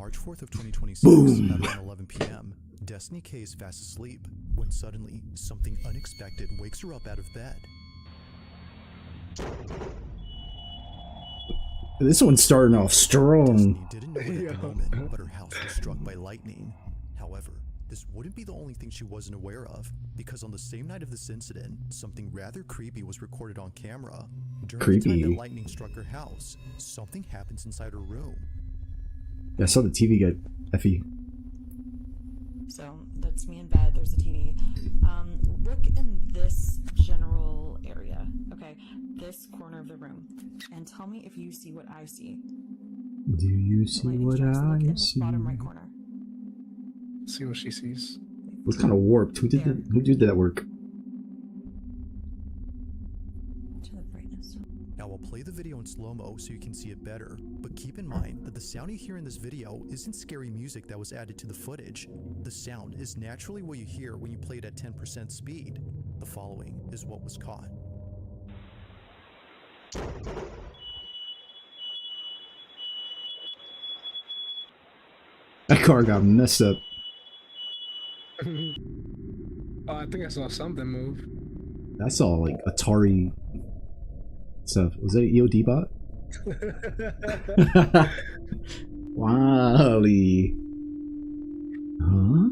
March 4th of 2026, Boom. at around 11 p.m., Destiny K is fast asleep when suddenly something unexpected wakes her up out of bed. This one's starting off strong. Destiny didn't know it at the moment, but her house was struck by lightning. However, this wouldn't be the only thing she wasn't aware of, because on the same night of this incident, something rather creepy was recorded on camera. During the time that lightning struck her house, something happens inside her room. Yeah, I saw the TV get Effie. So that's me in bed. There's a TV. Look in this general area. Okay, this corner of the room, and tell me if you see what I see. Do you see what Look I in this see? bottom right corner. See what she sees. What's kind of warped? Who did that work? To the brightness. Now I'll play the video in slow-mo so you can see it better, but keep in mind that the sound you hear in this video isn't scary music that was added to the footage. The sound is naturally what you hear when you play it at 10% speed. The following is what was caught. That car got messed up. Oh, I think I saw something move. I saw like Atari stuff. Was that an EOD bot? Wally. Huh?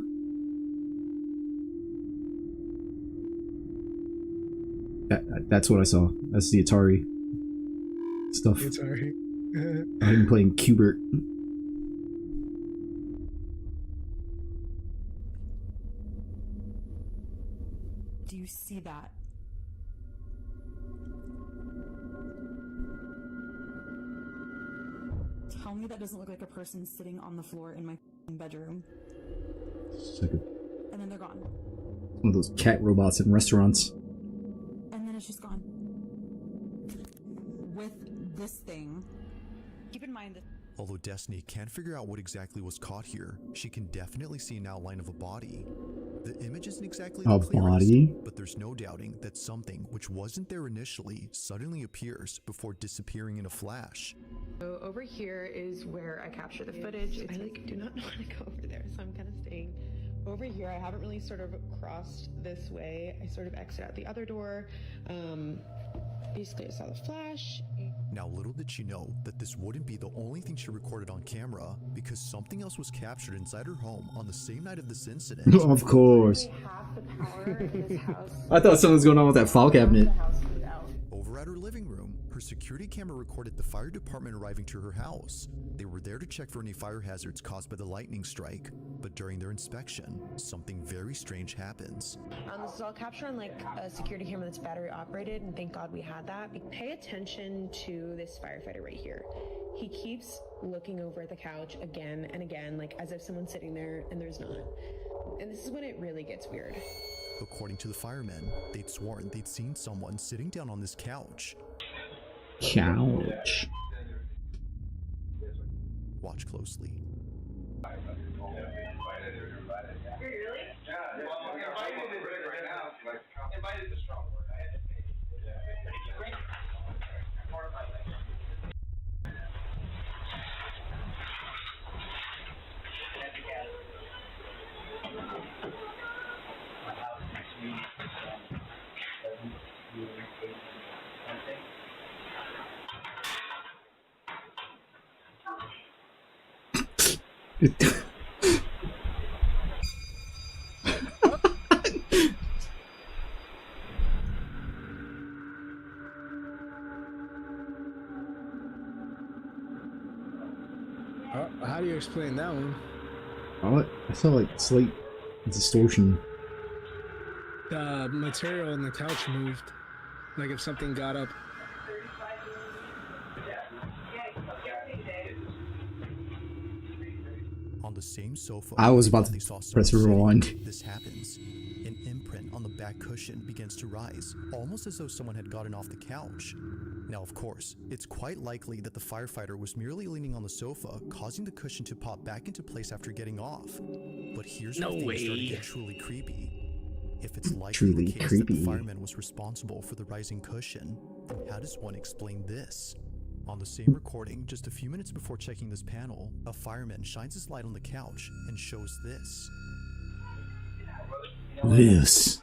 That's what I saw. That's the Atari stuff. Atari. I'm playing Qbert. Do you see that? Tell me that doesn't look like a person sitting on the floor in my bedroom. And then they're gone. One of those cat robots in restaurants. And then it's just gone. With this thing, keep in mind that Although Destiny can't figure out what exactly was caught here, she can definitely see an outline of a body. The image isn't exactly the clearest, but there's no doubting that something which wasn't there initially suddenly appears before disappearing in a flash. So over here is where I capture the footage. I do not want to go over there, so I'm kind of staying over here. I haven't really sort of crossed this way. I sort of exit out the other door. Basically I saw the flash. Now little did she know that this wouldn't be the only thing she recorded on camera, because something else was captured inside her home on the same night of this incident. Of course. I thought something was going on with that file cabinet. Over at her living room, her security camera recorded the fire department arriving to her house. They were there to check for any fire hazards caused by the lightning strike, but during their inspection, something very strange happens. This is all captured on like a security camera that's battery operated, and thank God we had that. Pay attention to this firefighter right here. He keeps looking over at the couch again and again, like as if someone's sitting there and there's not. And this is when it really gets weird. According to the firemen, they'd sworn they'd seen someone sitting down on this couch. Couch. Watch closely. How do you explain that one? Oh, I saw like slight distortion. The material in the couch moved. Like if something got up. On the same sofa, I was about to press rewind. This happens. An imprint on the back cushion begins to rise, almost as though someone had gotten off the couch. Now, of course, it's quite likely that the firefighter was merely leaning on the sofa, causing the cushion to pop back into place after getting off. But here's where things start to get truly creepy. If it's likely the case that the fireman was responsible for the rising cushion, then how does one explain this? On the same recording, just a few minutes before checking this panel, a fireman shines his light on the couch and shows this. This.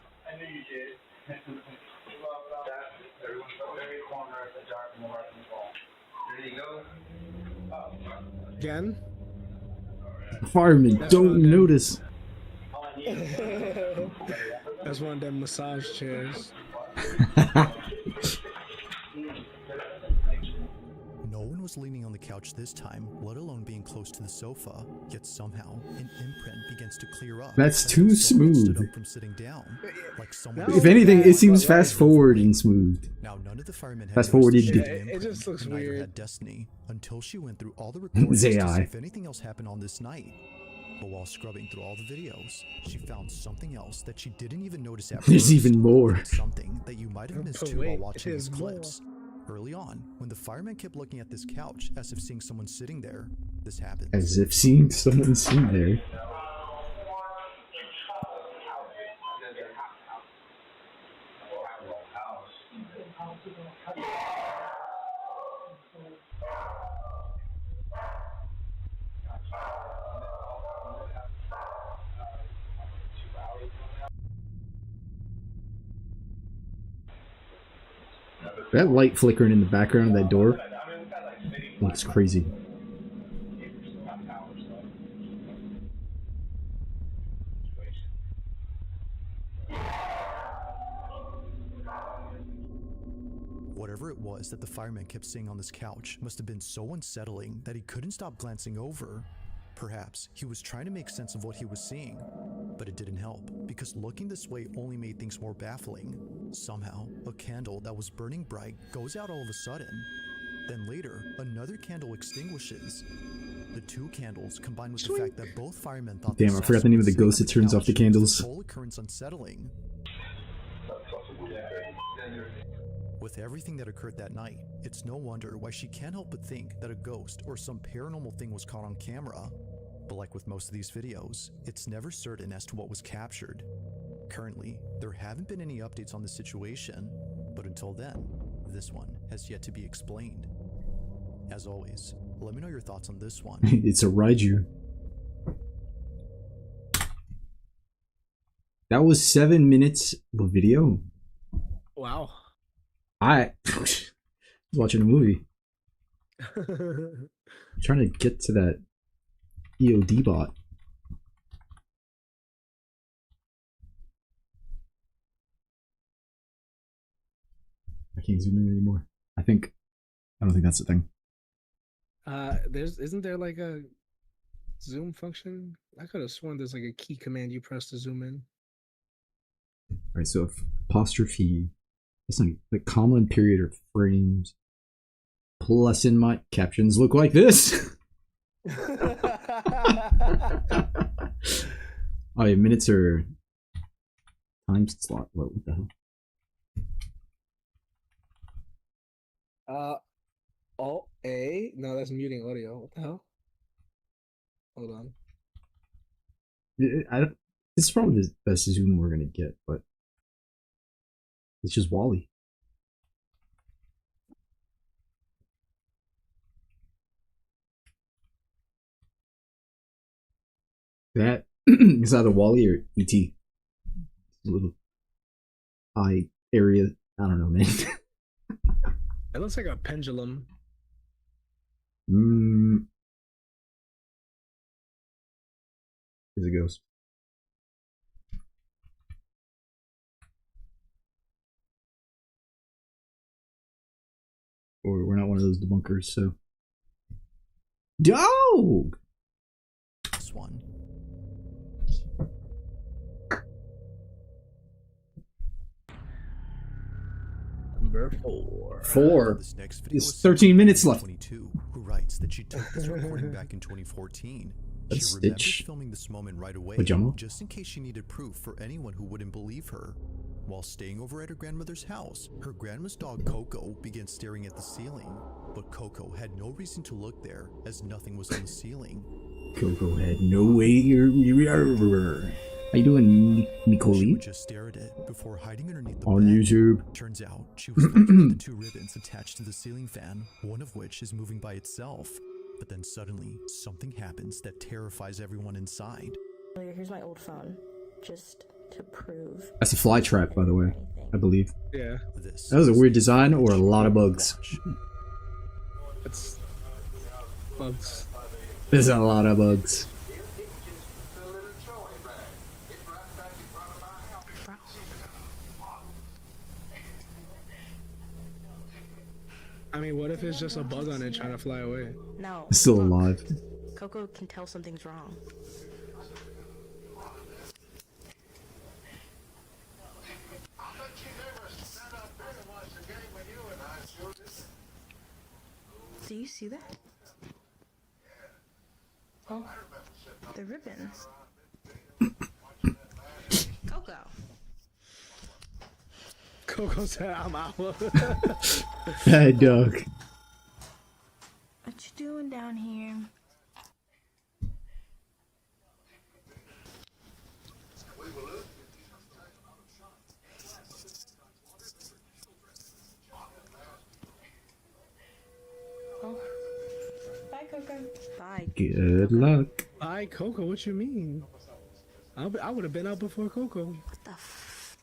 Again? Firemen don't notice. That's one of them massage chairs. No one was leaning on the couch this time, let alone being close to the sofa, yet somehow an imprint begins to clear up. That's as too though someone stood smooth. up from sitting down, like someone If anything, it seems fast forward and smooth. Now, none of the firemen had Fast forwarded. noticed the Yeah, imprint, it just looks and neither weird. had Destiny until she went through all the recordings It's to see AI. if anything else happened on this night. But while scrubbing through all the videos, she found something else that she didn't even notice at There's first. even more. It's something that you might have missed But too while wait, watching these there's more. clips. Early on, when the fireman kept looking at this couch as if seeing someone sitting there, this happens. As if seeing someone sitting there. That light flickering in the background of that door looks crazy. Whatever it was that the fireman kept seeing on this couch must have been so unsettling that he couldn't stop glancing over. Perhaps he was trying to make sense of what he was seeing, but it didn't help because looking this way only made things more baffling. Somehow, a candle that was burning bright goes out all of a sudden. Then later, another candle extinguishes. The two candles, combined with the fact that both firemen thought Damn, I forgot the name of the ghost that turns off the candles. The whole occurrence unsettling. With everything that occurred that night, it's no wonder why she can't help but think that a ghost or some paranormal thing was caught on camera. But like with most of these videos, it's never certain as to what was captured. Currently, there haven't been any updates on the situation, but until then, this one has yet to be explained. As always, let me know your thoughts on this one. It's a Raiju. That was 7 minutes of video. Wow. I was watching a movie. I'm trying to get to that EOD bot. I can't zoom in anymore. I don't think that's the thing. Isn't there like a zoom function? I could have sworn there's like a key command you press to zoom in. Alright, so apostrophe. It's like the comma and period or frames. Plus in my captions look like this. Oh yeah, minutes are time slot. What the hell? No, that's muting audio. What the hell? Hold on. It's probably the best zoom we're gonna get, but it's just Wally. That is either Wally or ET. A little eye area. I don't know, man. It looks like a pendulum. Here's a ghost. Or we're not one of those debunkers, so. Dog! This one. Number 4. 4. This next video It's is 13 minutes left. 22, who writes that she took this recording back in 2014. That's She remembers Stitch. filming this moment right away, Pajama? just in case she needed proof for anyone who wouldn't believe her. While staying over at her grandmother's house, her grandma's dog Coco began staring at the ceiling, but Coco had no reason to look there as nothing was on the ceiling. Coco had no way. How you doing, She Nicole? would just stare at it before hiding underneath the On bed. YouTube. Turns out she was looking at the two ribbons attached to the ceiling fan, one of which is moving by itself. But then suddenly, something happens that terrifies everyone inside. Here's my old phone, just to prove. That's a fly trap, by the way, I believe. Yeah, This That was a is weird the design or a lot of watch. bugs. it's bugs. There's a lot of bugs. I mean, what if it's just a bug on it trying to fly away? No. It's still look, alive. Coco can tell something's wrong. Do you see that? Oh, the ribbons. Coco. Coco said, "I'm out." Bad dog. What you doing down here? Oh. Bye, Coco. Bye. Good luck. Bye, Coco. What you mean? I would have been out before Coco. What the f?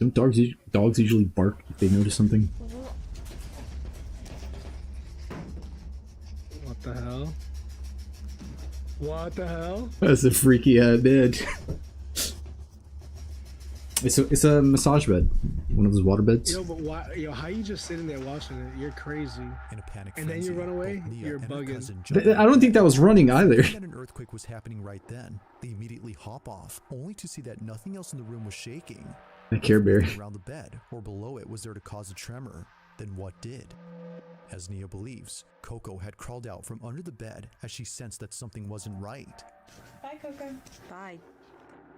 Don't dogs usually bark if they notice something? What the hell? What the hell? That's a freaky bed. It's a massage bed. One of those water beds. Yo, but why? Yo, how you just sitting there watching it? You're crazy. In a panic And then you frenzy, run away? both Nia You're and her bugging. cousin jump out I of don't think bed. that was running either. Thinking that an earthquake was happening right then, they immediately hop off, only to see that nothing else in the room was shaking. That Care Bear. Nothing around the bed or below it was there to cause a tremor. Then what did? As Nia believes, Coco had crawled out from under the bed as she sensed that something wasn't right. Bye, Coco. Bye.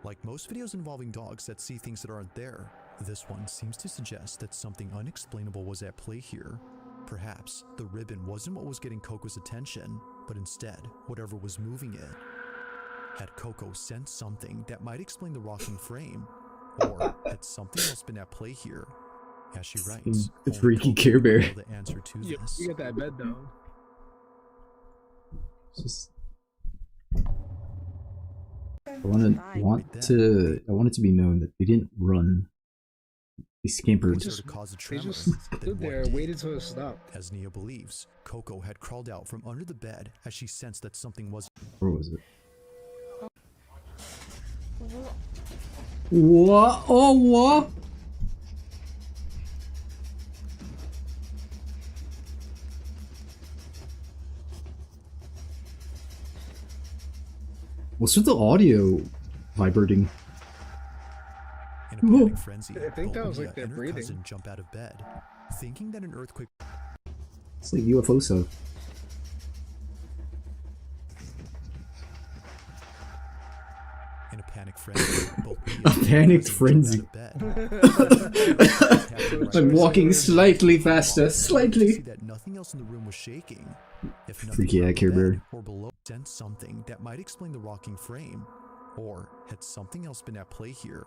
Like most videos involving dogs that see things that aren't there, this one seems to suggest that something unexplainable was at play here. Perhaps the ribbon wasn't what was getting Coco's attention, but instead, whatever was moving it. Had Coco sensed something that might explain the rocking frame? Or had something else been at play here? As she writes, The only freaky Coco Care will Bear. know the answer to You this. get that bed though. Just- I want it to be known that they didn't run. They scampered. Was there to cause a They tremor? just Then stood what there, did? waited till it stopped. As Nia believes, Coco had crawled out from under the bed as she sensed that something was. Where was it? What? Oh, what? What's with the audio vibrating? In a panic frenzy, I think that both was like Nia their and her breathing. cousin jump out of bed, thinking that an earthquake. It's like UFO stuff. In a panic frenzy, both Nia A and her panicked cousin jump out of bed. I'm walking slightly faster, See slightly. that nothing else in the room was shaking. If nothing Freaky around the Care Bear. bed or below sensed something that might explain the rocking frame, or had something else been at play here?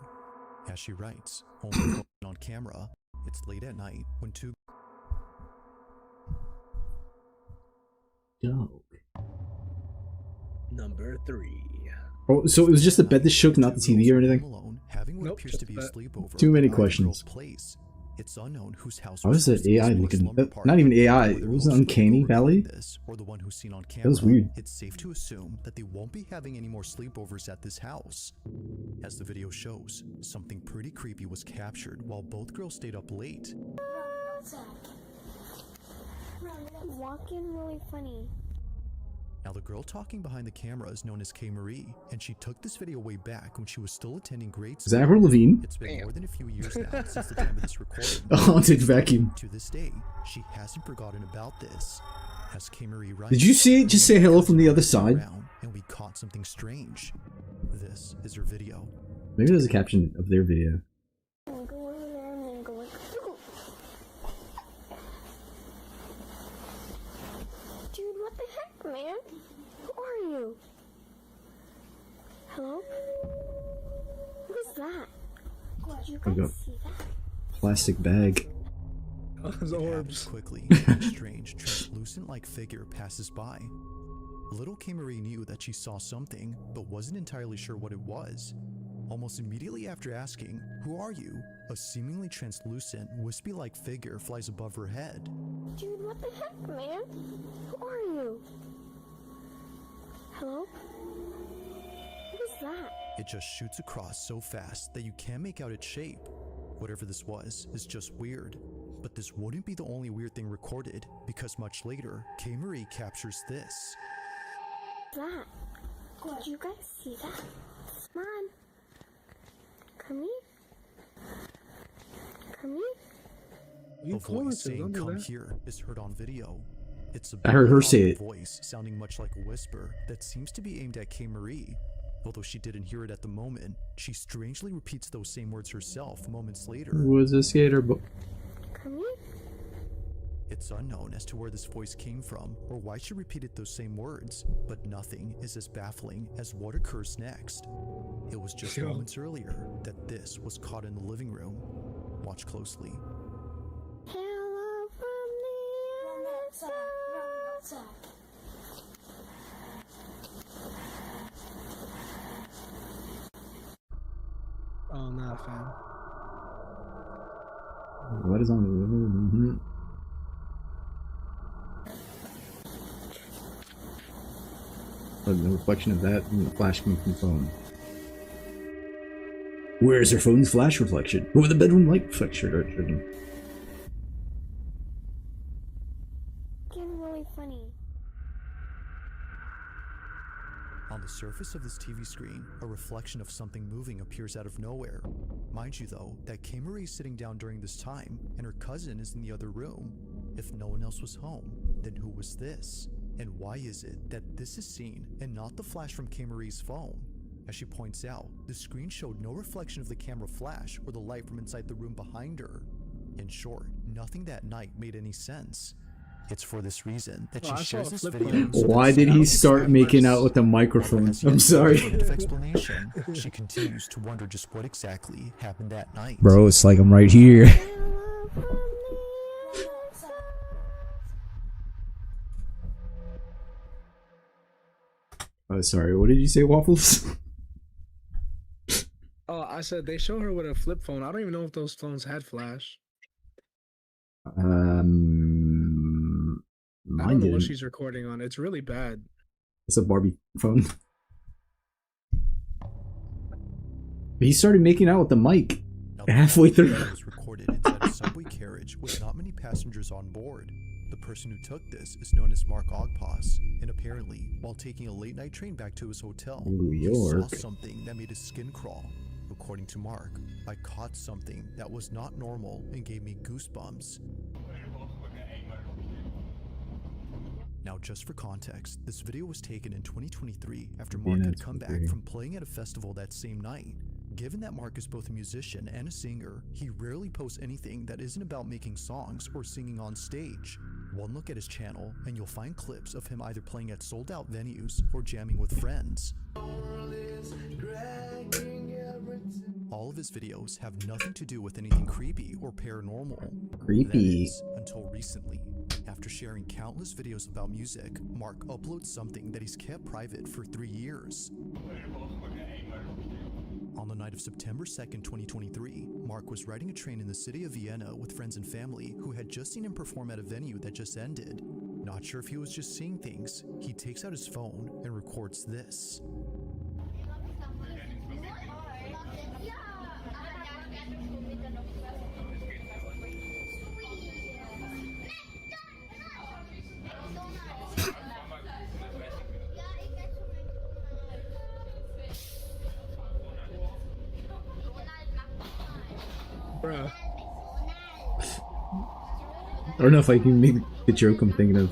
As she writes, only on camera. It's late at night when two. Dog. Number 3. Oh, so it was just the bed that shook, not the Two TV or girls anything? home alone, having what Nope, appears to just be a that. sleepover Too many at the questions. girl's place. It's unknown whose house. How is that supposed to be AI this looking? slumber party. Not even AI. Whether It was most of the Uncanny people Valley. recording this or the one who's seen on camera, was weird. It's safe to assume that they won't be having any more sleepovers at this house. As the video shows, something pretty creepy was captured while both girls stayed up late. Walking really funny. Now, the girl talking behind the camera is known as Kay Marie, and she took this video way back when she was still attending grade Is that school. Avril Lavigne? It's been more than a few years now since the time of this recording. A haunted vacuum. To this day, she hasn't forgotten about this. As Kay Marie writes, Did you see it just say hello from the other side? around and we caught something strange. This is her video. Maybe there's a caption of their video. I'm going there and then going. Dude, what the heck, man? Who are you? Hello? What is that? Did you I got guys see that? plastic bag. Those It happens orbs. quickly. A strange, translucent-like figure passes by. Little K. Marie knew that she saw something, but wasn't entirely sure what it was. Almost immediately after asking, "Who are you?" a seemingly translucent, wispy-like figure flies above her head. Dude, what the heck, man? Who are you? Hello? What is that? It just shoots across so fast that you can't make out its shape. Whatever this was is just weird. But this wouldn't be the only weird thing recorded, because much later, K. Marie captures this. That. Did you guys see that? Come on. Come here. Come here. You A voice influencers, saying don't do "come that. here" is heard on video. It's a I heard her say audible it. voice sounding much like a whisper that seems to be aimed at K. Marie. Although she didn't hear it at the moment, she strangely repeats those same words herself moments later. Was a skater boy. Come here. It's unknown as to where this voice came from or why she repeated those same words, but nothing is as baffling as what occurs next. It was just Yo. moments earlier that this was caught in the living room. Watch closely. Hello from the other side. Oh, nah, fam. What is on the Oh, the reflection of that and the flash coming from the phone. Where is her phone's flash reflection? Over the bedroom light reflection. Getting really funny. On the surface of this TV screen, a reflection of something moving appears out of nowhere. Mind you though, that K. Marie is sitting down during this time, and her cousin is in the other room. If no one else was home, then who was this? And why is it that this is seen and not the flash from K. Marie's phone? As she points out, the screen showed no reflection of the camera flash or the light from inside the room behind her. In short, nothing that night made any sense. It's for this reason that Oh, she I saw shares a this flip video. phone. Why did he start making out with the microphone? I'm sorry. Explanation. She continues to wonder just what exactly happened that night. Bro, it's like I'm right here. Hello from the other side. Oh, sorry. What did you say, Waffles? Oh, I said they show her with a flip phone. I don't even know if those phones had flash. I Mine don't know what didn't. she's recording on. It's really bad. It's a Barbie phone. He started making out with the mic Now, the halfway through. video was recorded inside a subway carriage with not many passengers on board. The person who took this is known as Mark Ogpass, and apparently, while taking a late-night train back to his hotel, New he saw York. something that made his skin crawl. According to Mark, "I caught something that was not normal and gave me goosebumps." Now, just for context, this video was taken in 2023 after Mark Yeah, had come back 23. from playing at a festival that same night. Given that Mark is both a musician and a singer, he rarely posts anything that isn't about making songs or singing on stage. One look at his channel and you'll find clips of him either playing at sold-out venues or jamming with friends. All of his videos have nothing to do with anything creepy or paranormal. Creepy. That is, until recently. After sharing countless videos about music, Mark uploads something that he's kept private for 3 years. On the night of September 2nd, 2023, Mark was riding a train in the city of Vienna with friends and family who had just seen him perform at a venue that just ended. Not sure if he was just seeing things, he takes out his phone and records this. Bruh. I don't know if I can make the joke I'm thinking of.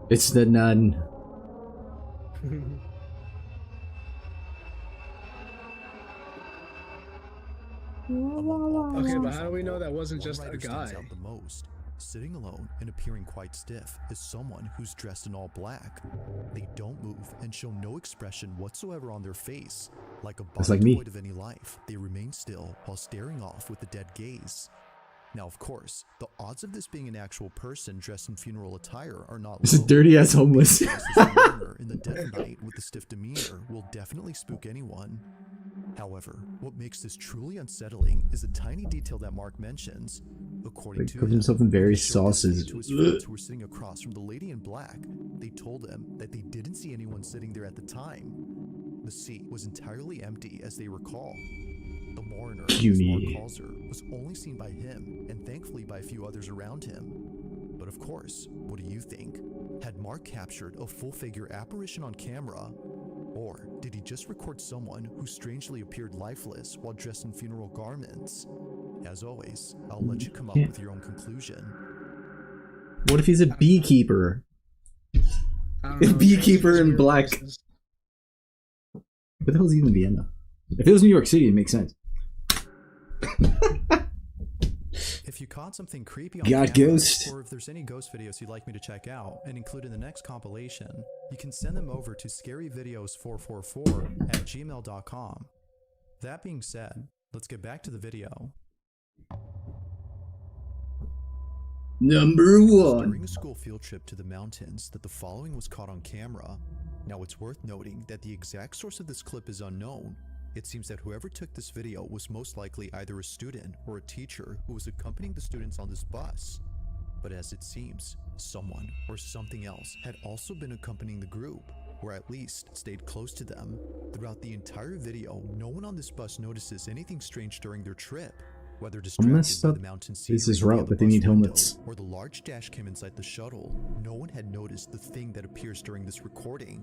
It's the nun. Okay, but how do we know that wasn't just One a writer stands guy? out the most. Sitting alone and appearing quite stiff is someone who's dressed in all black. They don't move and show no expression whatsoever on their face. Like a That's body like me. devoid of any life, they remain still while staring off with a dead gaze. Now, of course, the odds of this being an actual person dressed in funeral attire are not This is low. dirty ass homeless. Dressed as a mourner in the dead of night with a stiff demeanor will definitely spook anyone. However, what makes this truly unsettling is a tiny detail that Mark mentions. According Like, to covered him, himself in when he various showed this video sauces. to his friends who were sitting across from the lady in black, they told him that they didn't see anyone sitting there at the time. The seat was entirely empty, as they recall. The mourner, as Mark Puny. calls her, was only seen by him and thankfully by a few others around him. But of course, what do you think? Had Mark captured a full-figure apparition on camera? Or did he just record someone who strangely appeared lifeless while dressed in funeral garments? As always, I'll let you come up with your own conclusion. What if he's a beekeeper? I don't know, Beekeeper in weird black. voices. What the hell is even Vienna? If it was New York City, it makes sense. If you caught something creepy on God, camera, ghost. or if there's any ghost videos you'd like me to check out and include in the next compilation, you can send them over to scaryvideos444@gmail.com. That being said, let's get back to the video. Number During one. a school field trip to the mountains that the following was caught on camera. Now it's worth noting that the exact source of this clip is unknown. It seems that whoever took this video was most likely either a student or a teacher who was accompanying the students on this bus. But as it seems, someone or something else had also been accompanying the group, or at least stayed close to them. Throughout the entire video, no one on this bus notices anything strange during their trip. Whether distracted messed by up the mountain is this scenery route, on the but they bus need window helmets. or the large dash cam inside the shuttle, no one had noticed the thing that appears during this recording.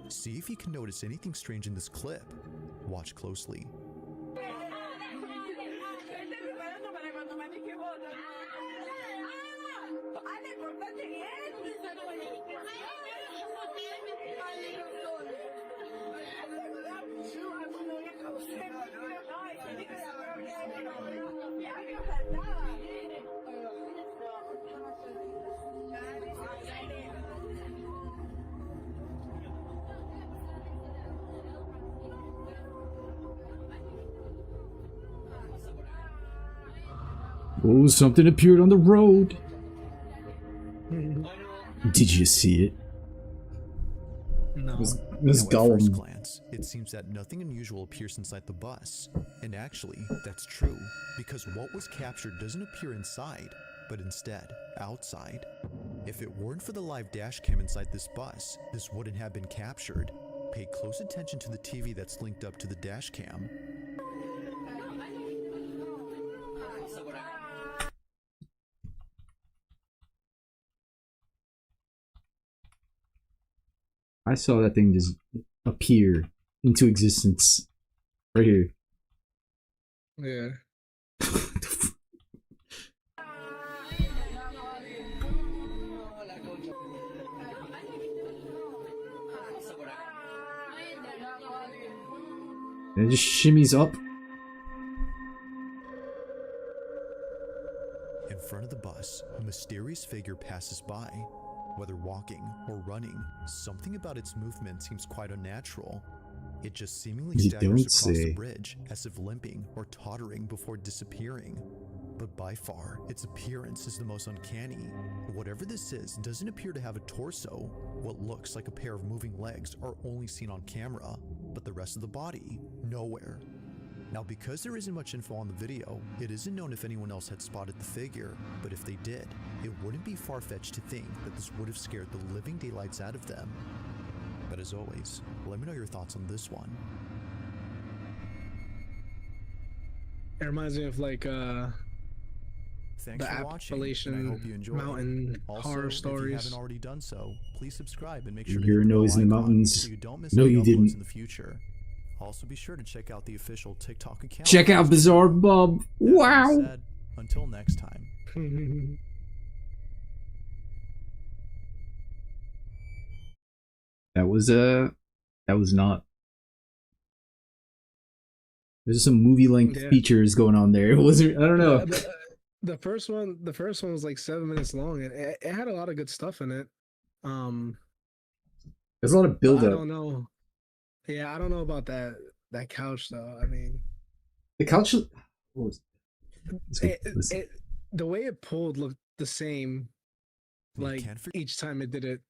See if you can notice anything strange in this clip. Watch closely. Oh, something appeared on the road. Did you see it? No. It was Now, at first Gollum. glance, it seems that nothing unusual appears inside the bus. And actually, that's true, because what was captured doesn't appear inside, but instead, outside. If it weren't for the live dash cam inside this bus, this wouldn't have been captured. Pay close attention to the TV that's linked up to the dash cam. I saw that thing just appear into existence. Right here. Yeah. And it just shimmies up. In front of the bus, a mysterious figure passes by. Whether walking or running, something about its movement seems quite unnatural. It just seemingly You staggers don't across the say. bridge as if limping or tottering before disappearing. But by far, its appearance is the most uncanny. Whatever this is doesn't appear to have a torso. What looks like a pair of moving legs are only seen on camera, but the rest of the body, nowhere. Now, because there isn't much info on the video, it isn't known if anyone else had spotted the figure, but if they did, it wouldn't be far-fetched to think that this would have scared the living daylights out of them. But as always, let me know your thoughts on this one. It reminds me of like Thanks the for watching, and I Appalachian hope you enjoyed. mountain Also, horror if you stories. haven't already done so, please subscribe and make You sure to hear hit a the bell noise in the icon mountains? so you don't miss No, any you uploads didn't. in the future. Also, be sure to check out the official TikTok account. Check out BizarreBub. That being Wow. said, until next time. That was not. There's some movie length Yeah. features going on there. Was there? I don't know. The first one was like 7 minutes long, and it had a lot of good stuff in it. There's a lot of But build I up. don't know. Yeah, I don't know about that couch though. I mean, The couch. What was let's see. the way it pulled looked the same, You like can't forget each time it did it.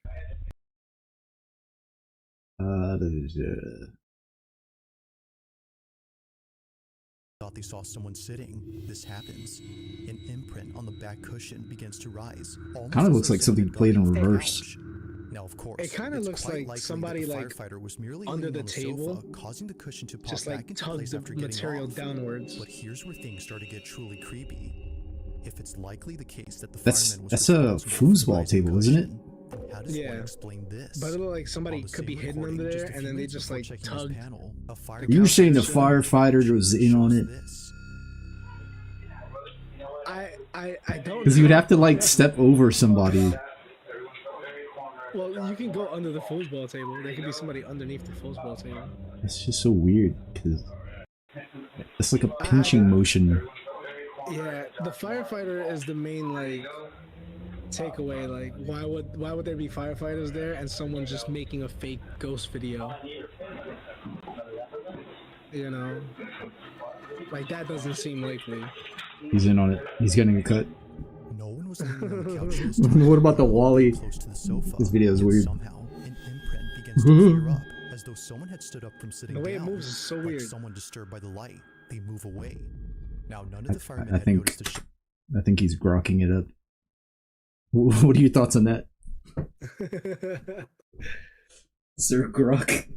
thought they saw someone sitting. This happens. An imprint on the back cushion begins to rise. Kind of looks like something played in reverse. Now, of course, It kind of it's looks quite like likely somebody that the like firefighter was merely under leaning the on the table, sofa, causing the cushion to pop just back like into tugged place the after getting material off. downwards. But here's where things start to get truly creepy. If it's likely the case that the That's fireman was a responsible for the foosball rising table, isn't it? cushion, then how does one Yeah. explain this? But it looked like somebody On the could be same hidden recording, under just there, a and few then they minutes just before like checking his tugged. panel, a fire You were saying the couch firefighter was in on shows it? this. I don't. Because you would have to like step over somebody. Well, you can go under the foosball table. There could be somebody underneath the foosball table. It's just so weird because it's like a pinching motion. Yeah, the firefighter is the main like takeaway. Like, why would there be firefighters there and someone just making a fake ghost video? You know, like that doesn't seem likely. He's in on it. He's getting a cut. No one was leaning on the couch this time. What about the Wally? Close to the sofa, This video is yet weird. Somehow, an imprint begins to clear up, as though someone had stood up from sitting The way it down. moves is so like weird. someone disturbed by the light. They move away. Now, none of the I firemen had think noticed the shape. I think he's grokking it up. What are your thoughts on that, Sir Grok?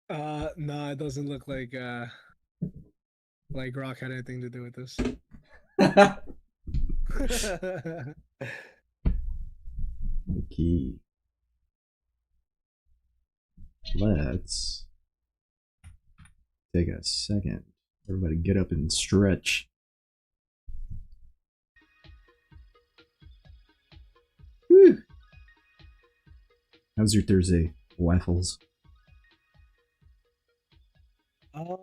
No, it doesn't look like Rock had anything to do with this. Okay. Let's take a second. Everybody get up and stretch. Whew. How's your Thursday, waffles? That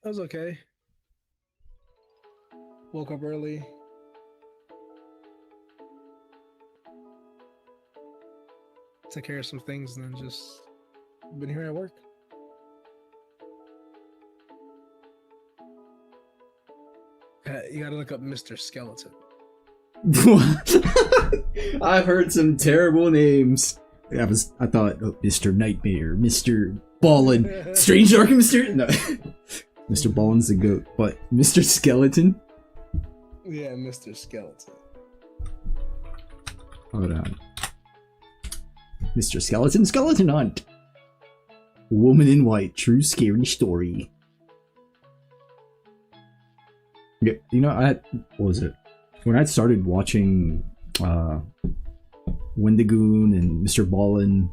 was okay. Woke up early. Took care of some things and then just been here at work. You gotta look up Mr. Skeleton. I've heard some terrible names. I thought Mr. Nightmare, Mr. Ballin, Strange Dark Mr. No, Mr. Ballin's the goat, but Mr. Skeleton. Yeah, Mr. Skeleton. Hold on, Mr. Skeleton, Skeleton Hunt. Woman in White, true scary story. Yeah, you know, what was it? When I started watching Wendigoon and Mr. Ballin,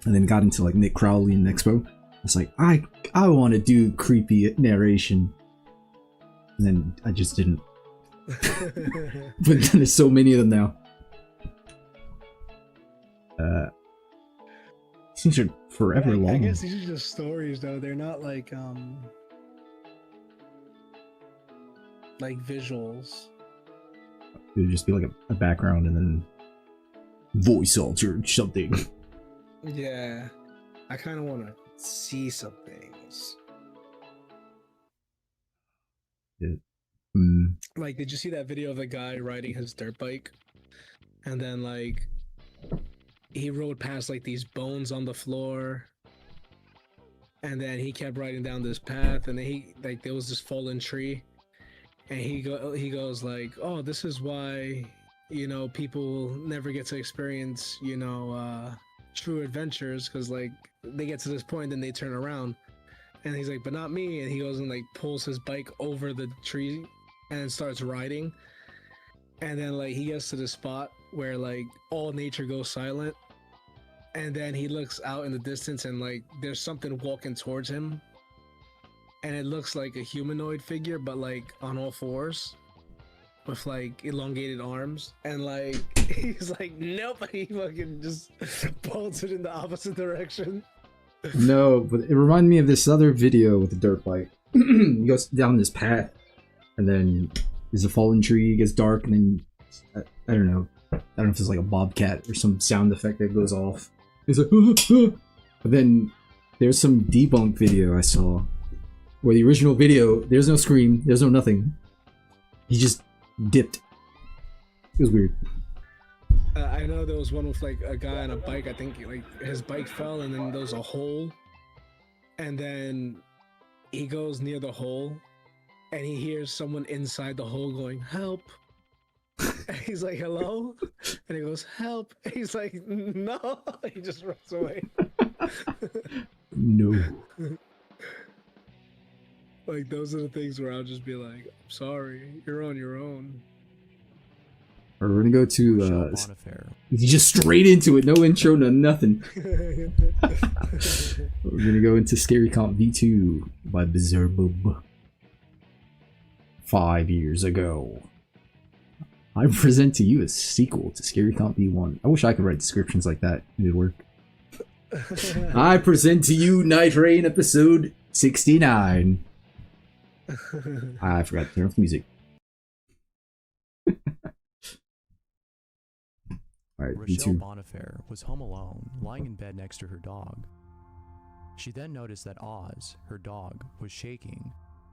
and then got into like Nick Crowley and Expo, it's like I want to do creepy narration, and then I just didn't. But there's so many of them now. These are forever long. I guess these are just stories though. They're not like visuals. It would just be like a background and then voice altered something. Yeah, I kind of want to see some things. Like, did you see that video of the guy riding his dirt bike? And then, like, he rode past, like, these bones on the floor. And then he kept riding down this path. And then there was this fallen tree. And he goes, like, oh, this is why, you know, people never get to experience, you know, true adventures. Because, like, they get to this point and they turn around. And he's like, but not me. And he goes and, like, pulls his bike over the tree and starts riding. And then, like, he gets to the spot where, like, all nature goes silent. And then he looks out in the distance and, like, there's something walking towards him. And it looks like a humanoid figure, but, like, on all fours. With, like, elongated arms. And, like, he's like, nope. He fucking just bolted in the opposite direction. No, but it reminded me of this other video with the dirt bike. He goes down this path, and then there's a fallen tree, it gets dark, and then I don't know. I don't know if it's like a bobcat or some sound effect that goes off. It's like, but then there's some debunk video I saw where the original video, there's no scream, there's no nothing. He just dipped. It was weird. I know there was one with like a guy on a bike. I think like his bike fell and then there was a hole, and then he goes near the hole, and he hears someone inside the hole going, "Help!" And he's like, "Hello," and he goes, "Help!" And he's like, "No!" He just runs away. No. Like those are the things where I'll just be like, "I'm sorry, you're on your own." Or we're gonna go to Michelle Bonnefair. just straight into it, no intro, no nothing. We're gonna go into Scary Comp V2 by BizarreBub. 5 years ago, I present to you a sequel to Scary Comp V1. I wish I could write descriptions like that. It'd work. I present to you Night Rain episode 69. I forgot to turn off the music. Alright, Rochelle V2. Bonnefair was home alone, lying in bed next to her dog. She then noticed that Oz, her dog, was shaking,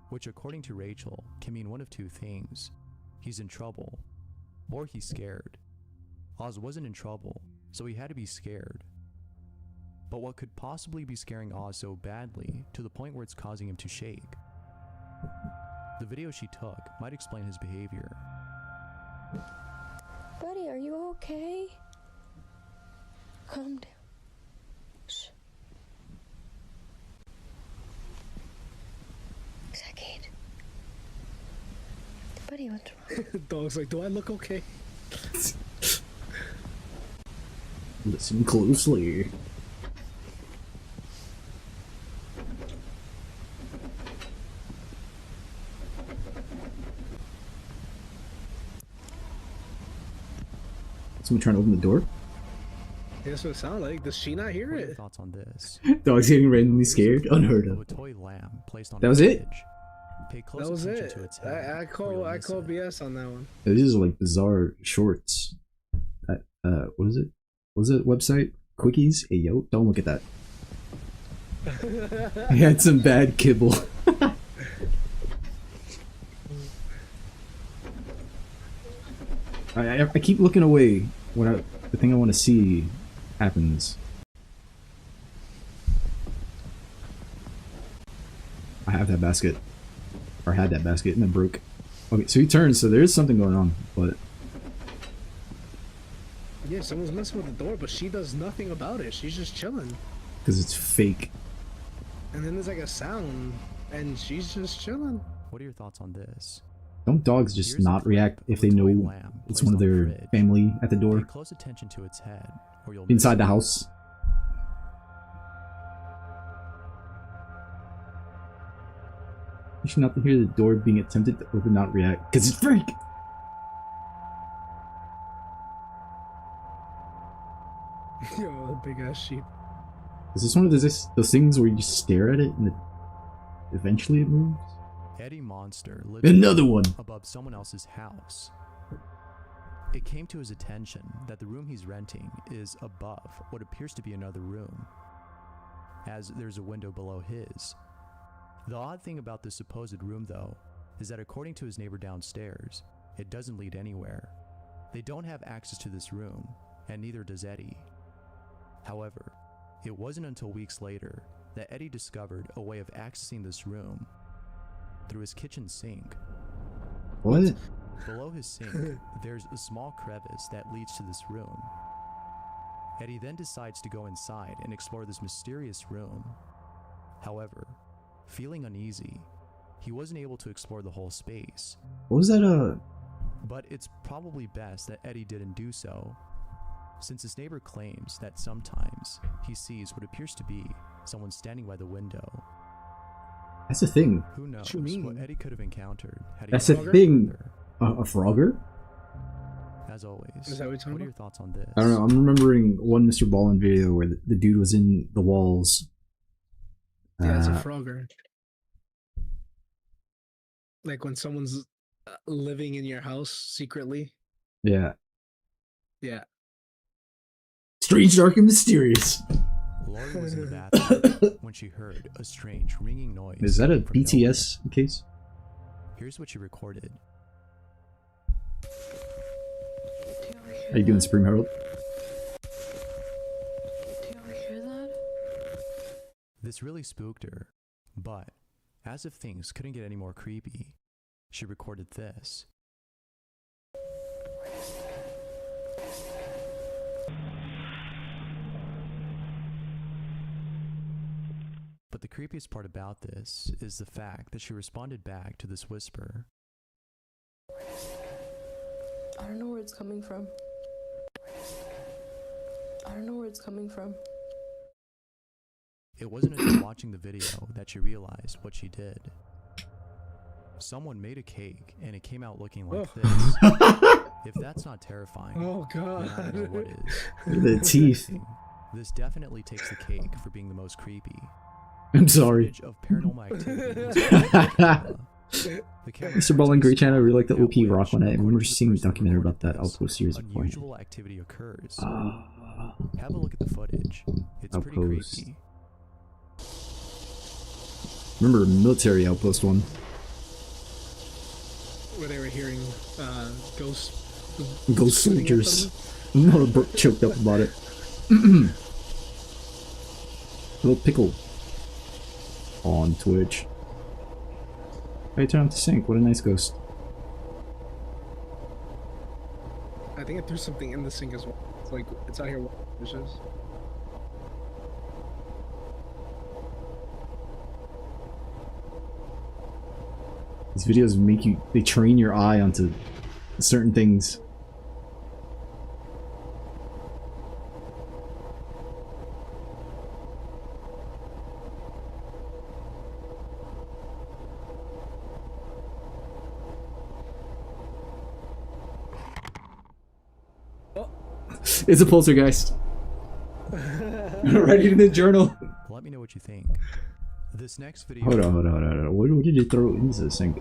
which according to Rachel can mean one of two things. He's in trouble, or he's scared. Oz wasn't in trouble, so he had to be scared. But what could possibly be scaring Oz so badly to the point where it's causing him to shake? The video she took might explain his behavior. Buddy, are you okay? Calm down. Shh. Is that Kate? Buddy, what's wrong? Dog's like, "Do I look okay?" Listen closely. Someone trying to open the door? That's what it sounds like. Does she not hear What are your it? thoughts on this? Dog's getting randomly scared? Unheard Of of. a toy lamb placed on That a was it? fridge. Pay close That was attention it. to its head, I or call you'll miss it. BS on that one. These are like bizarre shorts. What is it? What was it? Website? Quickies? Hey yo, don't look at that. I had some bad kibble. I keep looking away when the thing I want to see happens. I have that basket. Or had that basket and it broke. Okay, so he turns, so there is something going on, but Yeah, someone's messing with the door, but she does nothing about it. She's just chilling. because it's fake. And then there's like a sound, and she's just chilling. What are your thoughts on this? Don't dogs just Here's a not clip react of if a they toy know lamb it's placed one of on the their fridge. family at the Pay door? close attention to its head, or you'll Inside miss the it. house? You should not hear the door being attempted to open, not react, because it's fake! Yo, the big ass sheep. Is this one of those things where you just stare at it and eventually it moves? Eddie Monster lives Another one! above someone else's house. It came to his attention that the room he's renting is above what appears to be another room, as there's a window below his. The odd thing about this supposed room, though, is that according to his neighbor downstairs, it doesn't lead anywhere. They don't have access to this room, and neither does Eddie. However, it wasn't until weeks later that Eddie discovered a way of accessing this room through his kitchen sink. What? Below his sink, there's a small crevice that leads to this room. Eddie then decides to go inside and explore this mysterious room. However, feeling uneasy, he wasn't able to explore the whole space. What was that, But it's probably best that Eddie didn't do so, since his neighbor claims that sometimes he sees what appears to be someone standing by the window. That's a thing. Who knows you mean? what Eddie could have encountered had he That's gone a further. thing. A Frogger? As always, Is that what you're talking what are your about? thoughts on this? I don't know, I'm remembering one Mr. Ballin video where the dude was in the walls. Yeah, it's a Frogger. Like when someone's living in your house secretly. Yeah. Yeah. Strange, dark, and mysterious. Laurie was in the bathroom when she heard a strange ringing noise. Is that a coming from BTS case? nowhere. Here's what she recorded. How you doing, Supreme Herald? Do you hear that? This really spooked her, but as if things couldn't get any more creepy, she recorded this. But the creepiest part about this is the fact that she responded back to this whisper. I don't know where it's coming from. I don't know where it's coming from. It wasn't until watching the video that she realized what she did. Someone made a cake and it came out looking like this. If that's not terrifying, Oh then I god. don't know what is. The teeth. This definitely takes the cake for being the most creepy. I'm sorry. Footage of paranormal activity was the camera Mr. Bowling, great channel. I really like the at OP which, rock one. I remember according to the seeing a person who documentary about recorded that this, Outpost series before. unusual activity occurs. Ah, Have a look at the footage. It's pretty Outpost. creepy. remember military outpost one. Where they were hearing ghost Soldiers. I'm not choked up about it. Little pickle on Twitch. Hey, turn off the sync. What a nice ghost. I think it threw something in the sink as well. It's like it's out here washing dishes. These videos make you, they train your eye onto certain things. It's a poltergeist. Write it in the journal. Let me know what you think. This next video. Hold on. What did you throw into the sink?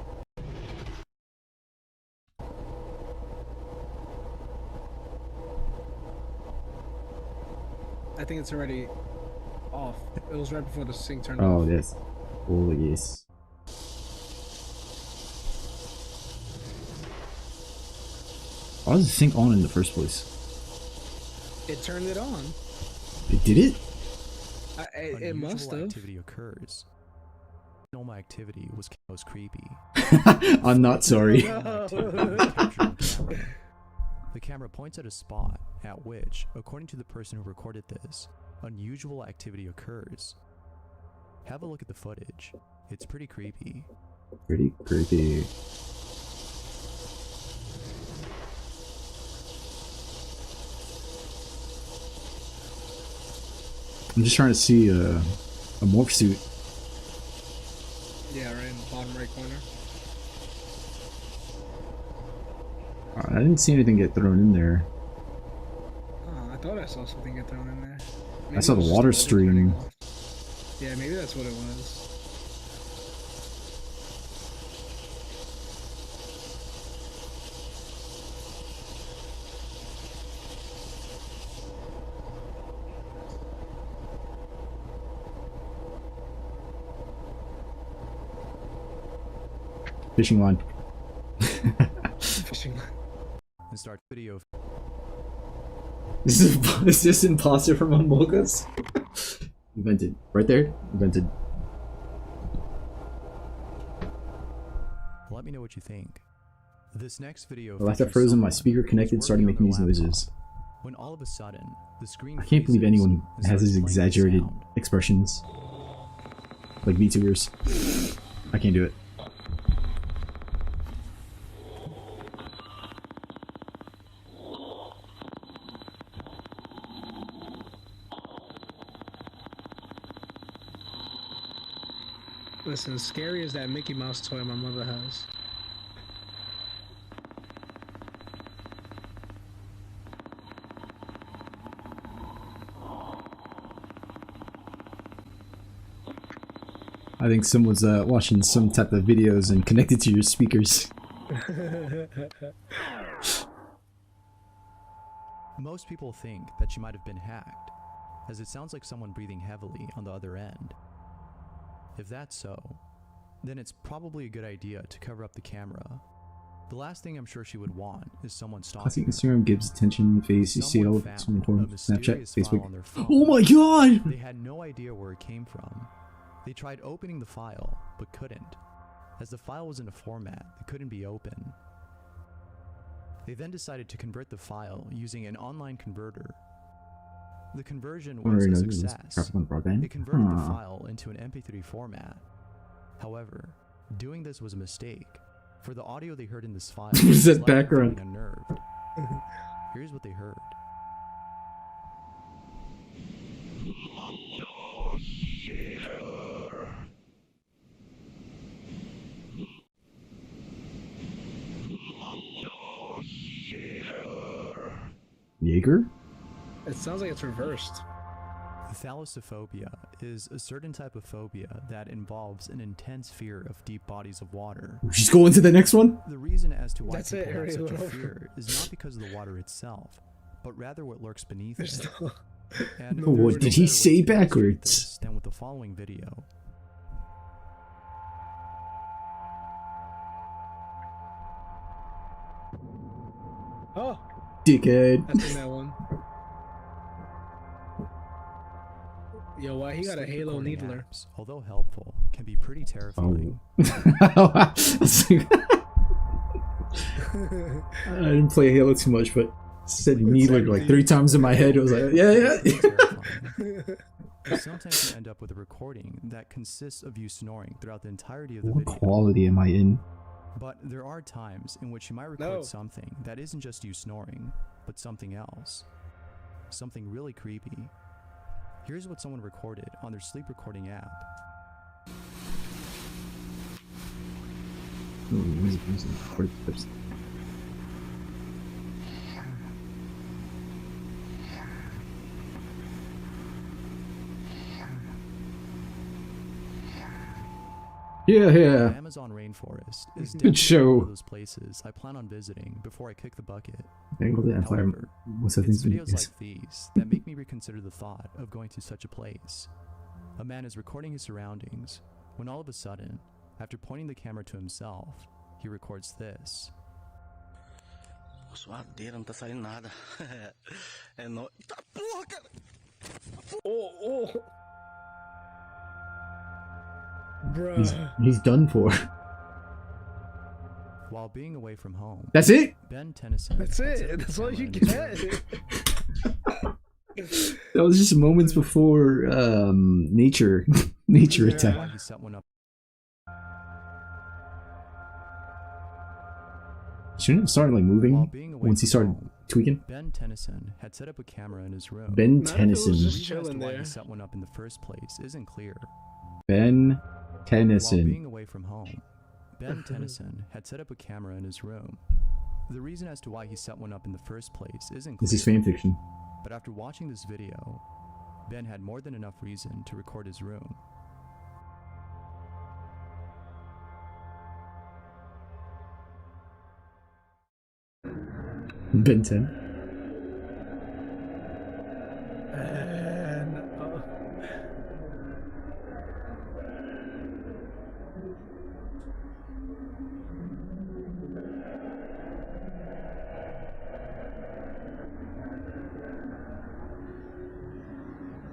I think it's already off. It was right before the sink turned off. Oh, yes. Oh, yes. Why was the sink on in the first place? It turned it on. It did it? It must Unusual have. activity occurs. Paranormal activity was most creepy. I'm not sorry. The camera points at a spot at which, according to the person who recorded this, unusual activity occurs. Have a look at the footage. It's pretty creepy. Pretty creepy. I'm just trying to see a morph suit. Yeah, right in the bottom right corner. I didn't see anything get thrown in there. Oh, I thought I saw something get thrown in there. Maybe I saw it was the just water the light turning stream. off. Yeah, maybe that's what it was. Fishing line. Fishing line. And start video. Is this imposter from Among Us? Invented. Right there? Invented. Let me know what you think. This next video. I left that features frozen, my someone speaker who was connected, started working making on these their noises. laptop, when all of a sudden, the screen I can't believe freezes anyone and has starts these playing this exaggerated sound. expressions. Like VTubers. I can't do it. Listen, scary as that Mickey Mouse toy my mother has. I think someone's watching some type of videos and connected to your speakers. Most people think that she might have been hacked, as it sounds like someone breathing heavily on the other end. If that's so, then it's probably a good idea to cover up the camera. The last thing I'm sure she would want is someone I stalking think her. Instagram gives attention face. You see it all Someone some found porn, a mysterious Snapchat, file Facebook. on their phone. Oh my god! They had no idea where it came from. They tried opening the file, but couldn't, as the file was in a format that couldn't be opened. They then decided to convert the file using an online converter. The conversion was a success. It converted the file into an MP3 format. However, doing this was a mistake, for the audio they heard in this file What's that left them background? feeling unnerved. Here's what they heard. Jaeger? It sounds like it's reversed. Thalassophobia is a certain type of phobia that involves an intense fear of deep bodies of water. She's going to the next one? The reason as to why That's people it, have such a Ariel. fear is not because of the water itself, but rather what lurks beneath There's it. no. And No there's What no did he better way say to illustrate backwards? this than with the following video. Oh, Dickhead. that's in that one. Yo, why he got a Sleep Halo recording needler? apps, although helpful, can be pretty terrifying. I didn't play Halo too much, but said needler like 3 times in my head. It was like, yeah. Terrifying. Sometimes you end up with a recording that consists of you snoring throughout the entirety of the What video. quality am I in? But there are times in which you might record something that isn't just you snoring, but something else. Something really creepy. Here's what someone recorded on their sleep recording app. Ooh, music. Record clips. Yeah. The Amazon rainforest is Good definitely show. one of those places I plan on visiting before I kick the bucket. Angled it and fire. However, What's that it's thing? videos like these that make me reconsider the thought of going to such a place. A man is recording his surroundings when all of a sudden, after pointing the camera to himself, he records this. Suadeira, não tá saindo nada. É nóis. Eita porra, cara! Oh. Bruh. He's done for. While being away from home, That's it? Ben Tennyson. That's had set it. up a That's all camera you in his get. room. That was just moments before nature Yeah. attack. Why he set one up. Shouldn't it start like While moving being away once he from started home, tweaking? Ben Tennyson had set up a camera in his room. Ben Not if it was Tennyson. The just- reason as to chilling why there. he set one up in the first place isn't clear. Ben While Tennyson. being away from home, Ben Tennyson had set up a camera in his room. The reason as to why he set one up in the first place isn't This clear. is fan fiction. But after watching this video, Ben had more than enough reason to record his room. Ben 10. And,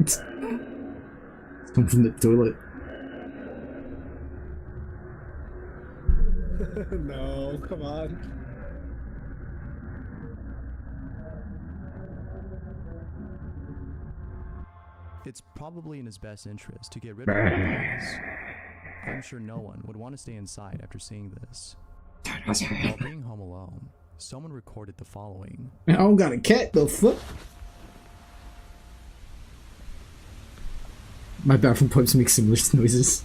It's come from the toilet. no, come on. It's probably in his best interest to get rid of the place. I'm sure no one would want to stay inside after seeing this. While being home alone, someone recorded the following. I don't got a cat, the fuck? My bathroom pipes make similar noises.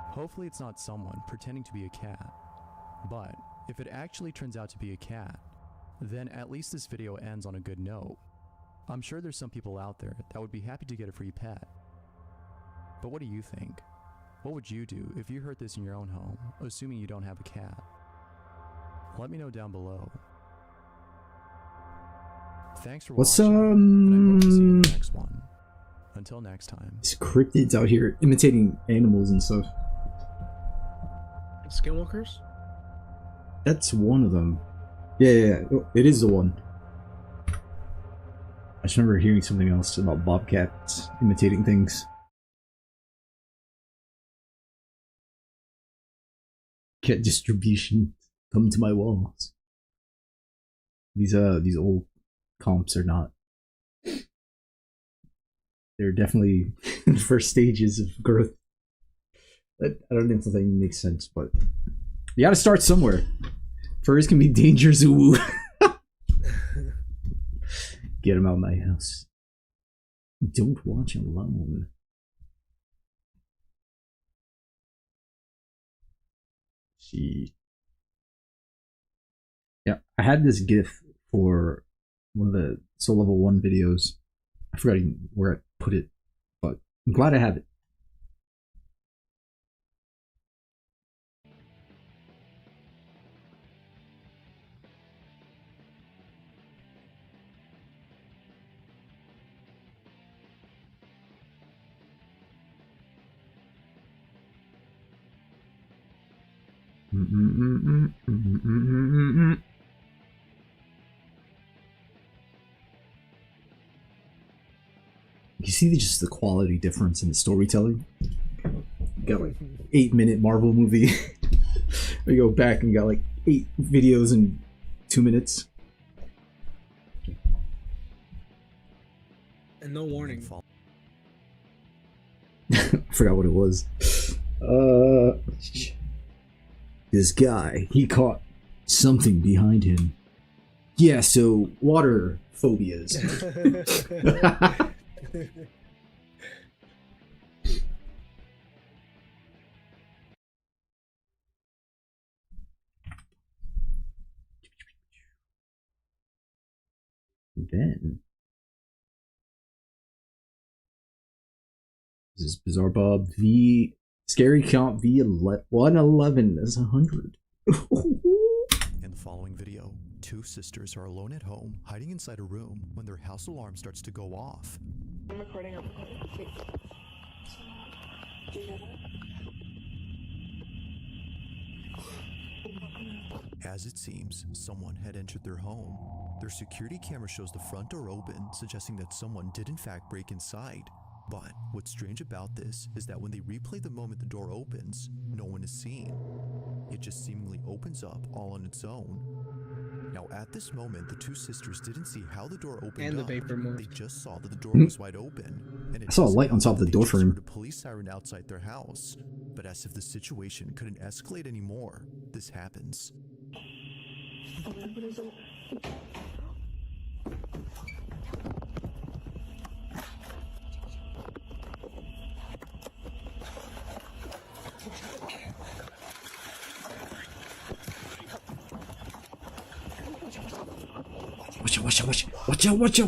Hopefully it's not someone pretending to be a cat. But if it actually turns out to be a cat, then at least this video ends on a good note. I'm sure there's some people out there that would be happy to get a free pet. But what do you think? What would you do if you heard this in your own home, assuming you don't have a cat? Let me know down below. Thanks for What's watching, and I hope to see you in the next one. Until next time. These cryptids out here imitating animals and stuff. Skinwalkers? That's one of them. Yeah. Oh, it is the one. I just remember hearing something else about bobcats imitating things. Cat distribution, come to my walls. These old comps are not. They're definitely in the first stages of growth. I don't know if that makes sense, but you gotta start somewhere. Furs can be dangerous. Ooh. Get him out of my house. Don't watch alone. See. Yeah, I had this GIF for one of the Soul Level 1 videos. I forgot even where I put it, but I'm glad I have it. You see just the quality difference in the storytelling? Got like 8-minute Marvel movie. We go back and got like 8 videos in 2 minutes. And no warning. I forgot what it was. This guy, he caught something behind him. Yeah, so water phobias. Then this is BizarreBub V Scary Count V111 is 100. In the following video, 2 sisters are alone at home, hiding inside a room when their house alarm starts to go off. I'm recording. Wait. Do you know that? As it seems, someone had entered their home. Their security camera shows the front door open, suggesting that someone did in fact break inside. But what's strange about this is that when they replay the moment the door opens, no one is seen. It just seemingly opens up all on its own. Now at this moment, the 2 sisters didn't see how the door opened And the up. vapor moved. They just saw that the door was wide open. And I saw a light on top of the door frame. Heard a police siren outside their house. But as if the situation couldn't escalate anymore, this happens.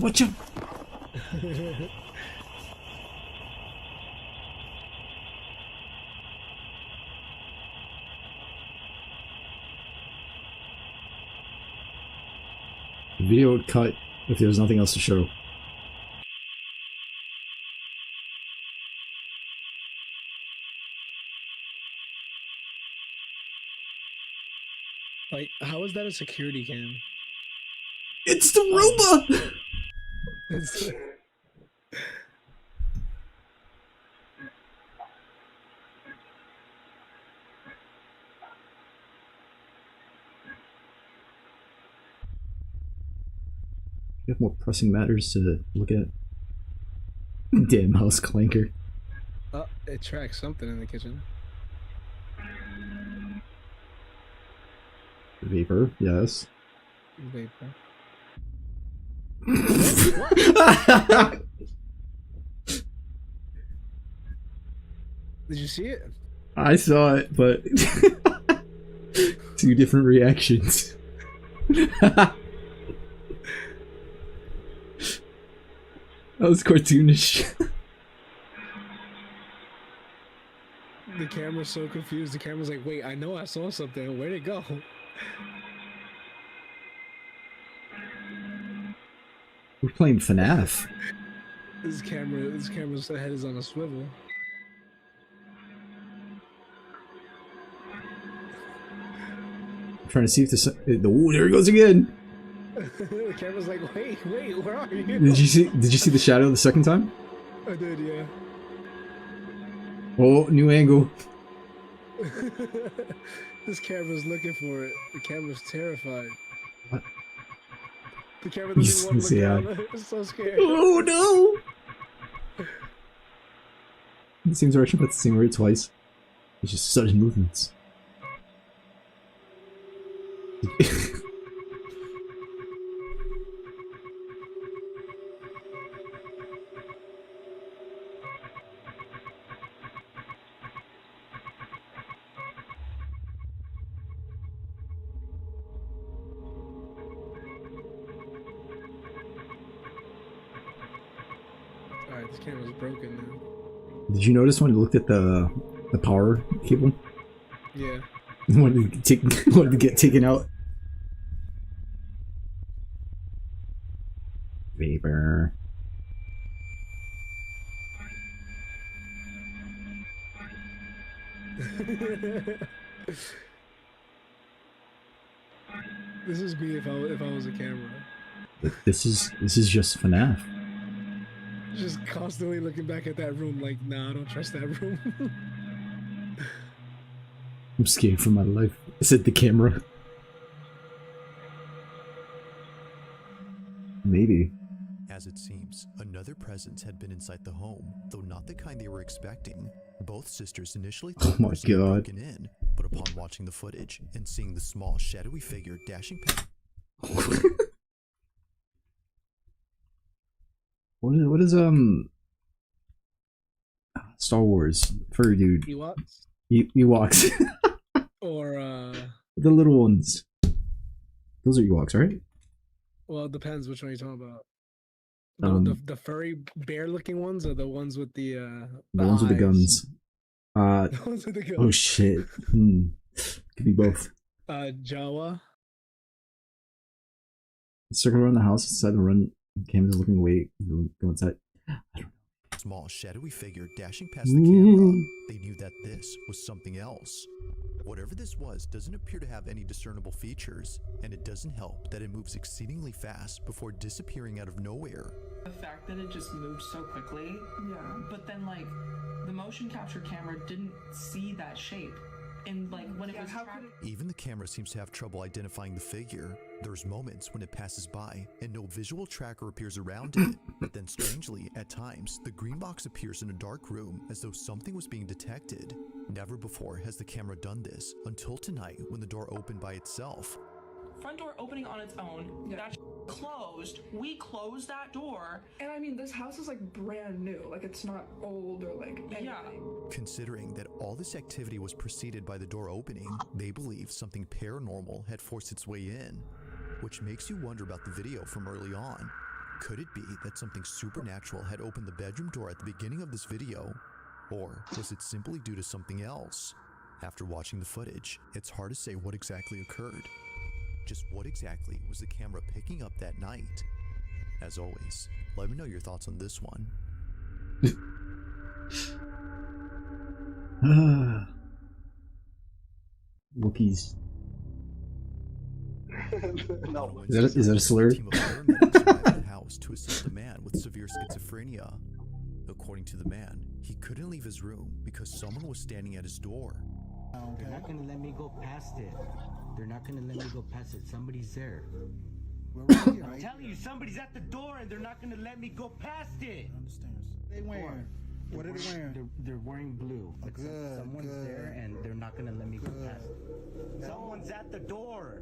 Watch out. The video would cut if there was nothing else to show. Like, how is that a security cam? It's the Roomba! It's- You have more pressing matters to look at. Damn house clanker. Oh, it tracks something in the kitchen. Vapor, yes. Vapor. Did you see it? I saw it, but 2 different reactions. That was cartoonish. The camera's so confused. The camera's like, wait, I know I saw something. Where'd it go? We're playing FNAF. This camera's head is on a swivel. I'm trying to see if this. Oh, there he goes again. The camera's like, wait, where are you? Did you see the shadow the second time? I did, yeah. Oh, new angle. This camera's looking for it. The camera's terrified. What? The camera doesn't want to look down. It's so scary. Oh no! The same direction, but the same rate twice. It's just sudden movements. Alright, this camera's broken now. Did you notice when you looked at the power cable? Yeah. wanted to get taken out. Vapor. This is me if I was a camera. This is just FNAF. Just constantly looking back at that room like, nah, I don't trust that room. I'm scared for my life, said the camera. Maybe. As it seems, another presence had been inside the home, though not the kind they were expecting. Both sisters initially thought Oh my person had God. broken in, but upon watching the footage and seeing the small, shadowy figure dashing past What is Star Wars furry dude? Ewoks? Ewoks. Or The little ones. Those are Ewoks, right? well, it depends which one you're talking about. The furry bear looking ones or the ones with the ones with the guns. The ones with the guns. Oh shit. Could be both. Jawa. Circle around the house, inside the run. Camera's looking away. Go inside. I don't know. small, shadowy figure dashing past the camera. They knew that this was something else. Whatever this was doesn't appear to have any discernible features, and it doesn't help that it moves exceedingly fast before disappearing out of nowhere. The fact that it just moved so quickly, but then like the motion capture camera didn't see that shape. And like when it was Even the camera seems to have trouble identifying the figure. There's moments when it passes by and no visual tracker appears around it. But then strangely, at times, the green box appears in a dark room as though something was being detected. Never before has the camera done this until tonight when the door opened by itself. front door opening on its own, that closed, we closed that door. And I mean, this house is like brand new, like it's not old or like anything. Considering that all this activity was preceded by the door opening, they believe something paranormal had forced its way in, which makes you wonder about the video from early on. Could it be that something supernatural had opened the bedroom door at the beginning of this video, or was it simply due to something else? After watching the footage, it's hard to say what exactly occurred. Just what exactly was the camera picking up that night? As always, let me know your thoughts on this one. Wookiees. No. Is that a slur? A team of paramedics arrived at the house to assist a man with severe schizophrenia. According to the man, he couldn't leave his room because someone was standing at his door. They're not gonna let me go past it. They're not gonna let me go past it. Somebody's there. I'm telling you, somebody's at the door and they're not gonna let me go past it. I understand. They wearing? What are they wearing? They're wearing blue. But someone's there and they're not gonna let me go past it. Someone's at the door.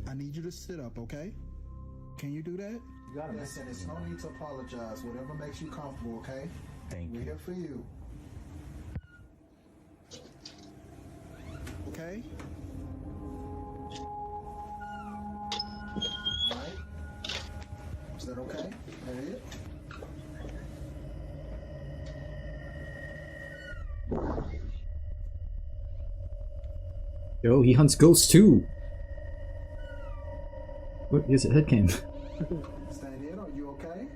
I need you to sit up, okay? Can you do that? You gotta listen. There's no need to apologize. Whatever makes you comfortable, okay? Thank you. We're here for you. Okay? Alright? Is that okay? Yo, he hunts ghosts too. What? He has a head cam. Stand in, are you okay?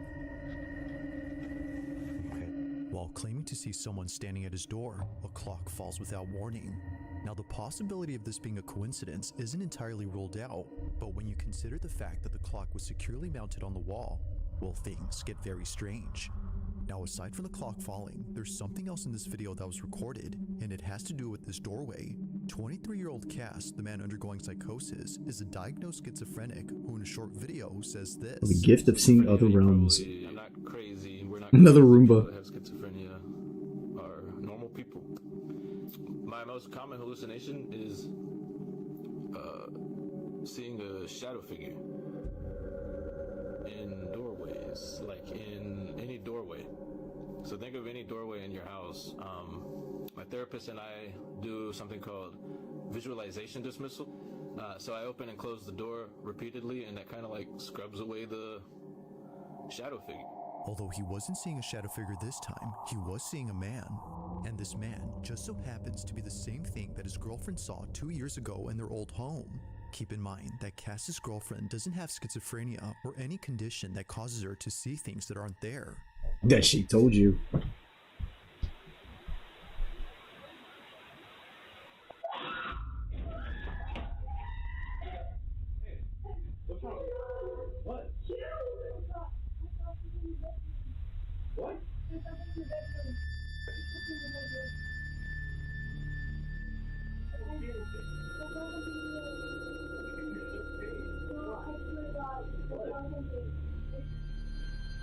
While claiming to see someone standing at his door, a clock falls without warning. Now, the possibility of this being a coincidence isn't entirely ruled out, but when you consider the fact that the clock was securely mounted on the wall, well, things get very strange. Now, aside from the clock falling, there's something else in this video that was recorded, and it has to do with this doorway. 23-year-old Cass, the man undergoing psychosis, is a diagnosed schizophrenic who in a short video says this. The gift of seeing other realms. I'm not crazy. We're not Another crazy. Roomba. People that have schizophrenia are normal people. My most common hallucination is seeing a shadow figure in doorways, like in any doorway. So think of any doorway in your house. My therapist and I do something called visualization dismissal. So I open and close the door repeatedly, and that kind of like scrubs away the shadow figure. Although he wasn't seeing a shadow figure this time, he was seeing a man. And this man just so happens to be the same thing that his girlfriend saw 2 years ago in their old home. Keep in mind that Cass's girlfriend doesn't have schizophrenia or any condition that causes her to see things that aren't there. That she told you. What's wrong? What? What?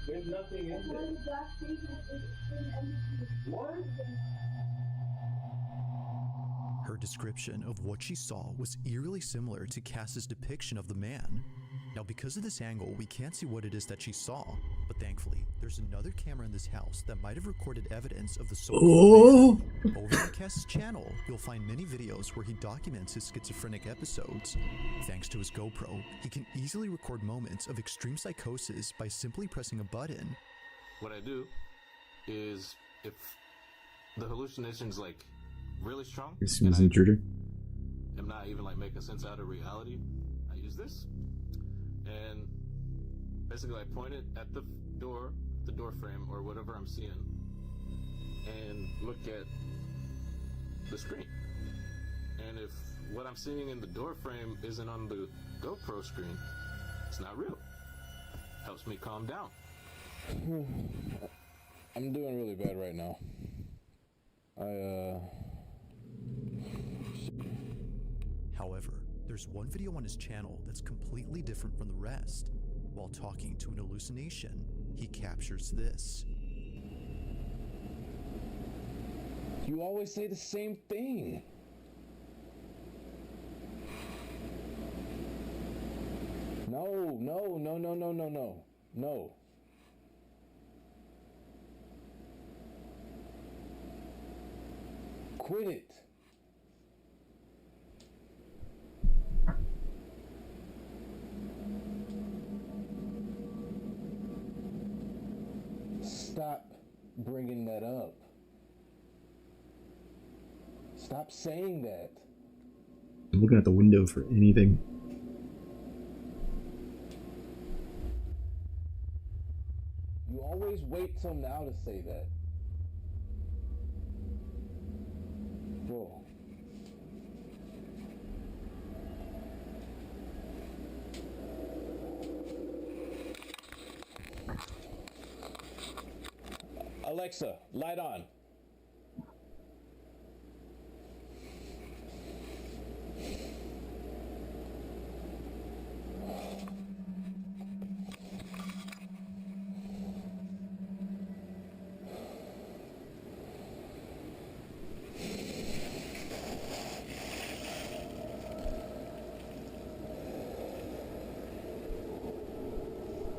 There's nothing in there. What? Her description of what she saw was eerily similar to Cass's depiction of the man. Now, because of this angle, we can't see what it is that she saw, but thankfully, there's another camera in this house that might have recorded evidence of the so-called man. Over on Cass's channel, you'll find many videos where he documents his schizophrenic episodes. Thanks to his GoPro, he can easily record moments of extreme psychosis by simply pressing a button. What I do is, if the hallucination's like really strong, This was an intruder. I'm not even like making sense out of reality, I use this, and basically I point it at the door frame or whatever I'm seeing, and look at the screen. And if what I'm seeing in the door frame isn't on the GoPro screen, it's not real. Helps me calm down. I'm doing really bad right now. However, there's one video on his channel that's completely different from the rest. While talking to an hallucination, he captures this. You always say the same thing. No. Quit it. Stop bringing that up. Stop saying that. I'm looking at the window for anything. You always wait till now to say that. Bro. Alexa, light on.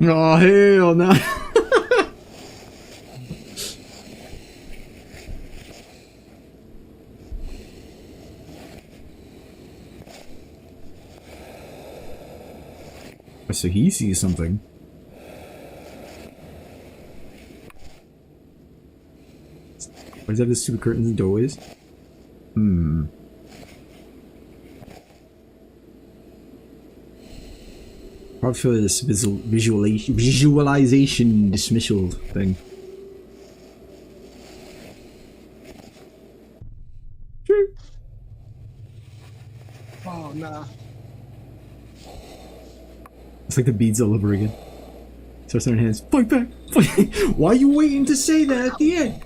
Oh, hell no. So he sees something. Why does that have the stupid curtains and doorways? Probably for this visualization dismissal thing. Oh nah. It's like the beads all over again. Starts on her hands. Fight back! Fight. Why are you waiting to say that at the end?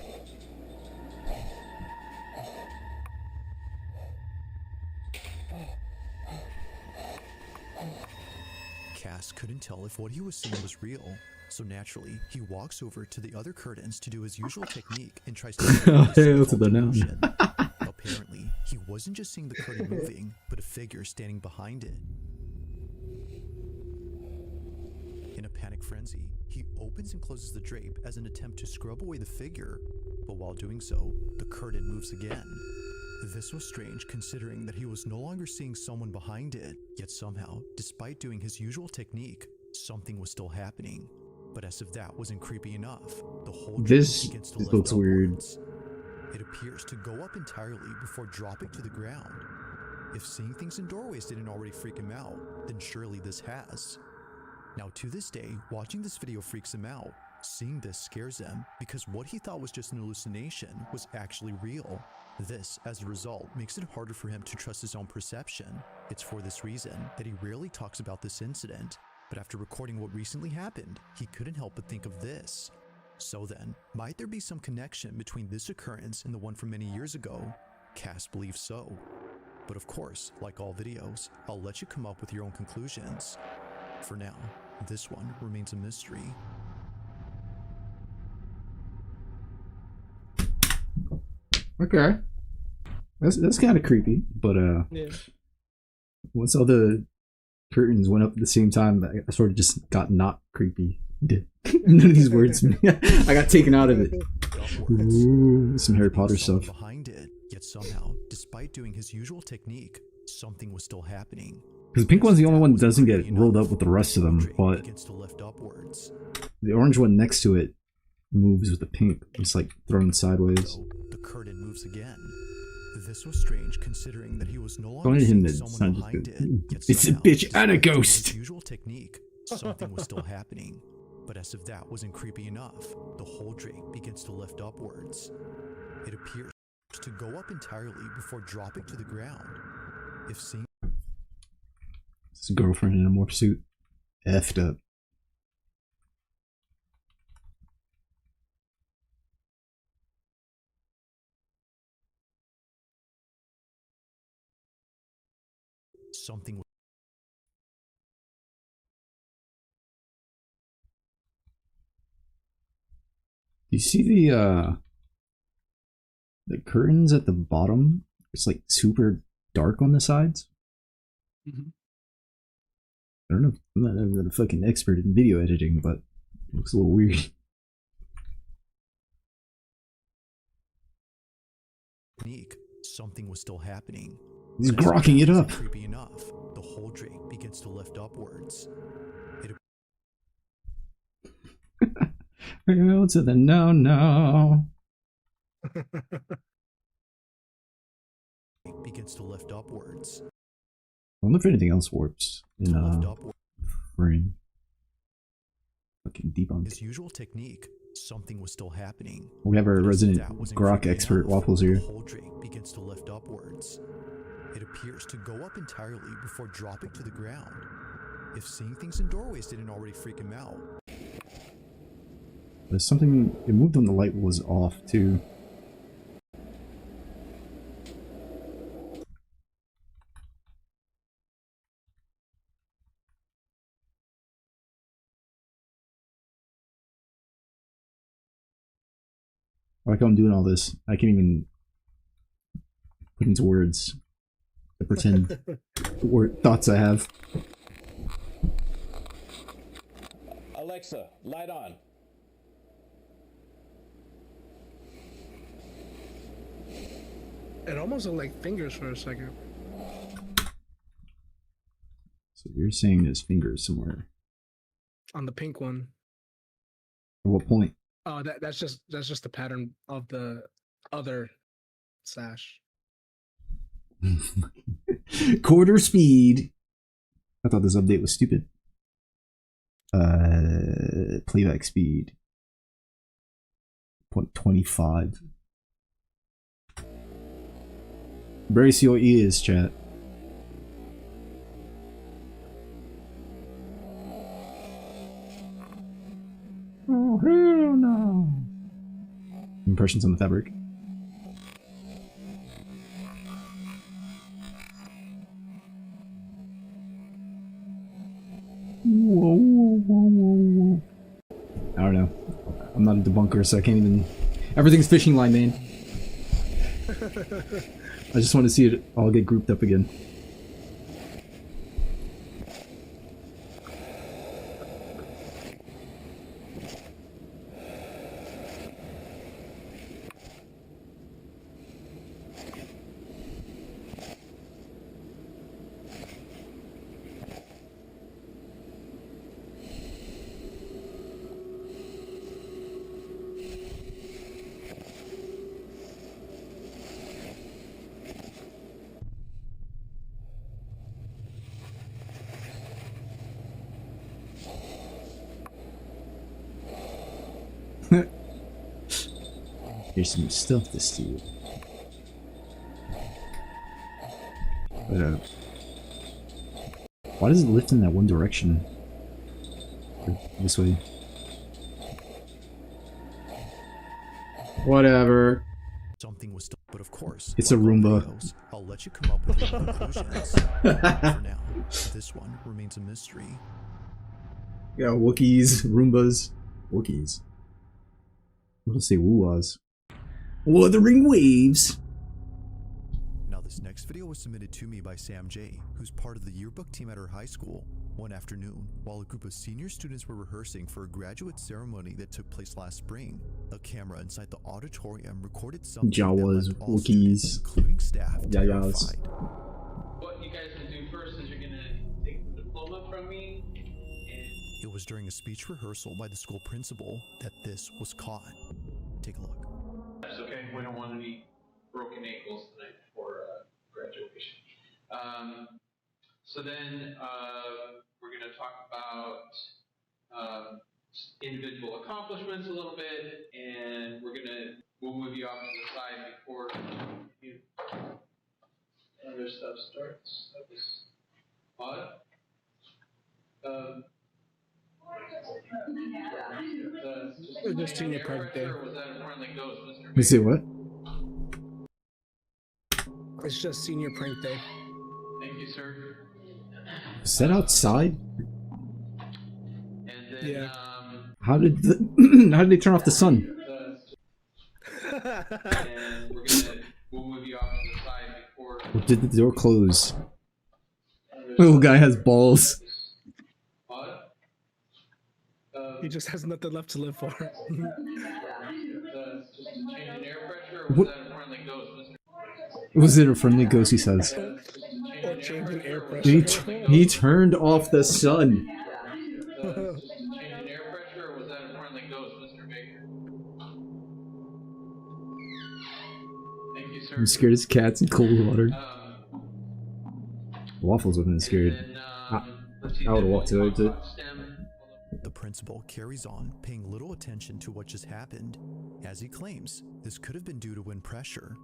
Cass couldn't tell if what he was seeing was real, so naturally, he walks over to the other curtains to do his usual technique and tries to Hell to the no. Apparently, he wasn't just seeing the curtain moving, but a figure standing behind it. In a panic frenzy, he opens and closes the drape as an attempt to scrub away the figure, but while doing so, the curtain moves again. This was strange considering that he was no longer seeing someone behind it, yet somehow, despite doing his usual technique, something was still happening. But as if that wasn't creepy enough, the whole This begins to lift looks weird. upwards. It appears to go up entirely before dropping to the ground. If seeing things in doorways didn't already freak him out, then surely this has. Now to this day, watching this video freaks him out. Seeing this scares him because what he thought was just an hallucination was actually real. This, as a result, makes it harder for him to trust his own perception. It's for this reason that he rarely talks about this incident, but after recording what recently happened, he couldn't help but think of this. So then, might there be some connection between this occurrence and the one from many years ago? Cass believes so. But of course, like all videos, I'll let you come up with your own conclusions. For now, this one remains a mystery. Okay. That's kind of creepy, but Yeah. once all the curtains went up at the same time, I sort of just got not creepy. None of these words. I got taken out of it. Ooh, some Harry Potter stuff. Behind it, yet somehow, despite doing his usual technique, something was still happening. Because the pink one's the only one that doesn't get rolled up with the rest of them, but the orange one next to it moves with the pink. It's like thrown sideways. The curtain moves again. This was strange considering that he was no longer Wanted him seeing to someone sound behind just it. Yet it's a somehow, bitch and a despite doing ghost. his usual technique, something was still happening. But as if that wasn't creepy enough, the whole drape begins to lift upwards. It appears to go up entirely before dropping to the ground. If seeing It's a girlfriend in a morph suit. Effed up. something You see the curtains at the bottom? It's like super dark on the sides. Mhm. I don't know. I'm not even a fucking expert in video editing, but it looks a little weird. unique, something was still happening. He's grokking it up. Creepy enough, the whole drape begins to lift upwards. Go to the no. Begins to lift upwards. I wonder if anything else warps in frame. Fucking debunk. His usual technique, something was still happening. We have our resident grok expert Waffles here. The whole drape begins to lift upwards. It appears to go up entirely before dropping to the ground. If seeing things in doorways didn't already freak him out. There's something, it moved when the light was off too. I like how I'm doing all this. I can't even put into words the pretend thoughts I have. Alexa, light on. It almost looked like fingers for a second. So you're saying there's fingers somewhere. On the pink one. At what point? Oh, that's just the pattern of the other sash. Quarter speed. I thought this update was stupid. Playback speed. 0.25. Brace your ears, chat. Oh, hell no. Impressions on the fabric. Whoa, whoa, whoa, whoa. I don't know. I'm not a debunker, so I can't even... Everything's fishing line, man. I just want to see it all get grouped up again. Here's some stuff to steal. But, why does it lift in that one direction? Or this way. Whatever. Something was still, but of course, it's a Roomba. Videos, I'll let you come up with your conclusions. For now, this one remains a mystery. Yeah, Wookiees, Roombas, Wookiees. I'm gonna say Woo-Wahs. Wuthering Waves! Now this next video was submitted to me by Sam J, who's part of the yearbook team at her high school. One afternoon, while a group of senior students were rehearsing for a graduate ceremony that took place last spring, a camera inside the auditorium recorded something Jawas, that left all Wookiees, students, including staff, Yayas. terrified. What you guys will do first is you're gonna take the diploma from me. It was during a speech rehearsal by the school principal that this was caught. Take a look. That's okay. We don't want any broken ankles tonight for graduation. So then we're going to talk about individual accomplishments a little bit, and we'll move you off to the side before other stuff starts. That was odd. Just senior prank day. You say what? It's just senior prank day. Thank you, sir. Is that outside? And then, yeah. How did they turn off the sun? and we'll move you off to the side before. Or did the door close? Little guy has balls. He just has nothing left to live for. Just a change in air pressure, or was that a friendly ghost, Mr.? Was it a friendly ghost, he says? Or change in air pressure. He turned off the sun. Just a change in air pressure, or was that a friendly ghost, Mr. Baker? Thank you, sir. I'm scared as cats in cold water. Waffles would have been scared. I would have walked away to it. The principal carries on, paying little attention to what just happened, as he claims this could have been due to wind pressure.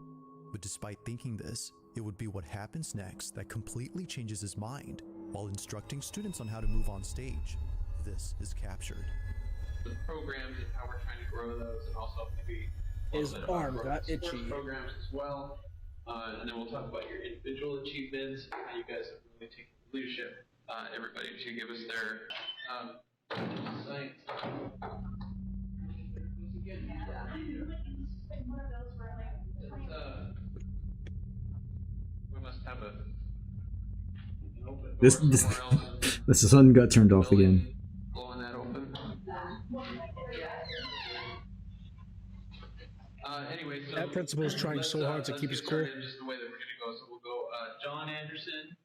But despite thinking this, it would be what happens next that completely changes his mind while instructing students on how to move on stage. This is captured. The programs and how we're trying to grow those, and also maybe his arm got itchy. Programs as well, and then we'll talk about your individual achievements, how you guys have really taken leadership. Everybody to give us their science. We must have The sun got turned off again. blowing that open. Anyway, so that principal is trying so hard to keep his cool. Just the way that we're gonna go. So we'll go John Anderson.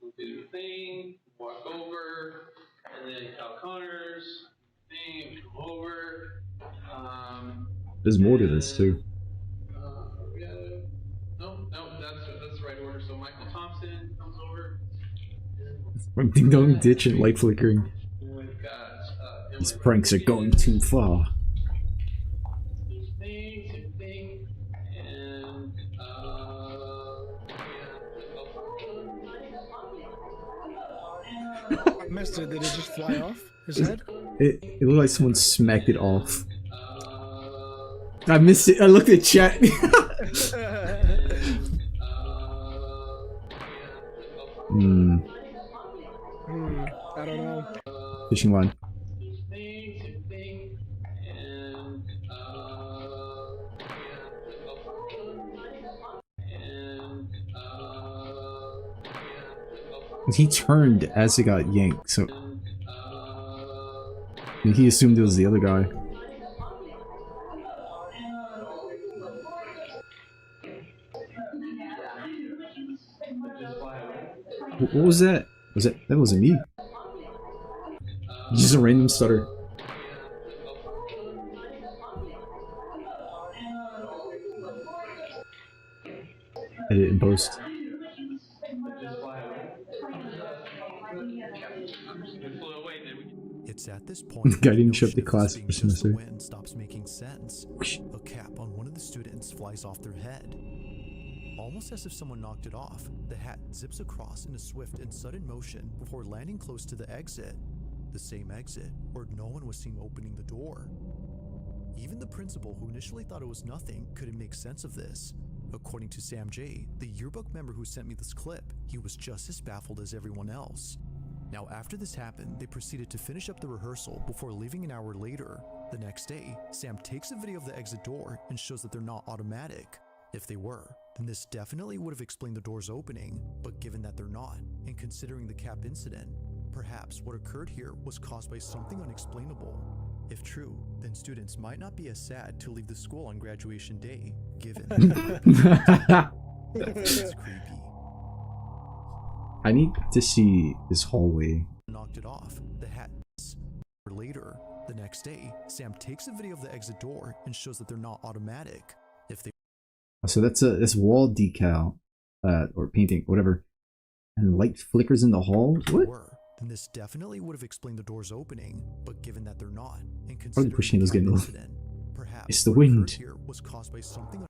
We'll do the thing, walk over, and then Cal Connors, thing, come over. There's more to this too. No, that's the right order. So Michael Thompson comes over. Ding dong ditch and light flickering. We've got These pranks are going too far. I missed it. Did it just fly off his head? It looked like someone smacked it off. I missed it. I looked at chat. I don't know. Fishing line. He turned as it got yanked, so he assumed it was the other guy. What was that? That wasn't me. Just a random stutter. Edit and post. It's at this point The guy didn't show up to class for semester. the wind stops making sense. A cap on one of the students flies off their head. Almost as if someone knocked it off, the hat zips across in a swift and sudden motion before landing close to the exit. The same exit where no one was seen opening the door. Even the principal, who initially thought it was nothing, couldn't make sense of this. According to Sam J., the yearbook member who sent me this clip, he was just as baffled as everyone else. Now, after this happened, they proceeded to finish up the rehearsal before leaving an hour later. The next day, Sam takes a video of the exit door and shows that they're not automatic. If they were, then this definitely would have explained the doors opening, but given that they're not, and considering the cap incident, perhaps what occurred here was caused by something unexplainable. If true, then students might not be as sad to leave the school on graduation day, given it's creepy. I need to see this hallway. Knocked it off. The hat. Later, the next day, Sam takes a video of the exit door and shows that they're not automatic. If they So that's a wall decal, or painting, whatever. And light flickers in the hall. What? then this definitely would have explained the doors opening, but given that they're not, and Probably considering pushing those getting incident, perhaps It's the what occurred wind. here was caused by something.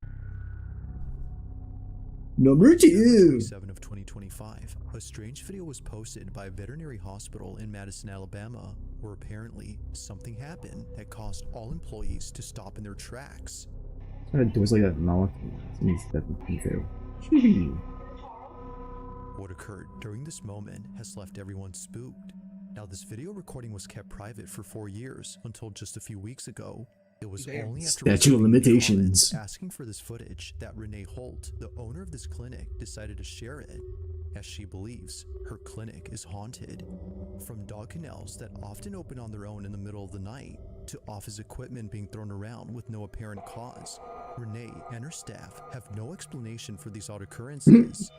Number 2. 7 of 2025, a strange video was posted by a veterinary hospital in Madison, Alabama, where apparently something happened that caused all employees to stop in their tracks. Doors like that knock. That fail. What occurred during this moment has left everyone spooked. Now, this video recording was kept private for 4 years until just a few weeks ago. It was only after Statute of receiving limitations. comments asking for this footage that Renee Holt, the owner of this clinic, decided to share it, as she believes her clinic is haunted. From dog kennels that often open on their own in the middle of the night, to office equipment being thrown around with no apparent cause, Renee and her staff have no explanation for these odd occurrences.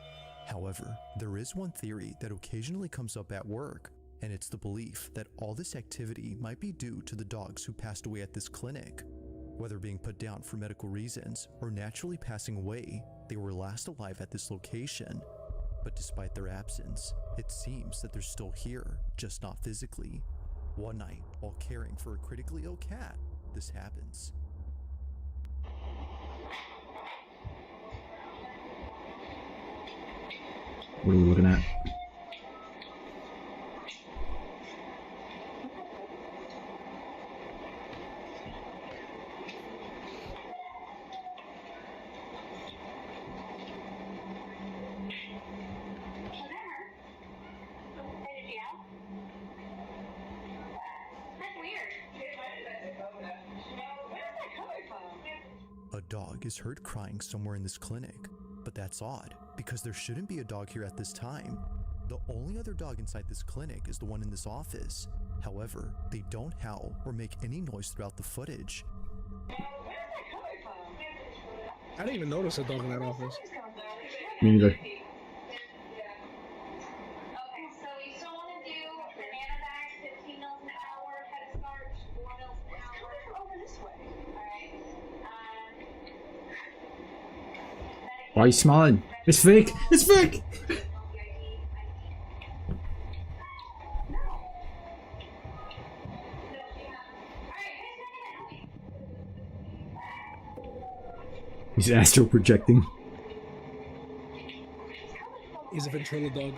However, there is one theory that occasionally comes up at work, and it's the belief that all this activity might be due to the dogs who passed away at this clinic. Whether being put down for medical reasons or naturally passing away, they were last alive at this location. But despite their absence, it seems that they're still here, just not physically. One night, while caring for a critically ill cat, this happens. What are we looking at? A dog is heard crying somewhere in this clinic, but that's odd because there shouldn't be a dog here at this time. The only other dog inside this clinic is the one in this office. However, they don't howl or make any noise throughout the footage. I didn't even notice a dog in that office. Me neither. Why are you smiling? It's fake! It's fake! He's astral projecting. He's a ventriloquist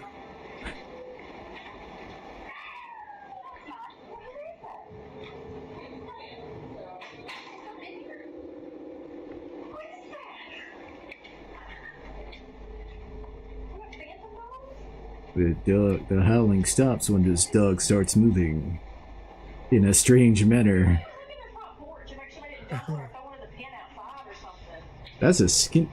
dog. The howling stops when this dog starts moving in a strange manner. That's a skin.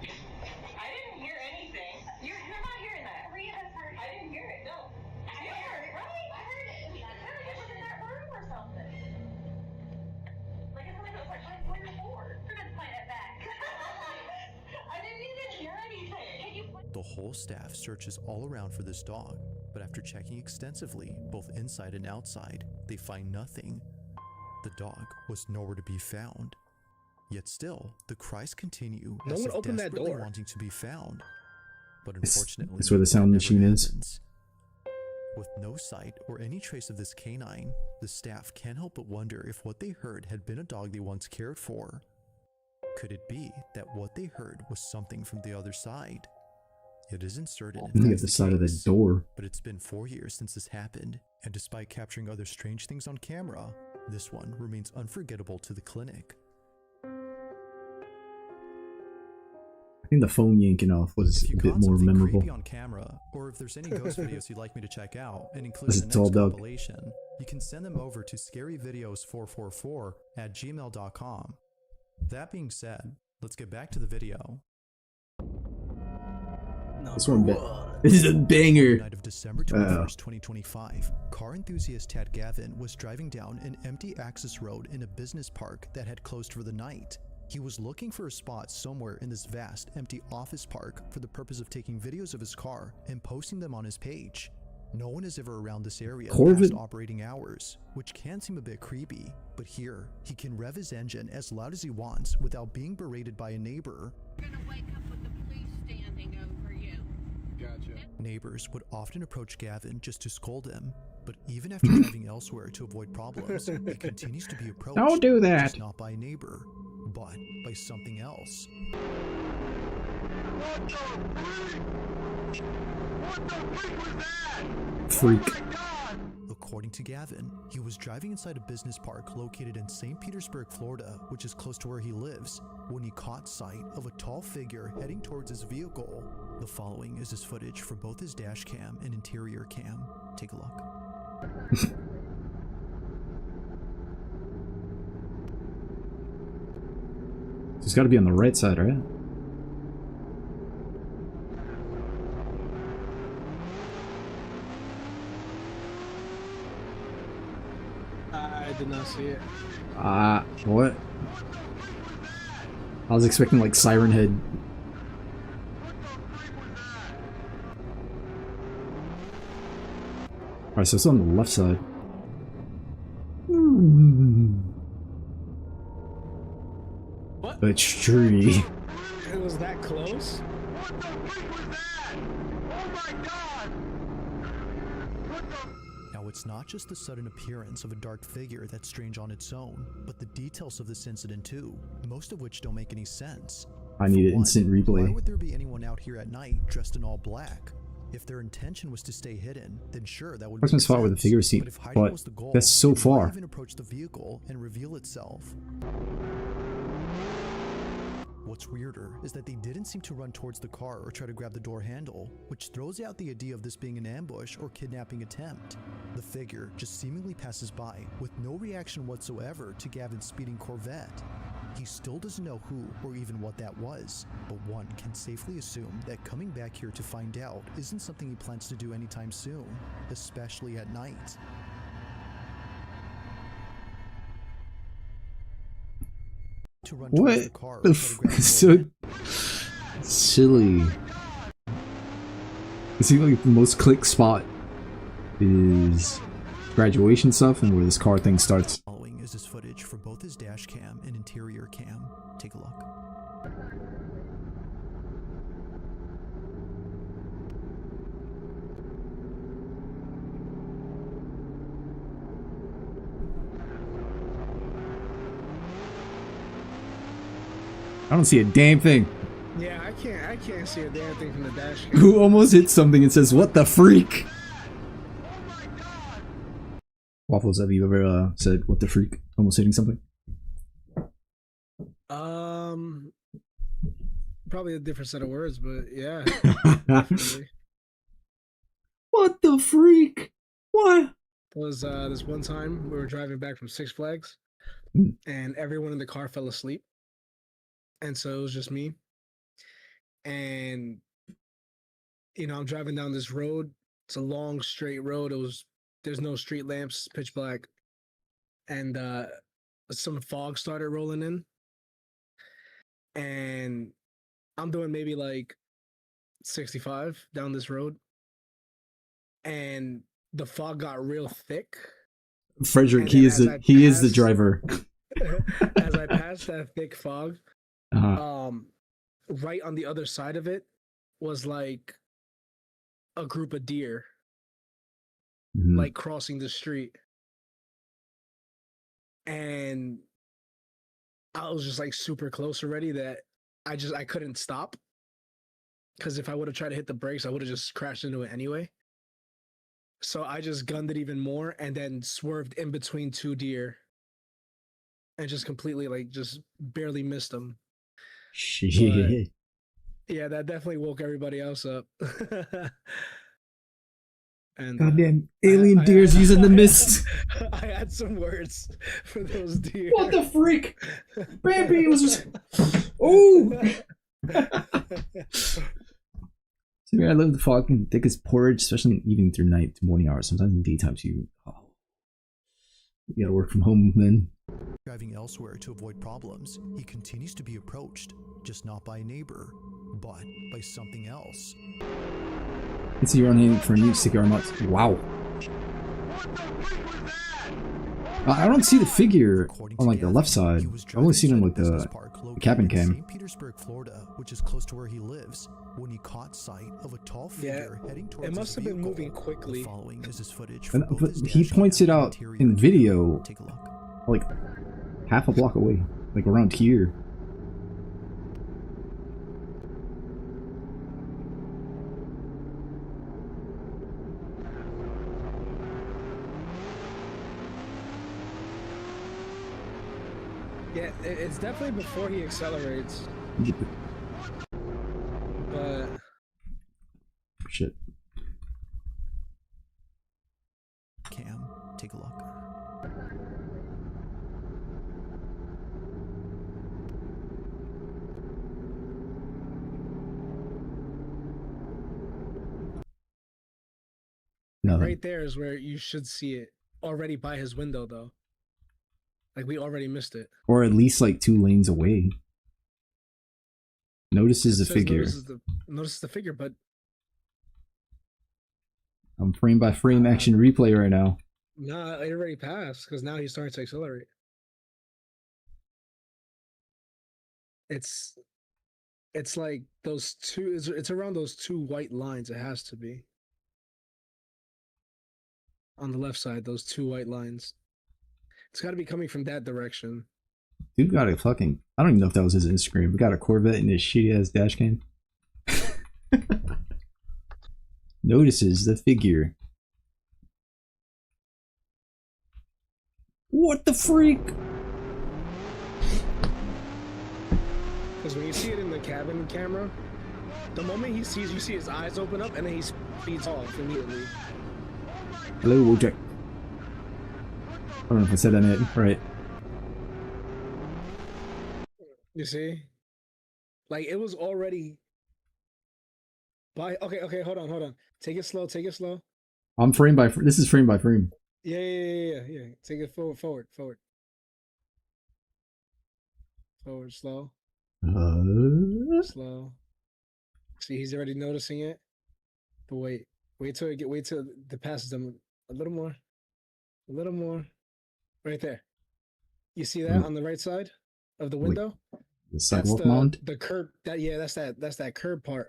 The whole staff searches all around for this dog, but after checking extensively, both inside and outside, they find nothing. The dog was nowhere to be found. Yet still, the cries continue No as one if opened that desperately door. wanting to be found. But unfortunately, It's where the sound that machine never is. happens. With no sight or any trace of this canine, the staff can't help but wonder if what they heard had been a dog they once cared for. Could it be that what they heard was something from the other side? It isn't certain if On the that's other side of the case, door. but it's been 4 years since this happened, and despite capturing other strange things on camera, this one remains unforgettable to the clinic. I think the phone yanking off was If you a bit caught more something memorable. creepy on camera, or if there's any ghost videos you'd like me to check out and include That's in a the tall next dog. compilation, you can send them over to scaryvideos444@gmail.com. That being said, let's get back to the video. This one bit. This is a banger. Night of December 21st, 2025, car enthusiast Tad Gavin was driving down an empty access road in a business park that had closed for the night. He was looking for a spot somewhere in this vast, empty office park for the purpose of taking videos of his car and posting them on his page. No one is ever around this area past operating hours, which can seem a bit creepy, but here, he can rev his engine as loud as he wants without being berated by a neighbor. Gotcha. Neighbors would often approach Gavin just to scold him, but even after driving elsewhere to avoid problems, he continues to be approached. Don't do that. Just not by a neighbor, but by something else. Freak. According to Gavin, he was driving inside a business park located in St. Petersburg, Florida, which is close to where he lives, when he caught sight of a tall figure heading towards his vehicle. The following is his footage from both his dash cam and interior cam. Take a look. It's got to be on the right side, right? I did not see it. What? I was expecting like Siren Head. Alright, so it's on the left side. What? A tree. It was that close? Now, it's not just the sudden appearance of a dark figure that's strange on its own, but the details of this incident too, most of which don't make any sense. I need an instant Why replay. would there be anyone out here at night dressed in all black? If their intention was to stay hidden, then sure, that would What's make my spot where the sense. figure is seen? But if hiding But was the goal, that's so then why far. even approach the vehicle and reveal itself? What's weirder is that they didn't seem to run towards the car or try to grab the door handle, which throws out the idea of this being an ambush or kidnapping attempt. The figure just seemingly passes by with no reaction whatsoever to Gavin's speeding Corvette. He still doesn't know who or even what that was, but one can safely assume that coming back here to find out isn't something he plans to do anytime soon, especially at night. To run towards What the car or the try to grab the so silly. It seems like the most click spot is graduation stuff and where this car thing starts. Following is his footage for both his dash cam and interior cam. Take a look. I don't see a damn thing. I can't see a damn thing from the dash cam. Who almost hit something and says, "What the freak?" Waffles, have you ever said "What the freak?" almost hitting something? Probably a different set of words, but yeah. What the freak? What? There was this one time we were driving back from Six Flags, and everyone in the car fell asleep, and so it was just me. And you know, I'm driving down this road. It's a long, straight road. There's no street lamps, pitch black, and some fog started rolling in, and I'm doing maybe like 65 down this road, and the fog got real thick. Frederick, he is the driver. As I passed that thick fog, right on the other side of it was like a group of deer, like crossing the street, and I was just like super close already that I couldn't stop, because if I would have tried to hit the brakes, I would have just crashed into it anyway. So I just gunned it even more and then swerved in between two deer and just completely, like, just barely missed them. Shit. But, yeah, that definitely woke everybody else up. And goddamn alien deers using the mist. I had some words for those deer. What the freak? Bambi was just... Oh! So yeah, I love the fog and thick as porridge, especially in evening through night to morning hours. Sometimes in daytime too. Oh, you gotta work from home then. Driving elsewhere to avoid problems, he continues to be approached, just not by a neighbor, but by something else. It's your own for a new cigar nuts. Wow. I don't see the figure on like the left side. I only see it on like the cabin cam. St. Petersburg, Florida, which is close to where he lives, when he caught sight of a tall figure heading towards it must have been moving quickly. The following is his footage And, but he points it out in the video, like half a block away, like around here. Yeah, it's definitely before he accelerates. But shit. Cam, take a look. Nothing. Right there is where you should see it. Already by his window, though. Like, we already missed it. Or at least like 2 lanes away. Notices the figure. Notices the figure, but I'm frame by frame action replay right now. nah, it already passed because now he's starting to accelerate. It's like those two. It's around those 2 white lines. It has to be on the left side. Those 2 white lines. It's got to be coming from that direction. Dude got a fucking... I don't even know if that was his Instagram. We got a Corvette in his shitty ass dash cam. Notices the figure. What the freak? Because when you see it in the cabin camera, the moment he sees, you see his eyes open up and then he speeds off immediately. Hello, Wojak. I don't know if I said that right. You see? Like, it was already by... Okay, hold on. Take it slow. I'm frame by... This is frame by frame. Yeah. Take it forward. Forward, slow. Slow. See, he's already noticing it. But wait till it passes them a little more. Right there. You see that on the right side of the window? The sidewalk mound? The curb. That's that curb part.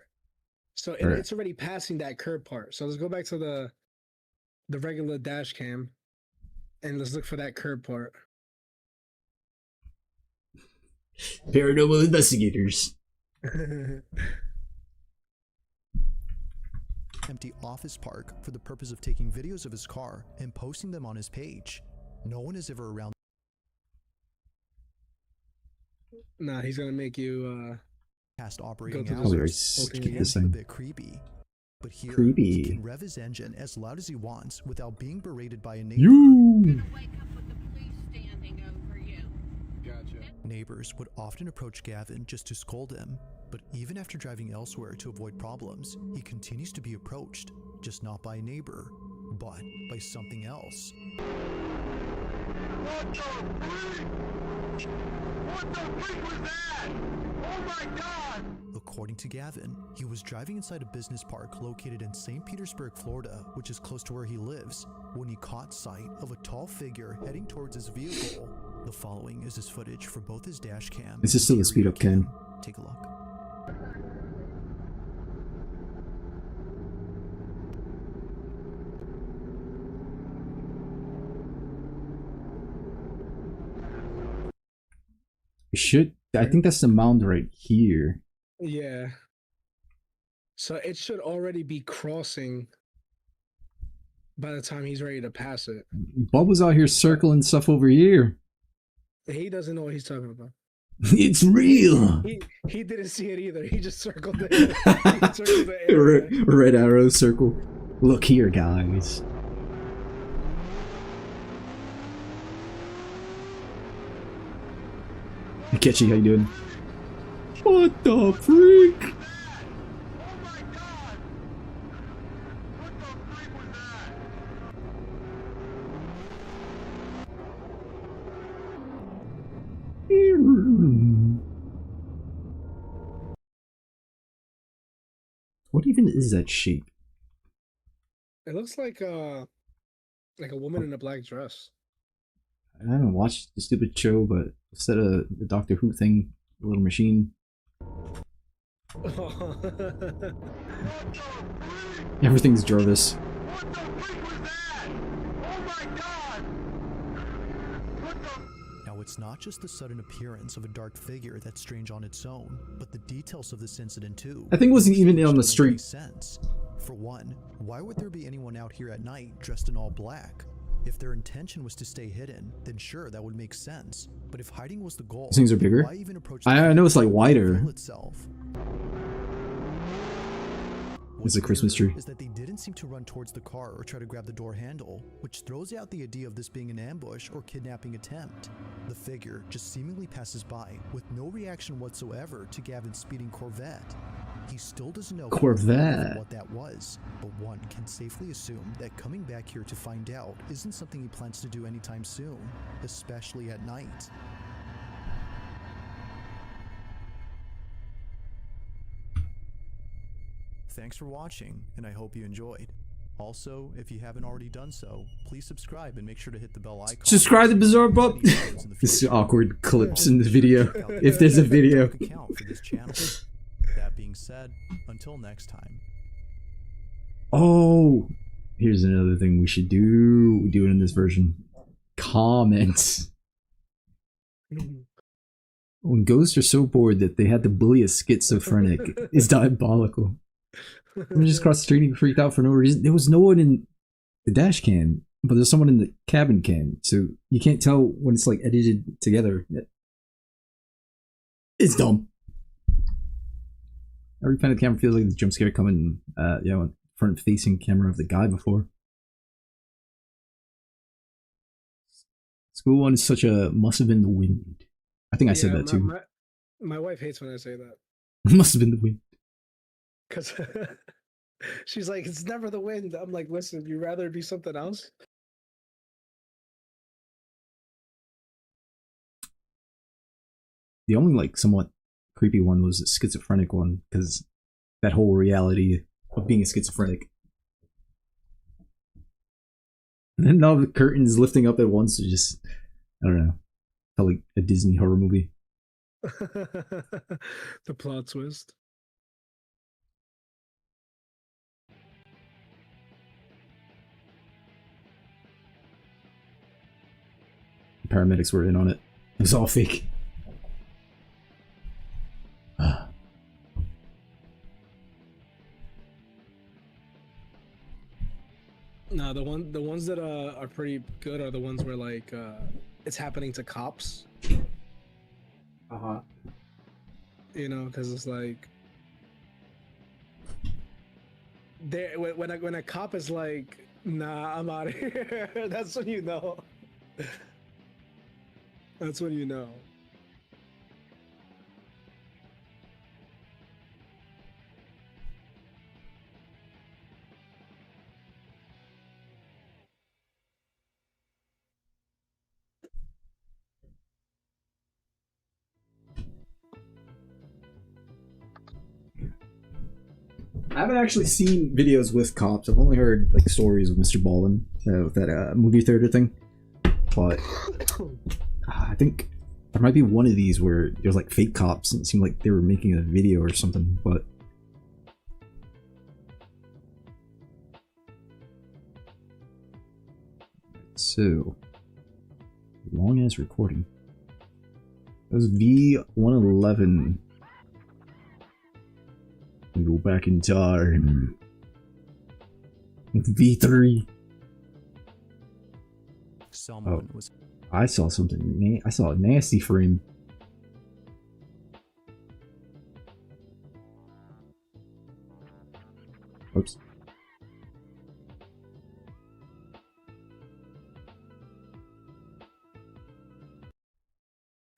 So it's already passing that curb part. So let's go back to the regular dash cam, and let's look for that curb part. Paranormal investigators. empty office park for the purpose of taking videos of his car and posting them on his page. No one is ever around. Nah, he's gonna make you past operating go to hours, this which whole can thing. be a bit creepy. But here, Creepy. he can rev his engine as loud as he wants without being berated by a neighbor. You. Neighbors would often approach Gavin just to scold him, but even after driving elsewhere to avoid problems, he continues to be approached, just not by a neighbor, but by something else. What the freak was that? Oh my god! According to Gavin, he was driving inside a business park located in St. Petersburg, Florida, which is close to where he lives, when he caught sight of a tall figure heading towards his vehicle. The following is his footage for both his dash cam. Is this still the speed up cam? Take a look. I think that's the mound right here. Yeah. So it should already be crossing by the time he's ready to pass it. Bob was out here circling stuff over here. He doesn't know what he's talking about. It's real. He didn't see it either. He just circled it. He circled the area. Red arrow circle. Look here, guys. Catchy, how you doing? What the freak? What even is that shape? It looks like a woman in a black dress. I haven't watched the stupid show, but instead of the Doctor Who thing, the little machine. Everything's Jarvis. Now, it's not just the sudden appearance of a dark figure that's strange on its own, but the details of this incident too. I think it wasn't even on the street. Sense. For one, why would there be anyone out here at night dressed in all black? If their intention was to stay hidden, then sure, that would make sense. But if hiding was the goal, These things are bigger. why even approach I know it's like wider. Itself? It's a Christmas tree. Is that they didn't seem to run towards the car or try to grab the door handle, which throws out the idea of this being an ambush or kidnapping attempt. The figure just seemingly passes by with no reaction whatsoever to Gavin's speeding Corvette. He still doesn't know Corvette. what that was, but one can safely assume that coming back here to find out isn't something he plans to do anytime soon, especially at night. Thanks for watching, and I hope you enjoyed. Also, if you haven't already done so, please subscribe and make sure to hit the bell icon. Subscribe to BizarreBub. This is awkward clips in the video. If there's a video. For this channel. That being said, until next time. Oh, here's another thing we should do. We do it in this version. Comments. When ghosts are so bored that they had to bully a schizophrenic is diabolical. I'm just across the street and freaked out for no reason. There was no one in the dash cam, but there's someone in the cabin cam, so you can't tell when it's like edited together. It's dumb. Every time the camera feels like the jump scare coming, front facing camera of the guy before. School one is such a must have been the wind. I think I said that too. My wife hates when I say that. Must have been the wind. Because she's like, it's never the wind. I'm like, listen, you'd rather it be something else? The only like somewhat creepy one was the schizophrenic one, because that whole reality of being a schizophrenic. And then all the curtains lifting up at once is just, I don't know, felt like a Disney horror movie. The plot twist. The paramedics were in on it. It was all fake. No, the ones that are pretty good are the ones where like it's happening to cops. You know, because it's like there when a cop is like, nah, I'm out of here. That's when you know. That's when you know. I haven't actually seen videos with cops. I've only heard like stories of Mr. Ballin, with that movie theater thing. But I think there might be one of these where there's like fake cops and it seemed like they were making a video or something. But so long ass recording. That was V111. Go back in time. V3. Someone was. I saw something. I saw a nasty frame. Oops.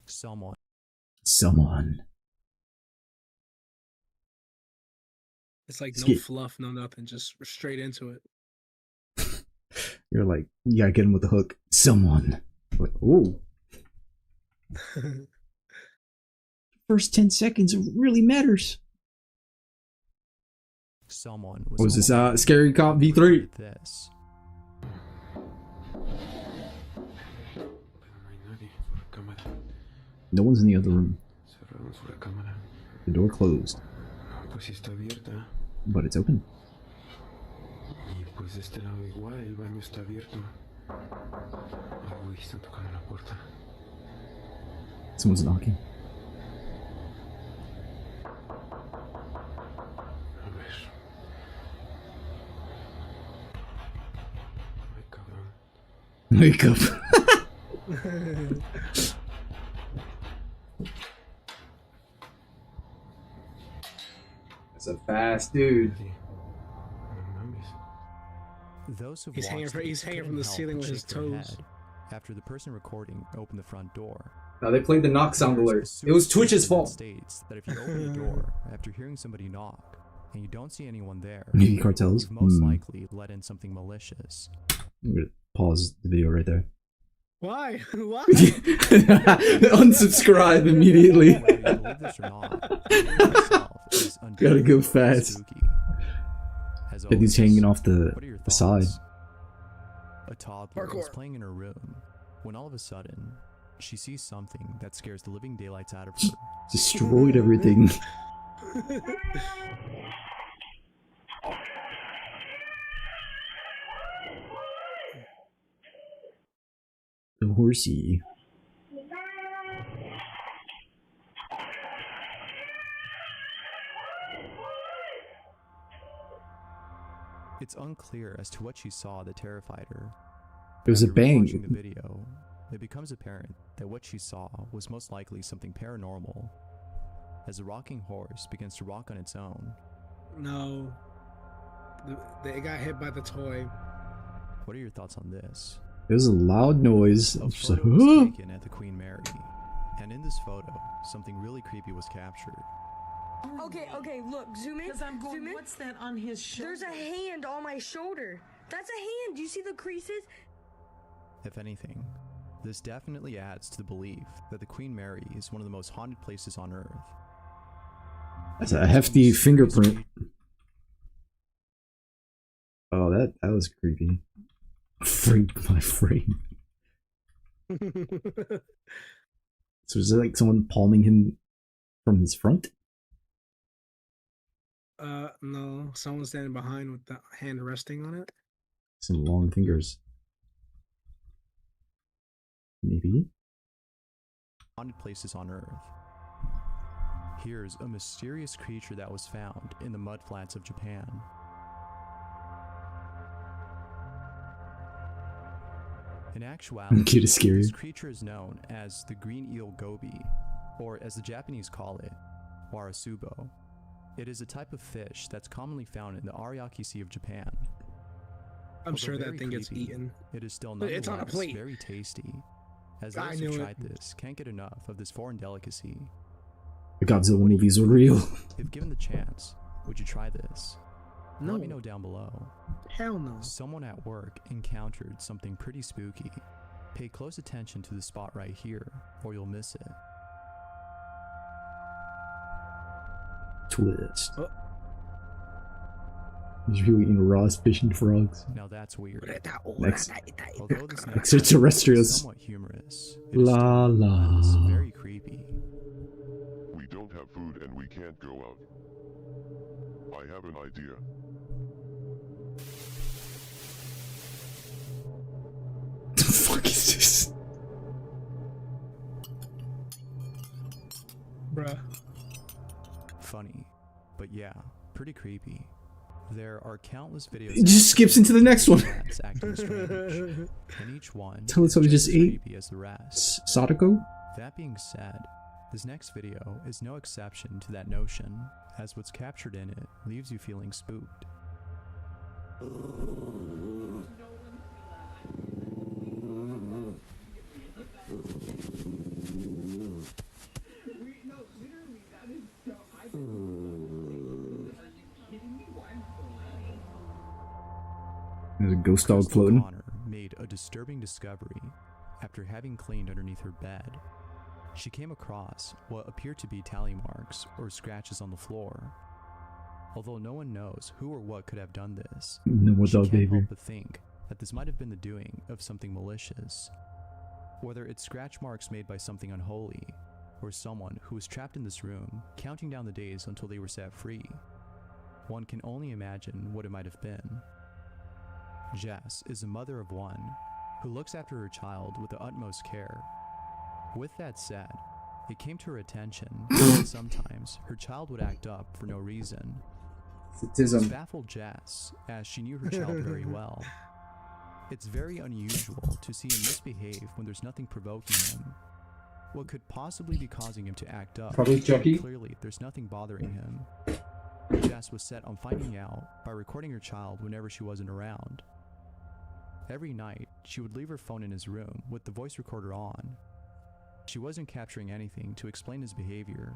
Someone. It's like no fluff, no nothing, just straight into it. You're like, you gotta get him with the hook. Someone. Like, ooh. First 10 seconds really matters. Someone was. What was this? Scary Cop V3. This. No one's in the other room. The door closed. But it's open. Someone's knocking. Wake up. That's a fast dude. Those who he's hanging from the ceiling with his toes. After the person recording opened the front door. Now they played the knock sound alert. It was Twitch's fault. States that if you open the door after hearing somebody knock and you don't see anyone there, maybe cartels. You've most likely let in something malicious. I'm gonna pause the video right there. Why? Why? Unsubscribe immediately. Gotta go fast. But he's hanging off the side. A toddler was playing in her room when all of a sudden she sees something that scares the living daylights out of her. Destroyed everything. The horsey. It's unclear as to what she saw that terrified her. It was a bang. Watching the video, it becomes apparent that what she saw was most likely something paranormal, as the rocking horse begins to rock on its own. No. They got hit by the toy. What are your thoughts on this? It was a loud noise. A photo was taken at the Queen Mary, and in this photo, something really creepy was captured. Okay, look, zoom in. Zoom in. What's that on his shoulder? There's a hand on my shoulder. That's a hand. Do you see the creases? If anything, this definitely adds to the belief that the Queen Mary is one of the most haunted places on Earth. That's a hefty fingerprint. Oh, that was creepy. Freak my frame. So is it like someone palming him from his front? No. Someone standing behind with the hand resting on it. Some long fingers. Maybe. Haunted places on Earth. Here's a mysterious creature that was found in the mudflats of Japan. In actuality, Cute is scary. this creature is known as the green eel goby, or as the Japanese call it, warasubo. It is a type of fish that's commonly found in the Ariake Sea of Japan. I'm sure that thing gets eaten. It is still It's on a nonetheless plate. very tasty, as I those knew who it. tried this can't get enough of this foreign delicacy. The Godzilla movies were real. If given the chance, would you try this? No. Let me know down below. Hell no. Someone at work encountered something pretty spooky. Pay close attention to the spot right here, or you'll miss it. Twist. Oh. He's really eating raw fish and frogs. Now that's weird. Next. Although this next Extraterrestrials. is somewhat humorous, it is La still nonetheless la. very creepy. We don't have food and we can't go out. I have an idea. The fuck is this? Bruh. Funny, but yeah, pretty creepy. There are countless videos. It just skips into the next one. That's acting strange, and each one Tell us how we just as ate creepy as the rest. Sadako? That being said, this next video is no exception to that notion, as what's captured in it leaves you feeling spooked. There's a ghost dog floating. Connor made a disturbing discovery after having cleaned underneath her bed. She came across what appeared to be tally marks or scratches on the floor. Although no one knows who or what could have done this, No more she dog can't behavior. help but think that this might have been the doing of something malicious. Whether it's scratch marks made by something unholy, or someone who was trapped in this room, counting down the days until they were set free, one can only imagine what it might have been. Jess is a mother of one who looks after her child with the utmost care. With that said, it came to her attention that sometimes her child would act up for no reason. This baffled Jess, as she knew her child very well. It's very unusual to see him misbehave when there's nothing provoking him. What could possibly be causing him to act up? Probably jockey. Clearly, there's nothing bothering him. Jess was set on finding out by recording her child whenever she wasn't around. Every night, she would leave her phone in his room with the voice recorder on. She wasn't capturing anything to explain his behavior.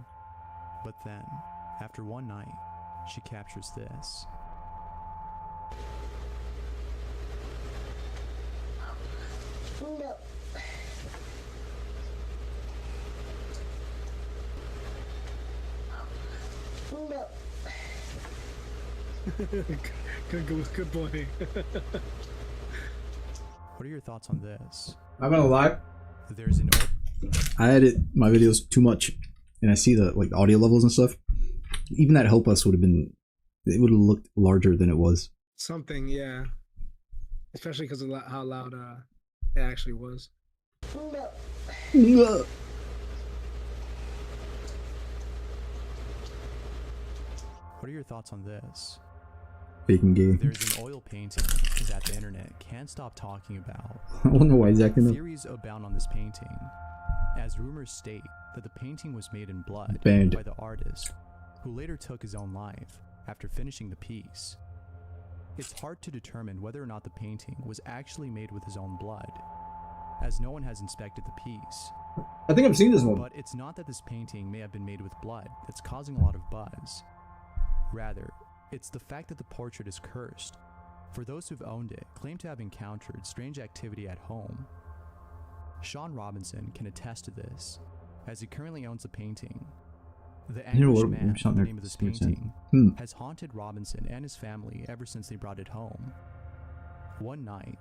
But then, after one night, she captures this. No. No. Good boy. What are your thoughts on this? I'm gonna lie. There's an I edit my videos too much, and I see the like audio levels and stuff. Even that help us would have been, it would have looked larger than it was. Something, yeah. Especially because of how loud it actually was. No. What are your thoughts on this? Faking game. There's an oil painting that the internet can't stop talking about. I don't know why he's acting up. Theories abound on this painting, as rumors state that the painting was made in blood Banned. by the artist, who later took his own life after finishing the piece. It's hard to determine whether or not the painting was actually made with his own blood, as no one has inspected the piece. I think I've seen this one. But it's not that this painting may have been made with blood that's causing a lot of buzz. Rather, it's the fact that the portrait is cursed. For those who've owned it, claim to have encountered strange activity at home. Sean Robinson can attest to this, as he currently owns the painting. The You know anguished what? man, Sean the there- name of this 100%. painting, has haunted Robinson and his family ever since they brought it home. One night,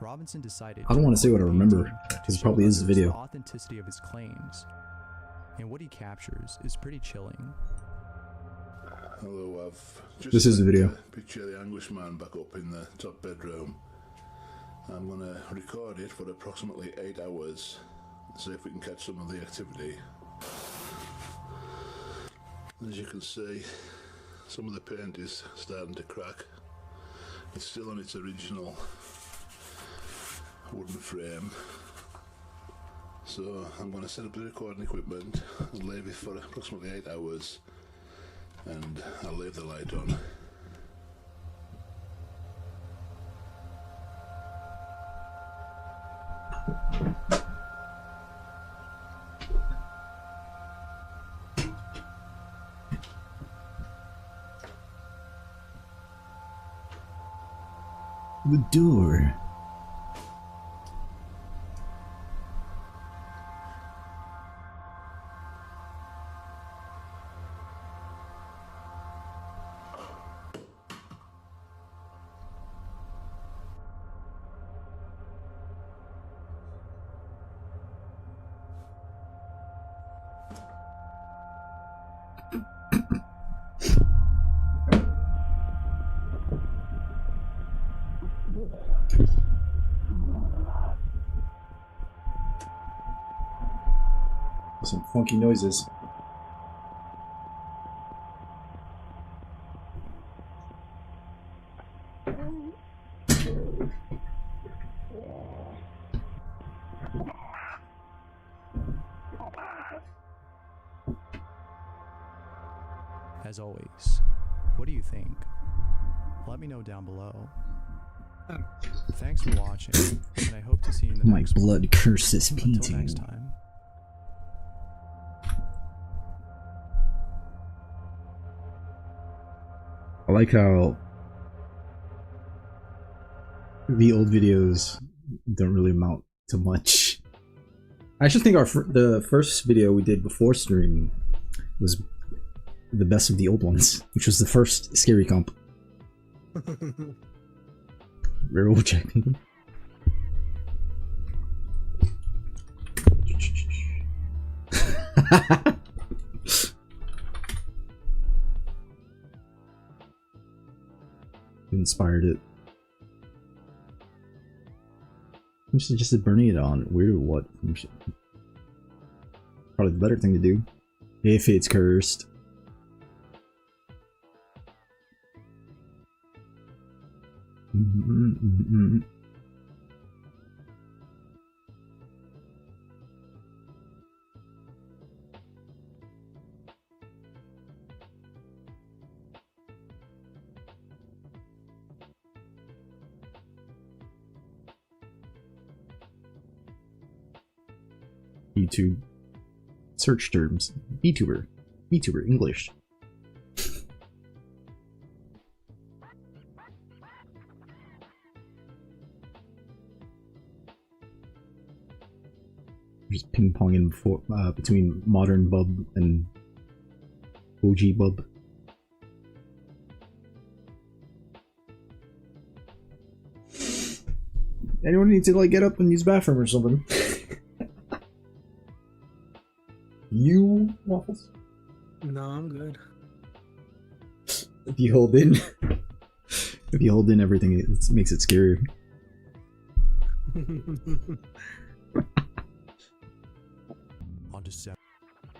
Robinson decided I don't want to say what I the remember, painting because to it probably show is the others video. authenticity of his claims. And what he captures is pretty chilling. Hello, I've just This is the video. Picture the anguished man back up in the top bedroom. I'm gonna record it for approximately 8 hours and see if we can catch some of the activity. As you can see, some of the paint is starting to crack. It's still on its original wooden frame. So I'm going to set up the recording equipment and leave it for approximately 8 hours, and I'll leave the light on. The door. Some funky noises. As always, what do you think? Let me know down below. Thanks for watching, and I hope to see you in the My next blood one. curse this Until painting. next time. I like how the old videos don't really amount to much. I actually think the first video we did before streaming was the best of the old ones, which was the first scary comp. Railroad check. Inspired it. I'm just burning it on. Weird or what? Probably the better thing to do. If it's cursed. YouTube. Search terms. VTuber. VTuber English. Just ping-ponging between modern bub and OG bub. Anyone need to like get up and use the bathroom or something? You, Waffles? No, I'm good. If you hold in, everything, it makes it scarier.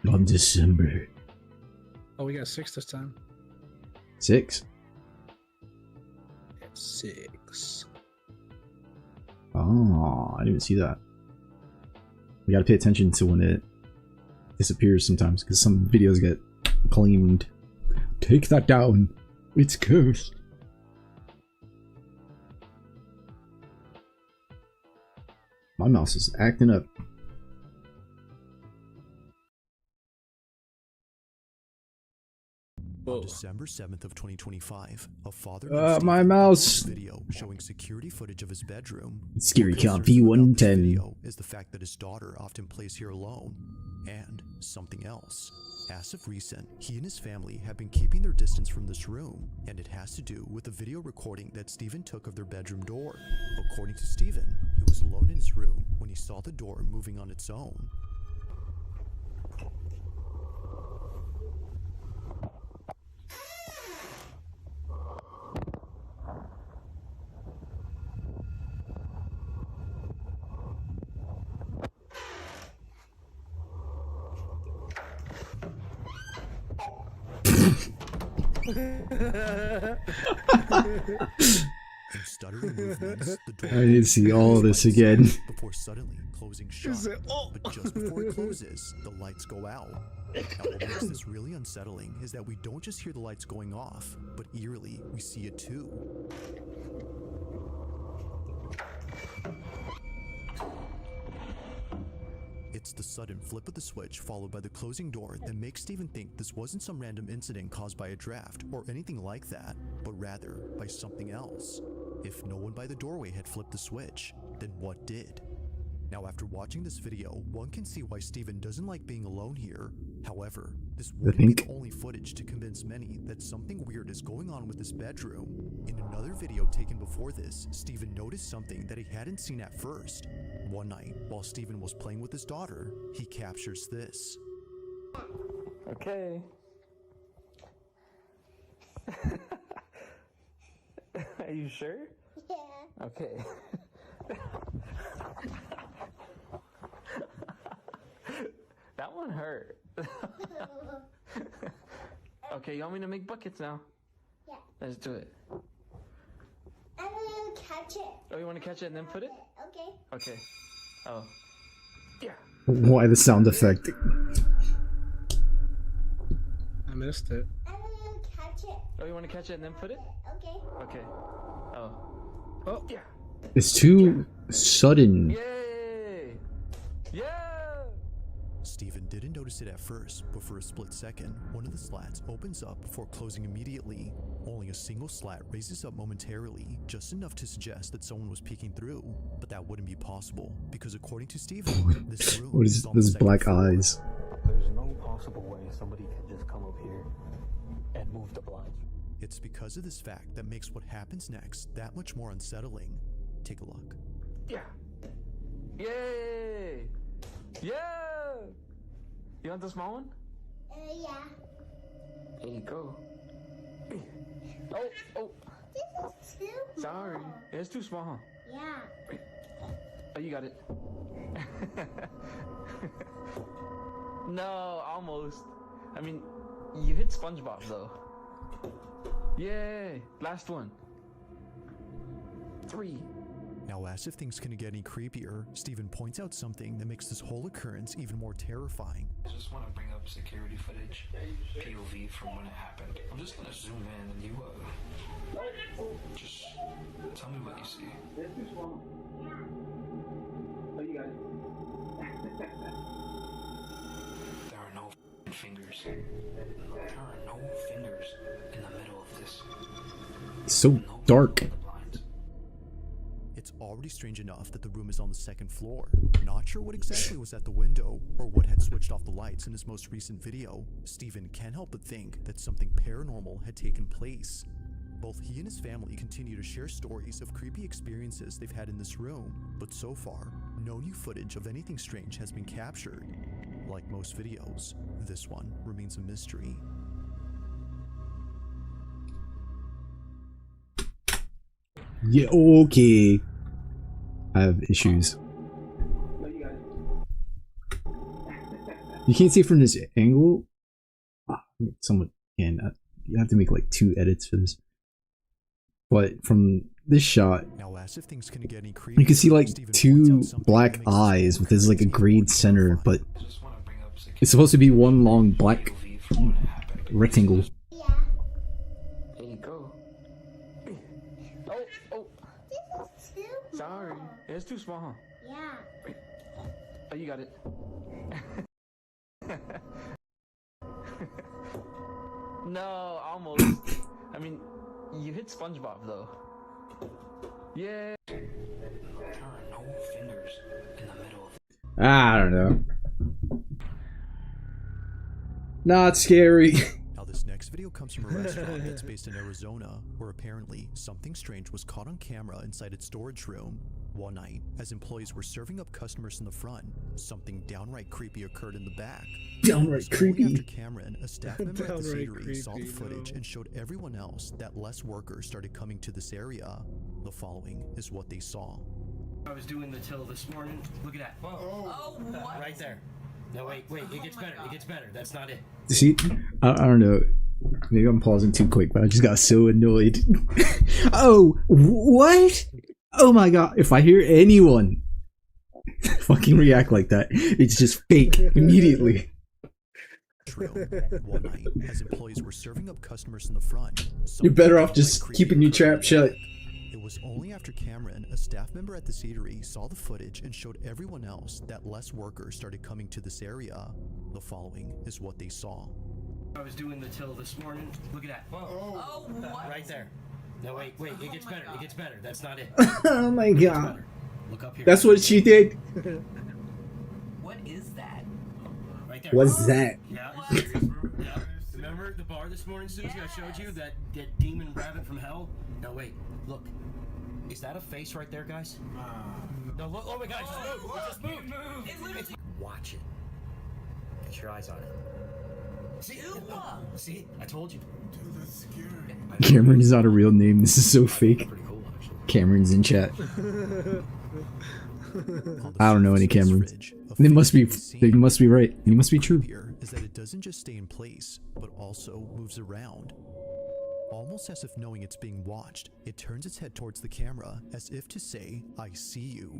On December. Oh, we got 6 this time. 6? 6. Oh, I didn't even see that. We gotta pay attention to when it disappears sometimes, because some videos get claimed. Take that down. It's cursed. My mouse is acting up. On December 7th of 2025, a father my mouse. video showing security footage of his bedroom. Scary What Comp concerns him about this V110. video is the fact that his daughter often plays here alone, and something else. As of recent, he and his family have been keeping their distance from this room, and it has to do with the video recording that Steven took of their bedroom door. According to Steven, he was alone in his room when he saw the door moving on its own. In stuttering movements, the door I need to see all this again. before suddenly closing shut. But just before it closes, the lights go out. Now, what makes this really unsettling is that we don't just hear the lights going off, but eerily, we see it too. It's the sudden flip of the switch followed by the closing door that makes Steven think this wasn't some random incident caused by a draft or anything like that, but rather by something else. If no one by the doorway had flipped the switch, then what did? Now, after watching this video, one can see why Steven doesn't like being alone here. However, this wouldn't be the only footage to convince many that something weird is going on with this bedroom. In another video taken before this, Steven noticed something that he hadn't seen at first. One night, while Steven was playing with his daughter, he captures this. Okay. Are you sure? Yeah. Okay. That one hurt. Okay, you want me to make buckets now? Yeah. Let's do it. I'm gonna catch it. Oh, you want to catch it and then put it? Okay. Okay. Oh. Yeah. Why the sound effect? I missed it. I'm gonna catch it. Oh, you want to catch it and then put it? Okay. Okay. Oh. Oh. Yeah. It's too sudden. Yay! Yeah! Steven didn't notice it at first, but for a split second, one of the slats opens up before closing immediately. Only a single slat raises up momentarily, just enough to suggest that someone was peeking through. But that wouldn't be possible, because according to Steven, this room What is on the those second black floor. eyes? There's no possible way somebody could just come up here and move the blinds. It's because of this fact that makes what happens next that much more unsettling. Take a look. Yeah. Yay! Yeah! You want the small one? Yeah. There you go. Oh, oh. This is too small. Sorry. It's too small, huh? Yeah. Oh, you got it. No, almost. I mean, you hit SpongeBob though. Yay! Last one. 3. Now, as if things couldn't get any creepier, Steven points out something that makes this whole occurrence even more terrifying. I just want to bring up security footage, POV from when it happened. I'm just gonna zoom in and you, just tell me what you see. Oh, you got it. There are no fingers. There are no fingers in the middle of this. It's so dark. It's already strange enough that the room is on the second floor. Not sure what exactly was at the window or what had switched off the lights in his most recent video, Steven can't help but think that something paranormal had taken place. Both he and his family continue to share stories of creepy experiences they've had in this room, but so far, no new footage of anything strange has been captured. Like most videos, this one remains a mystery. Yeah, okay. I have issues. You can't see from this angle. Someone can. You have to make like 2 edits for this. But from this shot, Now, as if things couldn't get any you can see like 2 black eyes with this like a grayed center, but it's supposed to be one long black rectangle. There you go. Oh, oh. This is too Sorry. It's too small, huh? Yeah. Oh, you got it. No, almost. I mean, you hit SpongeBob though. Yeah. There are no fingers in the middle of I don't know. Not scary. Now, this next video comes from a restaurant that's based in Arizona, where apparently something strange was caught on camera inside its storage room. One night, as employees were serving up customers in the front, something downright creepy occurred in the back. Downright It was only creepy. After Cameron, a staff member at the Downright eatery, saw the creepy, footage and showed everyone else that less workers started coming to this area. The following is what they saw. I was doing the till this morning. Look at that. Whoa. Oh, what? Right there. No, wait, it gets better. It gets better. That's not it. See, I don't know. Maybe I'm pausing too quick, but I just got so annoyed. Oh, what? Oh my god, if I hear anyone fucking react like that, it's just fake immediately. One night, as employees were serving up customers in the front, You're better off just keeping your trap shut. it was only after Cameron, a staff member at the eatery, saw the footage and showed everyone else that less workers started coming to this area. The following is what they saw. I was doing the till this morning. Look at that. Whoa. Oh, what? Right there. No, wait, it gets better. It gets better. That's not it. Oh my god. Look up here. That's what she did. What is that? Right there. What's that? Yeah. Yeah. Remember the bar this morning, Susie? I showed you that demon rabbit from hell. No, wait. Look. Is that a face right there, guys? No, look. Oh my god! It just moved. It's watch it. Get your eyes on it. See? See? I told you. Dude, that's scary. Cameron is not a real name. This is so fake. Cameron's in chat. I don't know any Camerons. They must be right. He must be true. Is that it doesn't just stay in place, but also moves around. Almost as if knowing it's being watched, it turns its head towards the camera as if to say, I see you.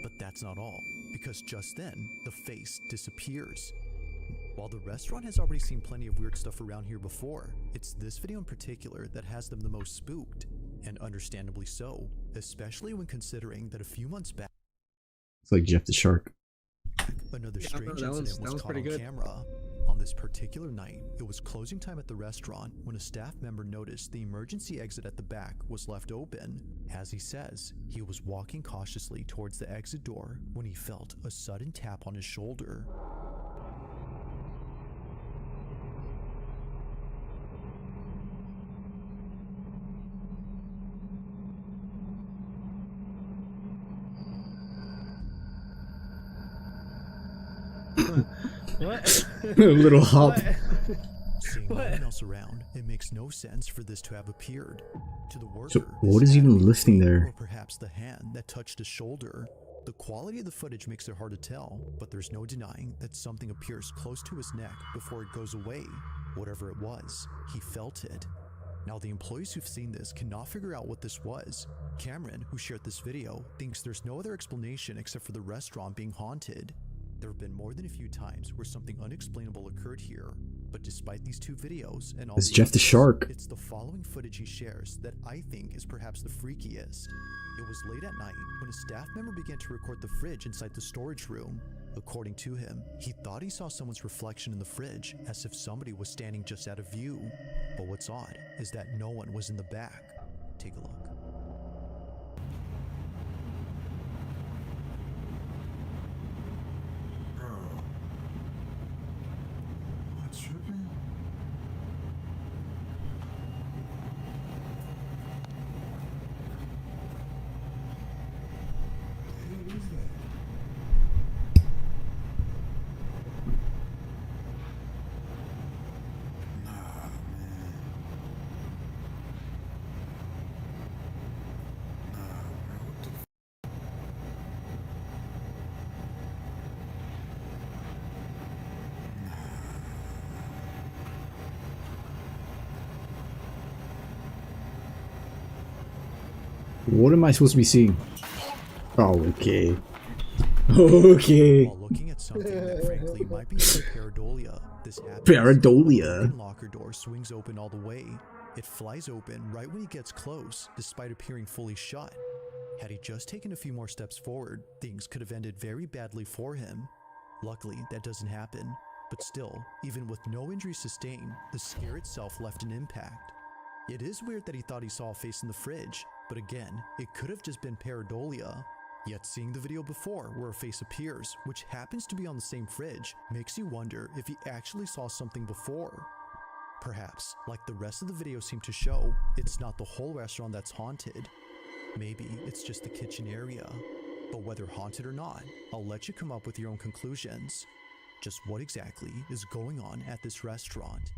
But that's not all, because just then, the face disappears. While the restaurant has already seen plenty of weird stuff around here before, it's this video in particular that has them the most spooked, and understandably so, especially when considering that a few months back, It's like Jeff the Shark. another strange that incident was caught pretty on good. camera. On this particular night, it was closing time at the restaurant when a staff member noticed the emergency exit at the back was left open. As he says, he was walking cautiously towards the exit door when he felt a sudden tap on his shoulder. What? A little hop. Seeing no one else around, it makes no sense for this to have appeared. To the worker, So what is even lifting there? or perhaps the hand that touched his shoulder. The quality of the footage makes it hard to tell, but there's no denying that something appears close to his neck before it goes away. Whatever it was, he felt it. Now the employees who've seen this cannot figure out what this was. Cameron, who shared this video, thinks there's no other explanation except for the restaurant being haunted. There have been more than a few times where something unexplainable occurred here, but despite these two videos and all It's Jeff the Shark. it's the following footage he shares that I think is perhaps the freakiest. It was late at night when a staff member began to record the fridge inside the storage room. According to him, he thought he saw someone's reflection in the fridge as if somebody was standing just out of view. But what's odd is that no one was in the back. Take a look. What's tripping? What is that? Nah, man. Nah, man. What the What am I supposed to be seeing? Oh, okay. Okay. While looking at something that frankly might be pareidolia, this happens. Pareidolia. The locker door swings open all the way. It flies open right when he gets close, despite appearing fully shut. Had he just taken a few more steps forward, things could have ended very badly for him. Luckily, that doesn't happen. But still, even with no injuries sustained, the scare itself left an impact. It is weird that he thought he saw a face in the fridge, but again, it could have just been pareidolia. Yet seeing the video before where a face appears, which happens to be on the same fridge, makes you wonder if he actually saw something before. Perhaps, like the rest of the video seemed to show, it's not the whole restaurant that's haunted. Maybe it's just the kitchen area. But whether haunted or not, I'll let you come up with your own conclusions. Just what exactly is going on at this restaurant?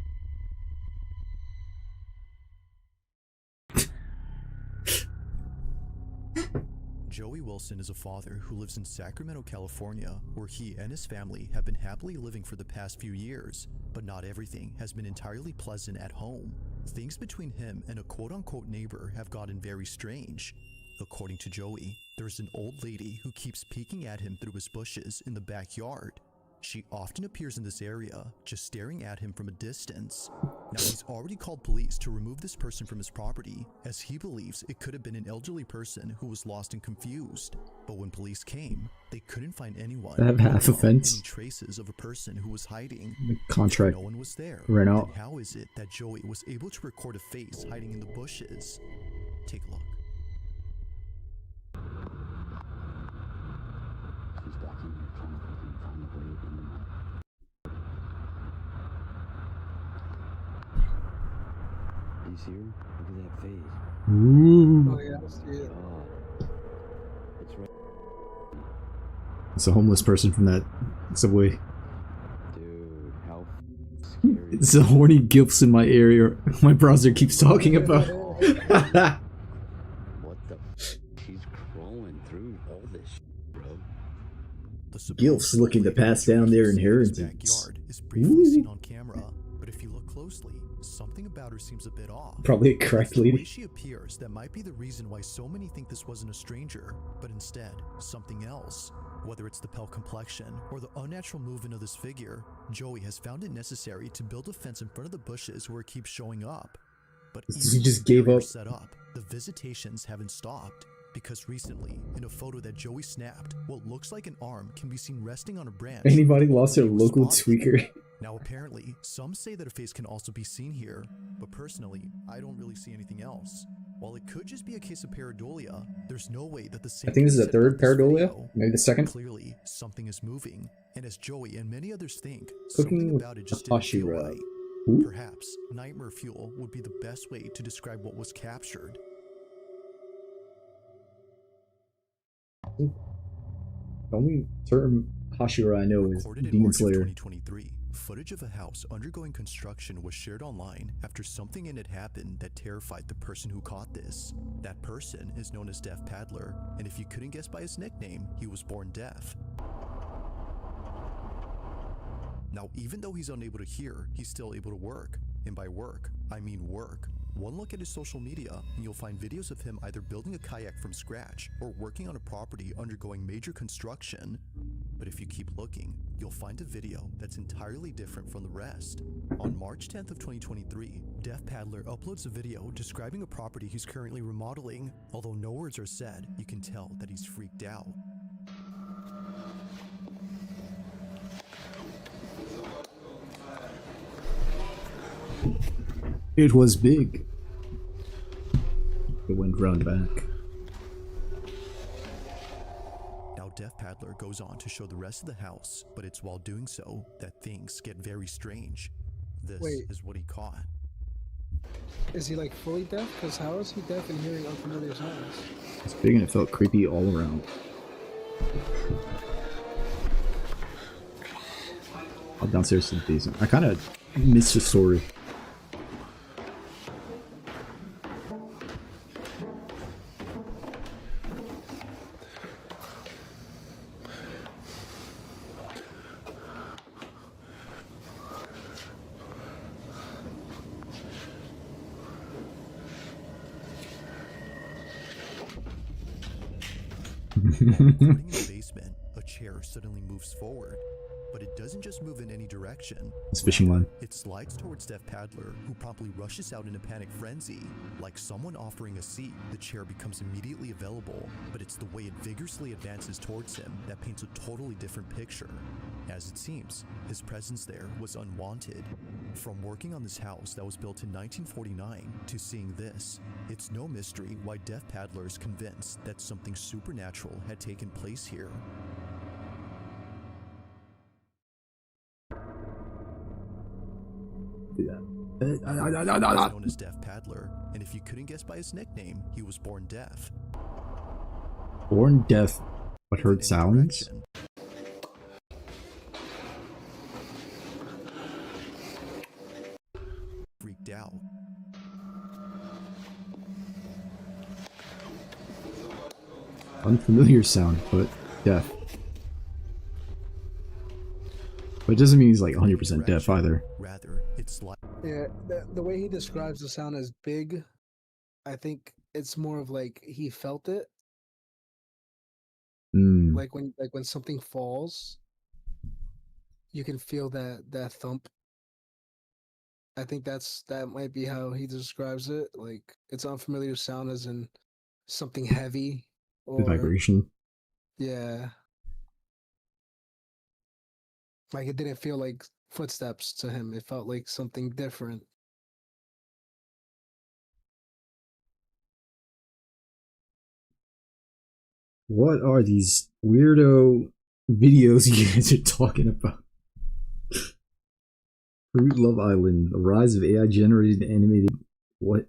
Joey Wilson is a father who lives in Sacramento, California, where he and his family have been happily living for the past few years, but not everything has been entirely pleasant at home. Things between him and a quote-unquote neighbor have gotten very strange. According to Joey, there's an old lady who keeps peeking at him through his bushes in the backyard. She often appears in this area, just staring at him from a distance. Now, he's already called police to remove this person from his property, as he believes it could have been an elderly person who was lost and confused. But when police came, they couldn't find anyone. I have half a fence. Any traces of a person who was hiding. The contract No one was there. ran out. Then how is it that Joey was able to record a face hiding in the bushes? Take a look. You see her? Look at that face. Ooh. Oh, yeah, I see it. It's right. It's a homeless person from that subway. Dude, how scary. It's the horny gifs in my area. My browser keeps talking about. What the? She's crawling through all this shit, bro. Gilf's looking to pass down their inheritance. Backyard is briefly seen on camera, but if you look closely, something about her seems a bit off. Probably a cracked The way lady. she appears, that might be the reason why so many think this wasn't a stranger, but instead something else. Whether it's the pale complexion or the unnatural movement of this figure, Joey has found it necessary to build a fence in front of the bushes where it keeps showing up. But He even just with the gave barrier up. set up, the visitations haven't stopped. Because recently, in a photo that Joey snapped, what looks like an arm can be seen resting on a branch. Anybody lost their local tweaker? Now apparently, some say that a face can also be seen here, but personally, I don't really see anything else. While it could just be a case of pareidolia, there's no way that the same I think this is can the be said third about this pareidolia? video. Maybe the second? Clearly, something is moving, and as Joey and many others think, Cooking something with about it just didn't feel Hashira. right. Ooh. Perhaps nightmare fuel would be the best way to describe what was captured. The only term Hashira I know is Recorded in Demon March of Slayer. 2023, footage of a house undergoing construction was shared online after something in it happened that terrified the person who caught this. That person is known as Deaf Paddler, and if you couldn't guess by his nickname, he was born deaf. Now, even though he's unable to hear, he's still able to work. And by work, I mean work. One look at his social media, and you'll find videos of him either building a kayak from scratch or working on a property undergoing major construction. But if you keep looking, you'll find a video that's entirely different from the rest. On March 10th of 2023, Deaf Paddler uploads a video describing a property he's currently remodeling. Although no words are said, you can tell that he's freaked out. It was big. It went round back. Now Deaf Paddler goes on to show the rest of the house, but it's while doing so that things get very strange. This Wait. is what he caught. Is he like fully deaf? Because how is he deaf and hearing unfamiliar sounds? It's big and it felt creepy all around. I'll downstairs to the basement. I kind of missed the story. Recording in the basement, a chair suddenly moves forward, but it doesn't just move in any direction. It's fishing line. It slides towards Deaf Paddler, who promptly rushes out in a panic frenzy. Like someone offering a seat, the chair becomes immediately available, but it's the way it vigorously advances towards him that paints a totally different picture. As it seems, his presence there was unwanted. From working on this house that was built in 1949 to seeing this, it's no mystery why Deaf Paddler is convinced that something supernatural had taken place here. Yeah. He's known as Deaf Paddler, and if you couldn't guess by his nickname, he was born deaf. Born deaf, but heard sounds? Freaked out. Unfamiliar sound, but deaf. But it doesn't mean he's like 100% deaf either. Rather, it's like Yeah, the way he describes the sound as big, I think it's more of like he felt it. Like when something falls, you can feel that thump. I think that might be how he describes it. Like it's unfamiliar sound as in something heavy The or vibration. yeah. Like it didn't feel like footsteps to him. It felt like something different. What are these weirdo videos you guys are talking about? Fruit Love Island, the rise of AI generated animated what?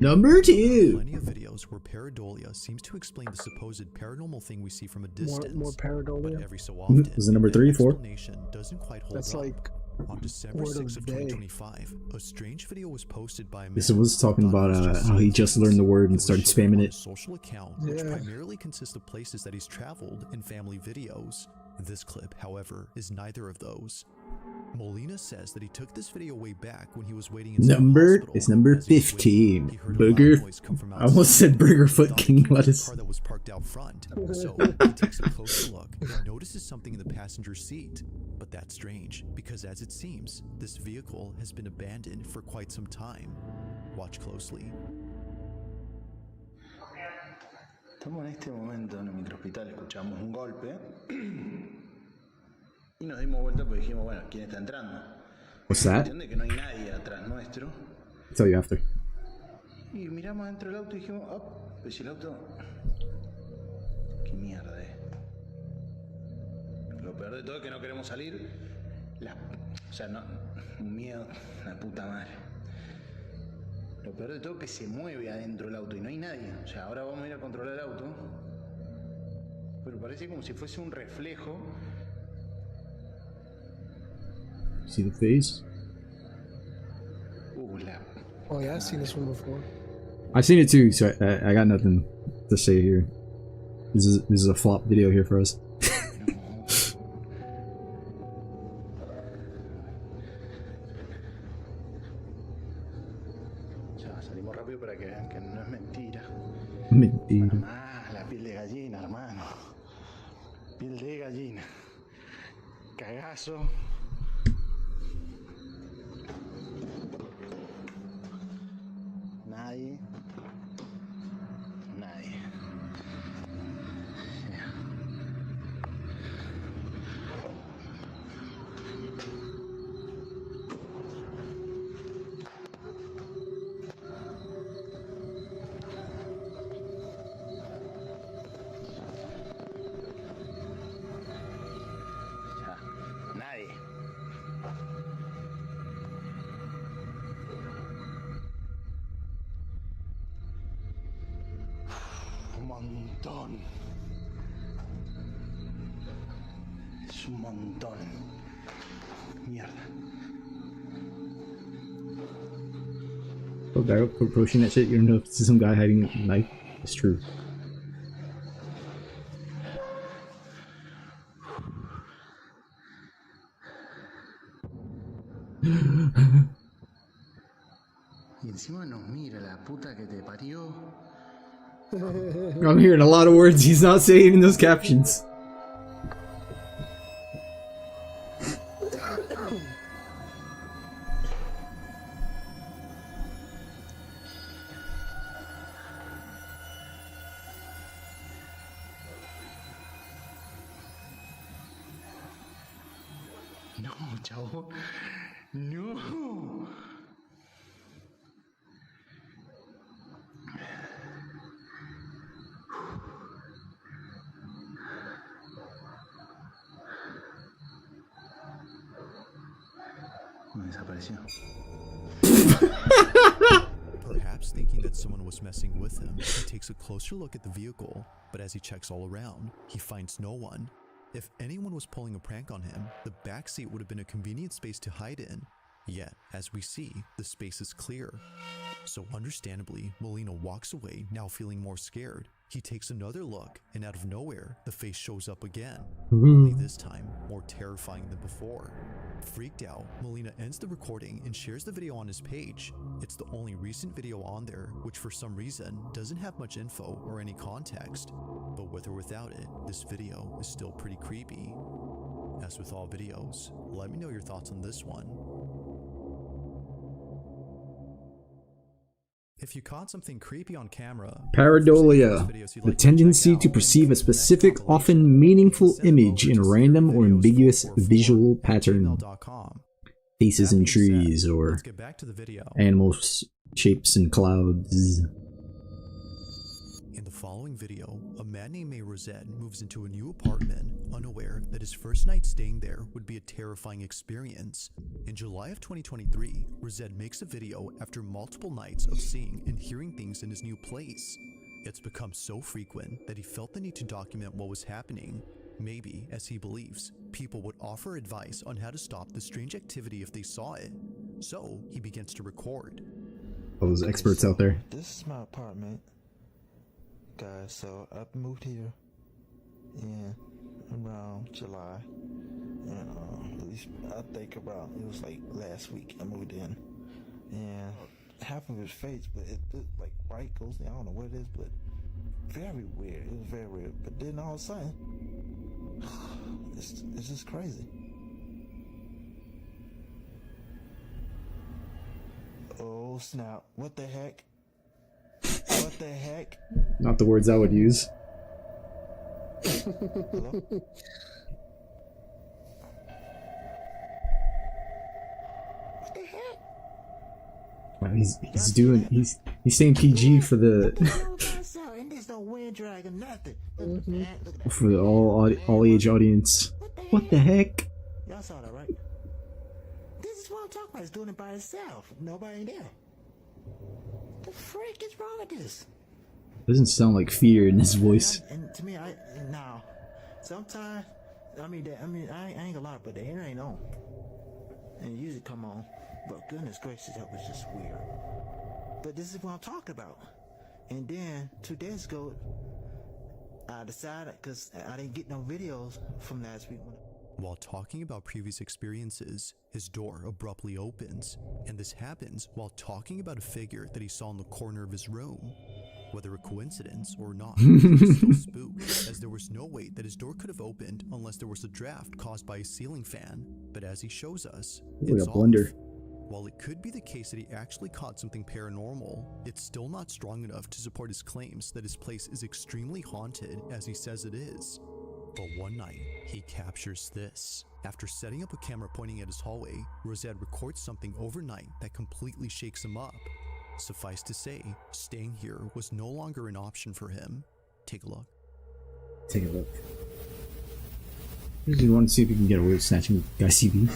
Number 2. Plenty of videos where pareidolia seems to explain the supposed paranormal thing we see from a distance. More pareidolia. But every so often, Was it number 3 or 4? explanation doesn't quite hold That's up. like On December word 6th of of the day. 2025, a strange video was posted by a man. This was talking about how he just learned the word and started spamming on it. his social account, which primarily consists of places that he's traveled and family videos. This clip, however, is neither of those. Molina says that he took this video way back when he was waiting in It's number 15. Burger. I almost said Burger Foot King Lettuce. car that was parked out front. So he takes a closer look and notices something in the passenger seat. But that's strange, because as it seems, this vehicle has been abandoned for quite some time. Watch closely. Estamos en este momento en el microhospital, escuchamos un golpe y nos dimos vuelta porque dijimos, bueno, ¿quién está entrando? What's that? Entiende que no hay nadie atrás nuestro. I'll tell you after. Y miramos adentro del auto y dijimos, oh, pues el auto, qué mierda es. Lo peor de todo es que no queremos salir. O sea, no, un miedo, la puta madre. Lo peor de todo es que se mueve adentro del auto y no hay nadie. O sea, ahora vamos a ir a controlar el auto. Pero parece como si fuese un reflejo. See the face? Oh yeah, I've seen this one before. I've seen it too, so I got nothing to say here. This is a flop video here for us. Ya, salimos rápido para que vean que no es mentira. Mentira. La piel de gallina, hermano. Piel de gallina. Cagazo. Nadie. Un montón. Es un montón. Mierda. Oh, guy approaching that shit. You don't know if this is some guy hiding a knife. It's true. Y encima nos mira la puta que te parió. I'm hearing a lot of words he's not saying in those captions. No, chavo. No. Desapareció. Perhaps thinking that someone was messing with him, he takes a closer look at the vehicle, but as he checks all around, he finds no one. If anyone was pulling a prank on him, the backseat would have been a convenient space to hide in. Yet, as we see, the space is clear. So understandably, Molina walks away, now feeling more scared. He takes another look, and out of nowhere, the face shows up again. Only this time, more terrifying than before. Freaked out, Molina ends the recording and shares the video on his page. It's the only recent video on there, which for some reason doesn't have much info or any context. But with or without it, this video is still pretty creepy. As with all videos, let me know your thoughts on this one. If you caught something creepy on camera, Pareidolia, the tendency to perceive a specific, often meaningful image in a random or ambiguous visual pattern. Faces in trees or animal shapes in clouds. In the following video, a man named May Rosette moves into a new apartment, unaware that his first night staying there would be a terrifying experience. In July of 2023, Rosette makes a video after multiple nights of seeing and hearing things in his new place. It's become so frequent that he felt the need to document what was happening. Maybe, as he believes, people would offer advice on how to stop the strange activity if they saw it. So, he begins to record. All those experts out there. This is my apartment, guys. So I moved here in around July, and at least I think about it was like last week I moved in, and half of it's face, but it like white goes. I don't know what it is, but very weird. It was very weird. But then all of a sudden, it's just crazy. Oh snap! What the heck? What the heck? Not the words I would use. Hello? What the heck? Wow, he's saying PG for the And there's no wind dragon, nothing. for the all age audience. What the heck? Y'all saw that, right? This is what I'm talking about. It's doing it by itself. Nobody there. The frick is wrong with this? Doesn't sound like fear in his voice. And to me, now, sometimes, I ain't gonna lie, but the hair ain't on. And it usually come on. But goodness gracious, that was just weird. But this is what I'm talking about. And then, 2 days ago, I decided, because I didn't get no videos from last week. While talking about previous experiences, his door abruptly opens, and this happens while talking about a figure that he saw in the corner of his room. Whether a coincidence or not, he was still spooked, as there was no way that his door could have opened unless there was a draft caused by a ceiling fan. But as he shows us, it's off. While it could be the case that he actually caught something paranormal, it's still not strong enough to support his claims that his place is extremely haunted as he says it is. But one night, he captures this. After setting up a camera pointing at his hallway, Rosette records something overnight that completely shakes him up. Suffice to say, staying here was no longer an option for him. Take a look. Take a look. Do you want to see if you can get away with snatching Guy CB?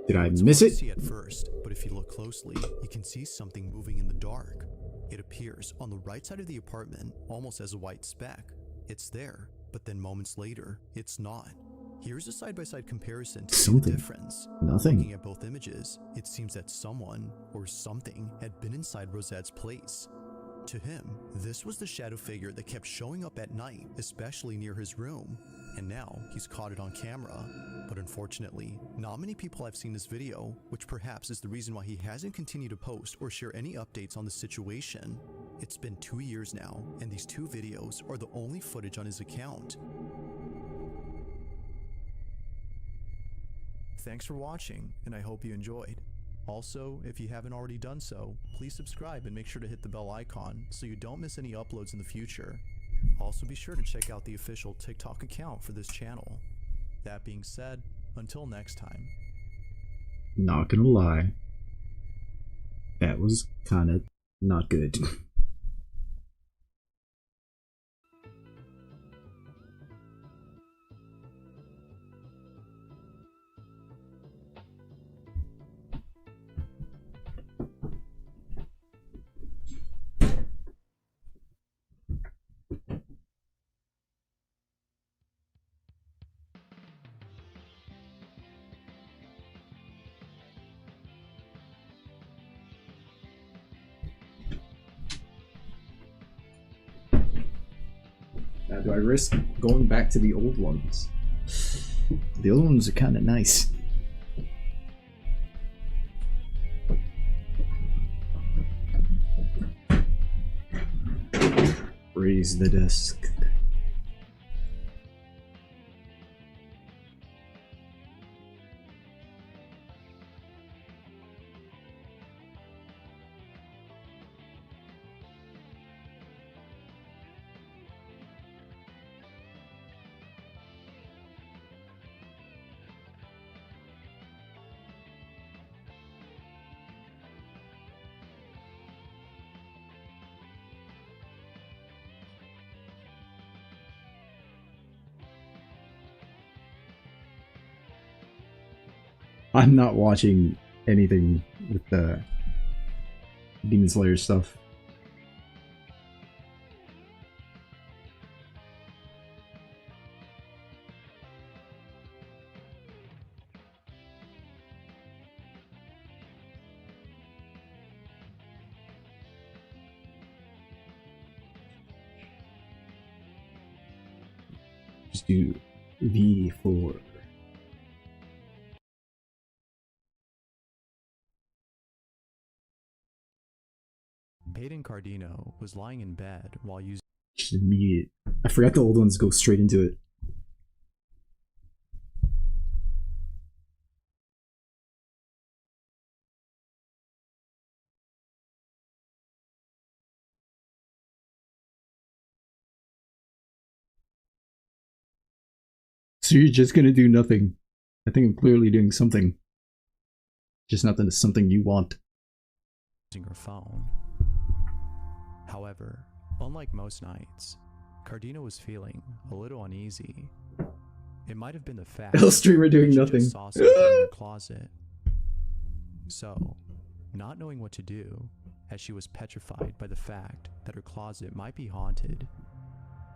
Did I miss it? See at first, but if you look closely, you can see something moving in the dark. It appears on the right side of the apartment, almost as a white speck. It's there, but then moments later, it's not. Here's a side-by-side comparison to see the difference. Nothing. Looking at both images, it seems that someone or something had been inside Rosette's place. To him, this was the shadow figure that kept showing up at night, especially near his room. And now he's caught it on camera. But unfortunately, not many people have seen this video, which perhaps is the reason why he hasn't continued to post or share any updates on the situation. It's been 2 years now, and these 2 videos are the only footage on his account. Thanks for watching, and I hope you enjoyed. Also, if you haven't already done so, please subscribe and make sure to hit the bell icon so you don't miss any uploads in the future. Also be sure to check out the official TikTok account for this channel. That being said, until next time. Not gonna lie. That was kinda not good. Do I risk going back to the old ones? The old ones are kind of nice. Raise the desk. I'm not watching anything with the Demon Slayer stuff. Just do V4. Peyton Cardino was lying in bed while using Just immediate. I forgot the old ones go straight into it. So you're just gonna do nothing. I think I'm clearly doing something. Just not that it's something you want. her phone. However, unlike most nights, Cardino was feeling a little uneasy. It might have been the fact L streamer doing that she nothing. just saw something in her closet. So, not knowing what to do, as she was petrified by the fact that her closet might be haunted,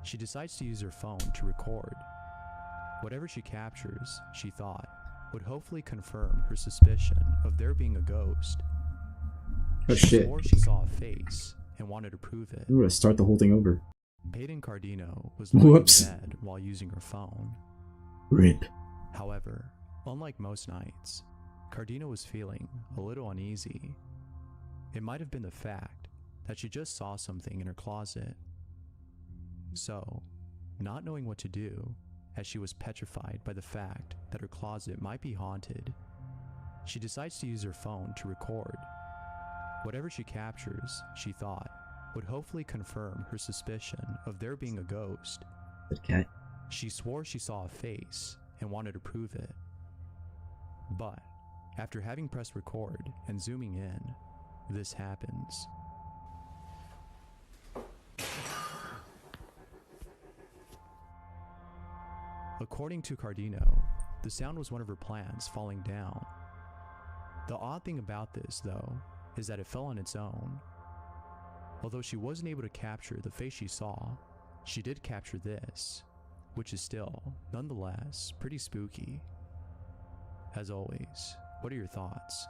she decides to use her phone to record. Whatever she captures, she thought, would hopefully confirm her suspicion of there being a ghost. Oh She shit. swore she saw a face and wanted to prove it. I'm gonna start the whole thing over. Peyton Cardino was lying in Whoops. bed while using her phone. RIP. However, unlike most nights, Cardino was feeling a little uneasy. It might have been the fact that she just saw something in her closet. So, not knowing what to do, as she was petrified by the fact that her closet might be haunted, she decides to use her phone to record. Whatever she captures, she thought, would hopefully confirm her suspicion of there being a ghost. Okay. She swore she saw a face and wanted to prove it. But, after having pressed record and zooming in, this happens. According to Cardino, the sound was one of her plants falling down. The odd thing about this, though, is that it fell on its own. Although she wasn't able to capture the face she saw, she did capture this, which is still, nonetheless, pretty spooky. As always, what are your thoughts?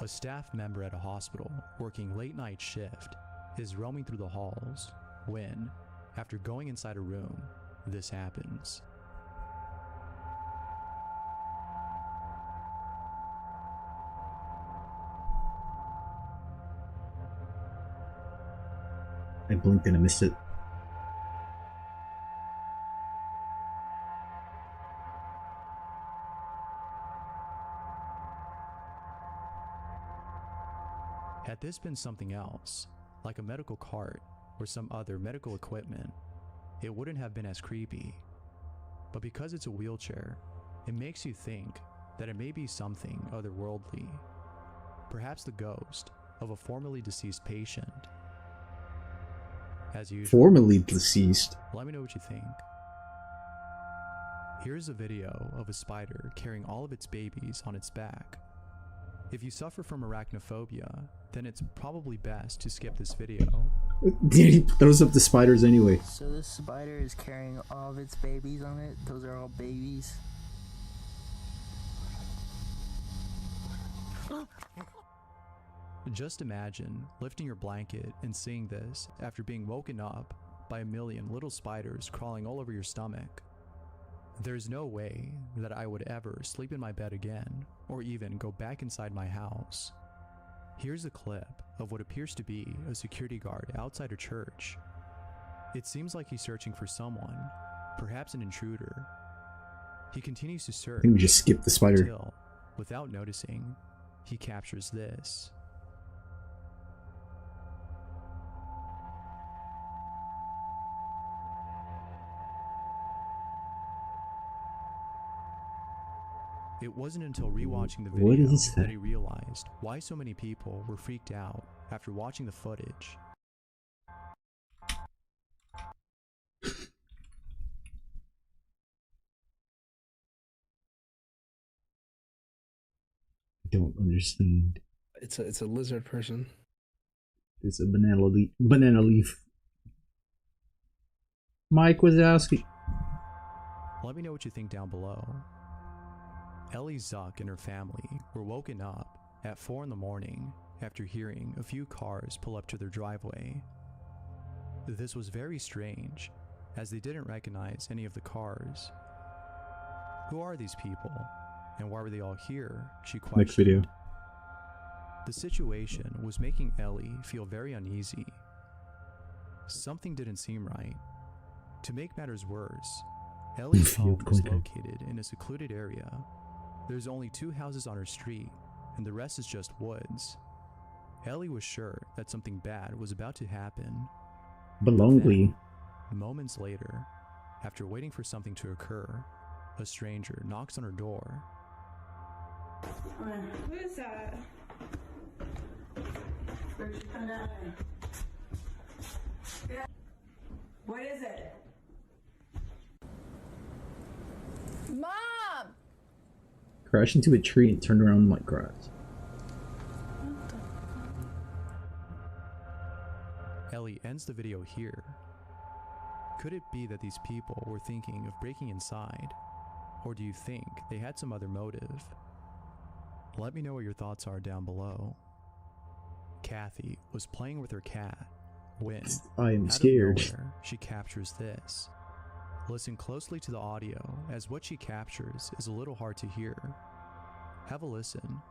A staff member at a hospital working late night shift is roaming through the halls when, after going inside a room, this happens. I blinked and I missed it. Had this been something else, like a medical cart or some other medical equipment, it wouldn't have been as creepy. But because it's a wheelchair, it makes you think that it may be something otherworldly. Perhaps the ghost of a formerly deceased patient. As usual, Formerly deceased. let me know what you think. Here's a video of a spider carrying all of its babies on its back. If you suffer from arachnophobia, then it's probably best to skip this video. He throws up the spiders anyway. So this spider is carrying all of its babies on it? Those are all babies? Just imagine lifting your blanket and seeing this after being woken up by a million little spiders crawling all over your stomach. There's no way that I would ever sleep in my bed again, or even go back inside my house. Here's a clip of what appears to be a security guard outside a church. It seems like he's searching for someone, perhaps an intruder. He continues to search. I think we just skipped the spider. Until, without noticing, he captures this. It wasn't until rewatching the What video is that? that he realized why so many people were freaked out after watching the footage. I don't understand. It's a lizard person. It's a banana leaf. Banana leaf. Mike Wazowski. Let me know what you think down below. Ellie Zuck and her family were woken up at 4 in the morning after hearing a few cars pull up to their driveway. This was very strange, as they didn't recognize any of the cars. Who are these people, and why were they all here? She questioned. Next video. The situation was making Ellie feel very uneasy. Something didn't seem right. To make matters worse, Ellie's home was located in a secluded area. There's only 2 houses on her street, and the rest is just woods. Ellie was sure that something bad was about to happen. Belongly. Moments later, after waiting for something to occur, a stranger knocks on her door. Who is that? What is it? Mom! Crashed into a tree and turned around like grass. Ellie ends the video here. Could it be that these people were thinking of breaking inside? Or do you think they had some other motive? Let me know what your thoughts are down below. Kathy was playing with her cat when, I am out scared. of nowhere, she captures this. Listen closely to the audio, as what she captures is a little hard to hear. Have a listen.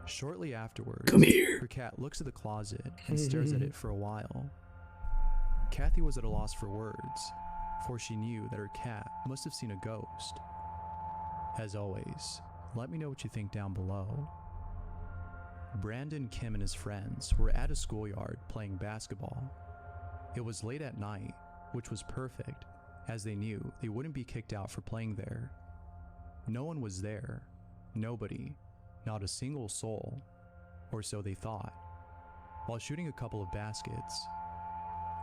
Shortly afterwards, Come here. her cat looks at the closet and stares at it for a while. Kathy was at a loss for words, for she knew that her cat must have seen a ghost. As always, let me know what you think down below. Brandon, Kim, and his friends were at a schoolyard playing basketball. It was late at night, which was perfect, as they knew they wouldn't be kicked out for playing there. No one was there. Nobody. Not a single soul. Or so they thought. While shooting a couple of baskets,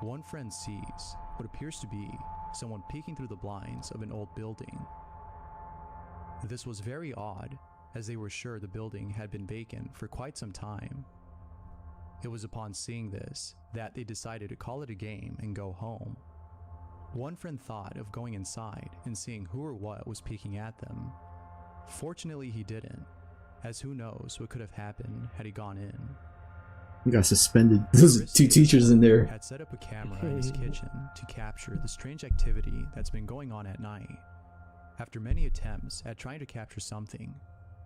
one friend sees what appears to be someone peeking through the blinds of an old building. This was very odd, as they were sure the building had been vacant for quite some time. It was upon seeing this that they decided to call it a game and go home. One friend thought of going inside and seeing who or what was peeking at them. Fortunately, he didn't, as who knows what could have happened had he gone in. We got suspended. Those 2 teachers in there. Had set up a camera in his kitchen to capture the strange activity that's been going on at night. After many attempts at trying to capture something,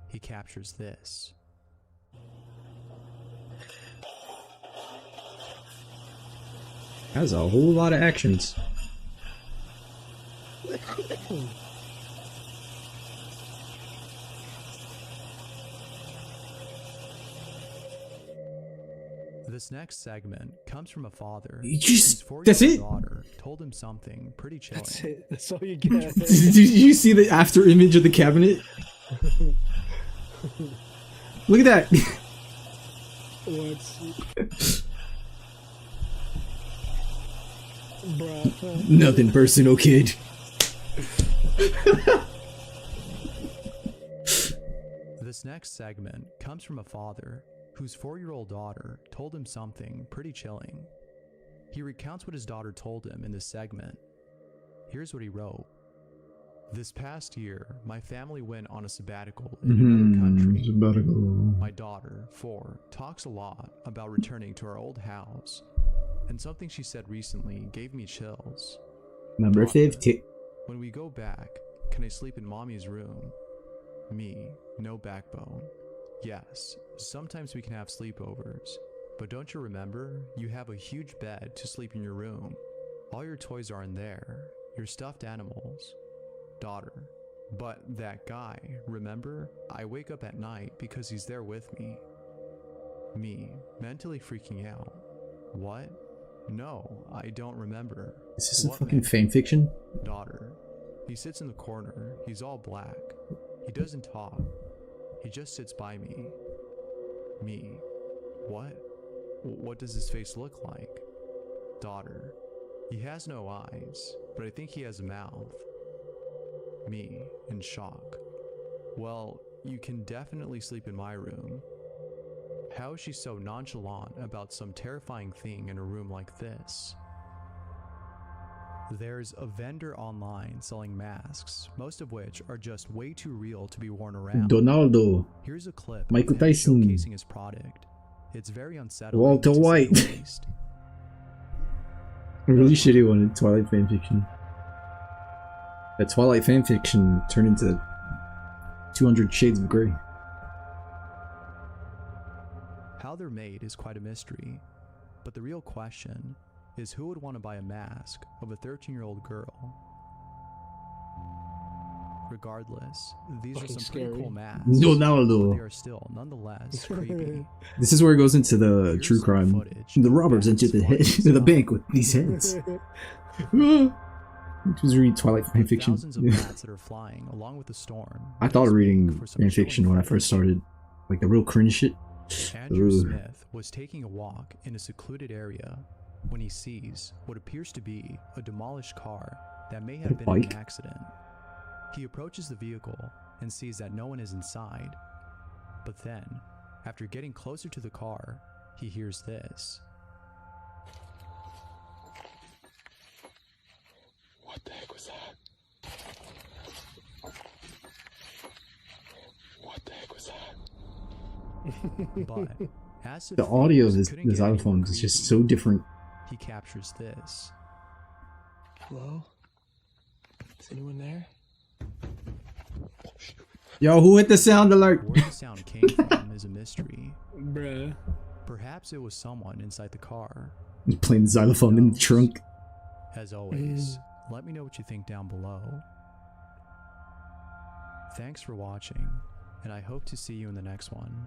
he captures this. Has a whole lot of actions. This next segment comes from a father. You just- whose that's 4-year-old it? daughter told him something pretty chilling. That's it. That's all you get. Did you see the after image of the cabinet? Look at that. What? Bruh. Nothing personal, kid. This next segment comes from a father whose 4-year-old daughter told him something pretty chilling. He recounts what his daughter told him in this segment, Here's what he wrote. This past year, my family went on a sabbatical in another country. Sabbatical. My daughter, 4, talks a lot about returning to our old house, and something she said recently gave me chills. Number 50. When we go back, can I sleep in mommy's room? Me, no backbone. Yes, sometimes we can have sleepovers, but don't you remember? You have a huge bed to sleep in your room. All your toys are in there, your stuffed animals. Daughter. But that guy, remember? I wake up at night because he's there with me. Me, mentally freaking out. What? No, I don't remember. Is this a fucking fanfiction? Daughter. He sits in the corner. He's all black. He doesn't talk. He just sits by me. Me. What? What does his face look like? Daughter. He has no eyes, but I think he has a mouth. Me, in shock. Well, you can definitely sleep in my room. How is she so nonchalant about some terrifying thing in a room like this? There's a vendor online selling masks, most of which are just way too real to be worn around. Donaldo. Here's a clip Michael of him Tyson. showcasing his product. It's very unsettling. Walter to say White. the least. A really shitty one in Twilight fanfiction. That Twilight fanfiction turned into 200 Shades of Grey. How they're made is quite a mystery, but the real question is who would want to buy a mask of a 13-year-old girl? Regardless, these Fucking are some pretty scary. cool masks, Donaldo. but they are still nonetheless creepy. This is where it goes into the true crime. The robbers entered the bank with these heads. It was reading Twilight fanfiction. Thousands of bats that are flying along with the storm. I thought of reading for some fanfiction when I first started. Like the real cringe shit. Andrew Ugh. Smith was taking a walk in a secluded area when he sees what appears to be a demolished car that may have been in bike? an accident. He approaches the vehicle and sees that no one is inside. But then, after getting closer to the car, he hears this. What the heck was that? What the heck was that? But as if The audio of things this couldn't get any more xylophone is just creepy, so different. he captures this. Hello? Is anyone there? Yo, who hit the sound alert? Where the sound came from is a mystery. Bruh. Perhaps it was someone inside the car. He's playing the xylophone in the trunk. As always, let me know what you think down below. Thanks for watching, and I hope to see you in the next one.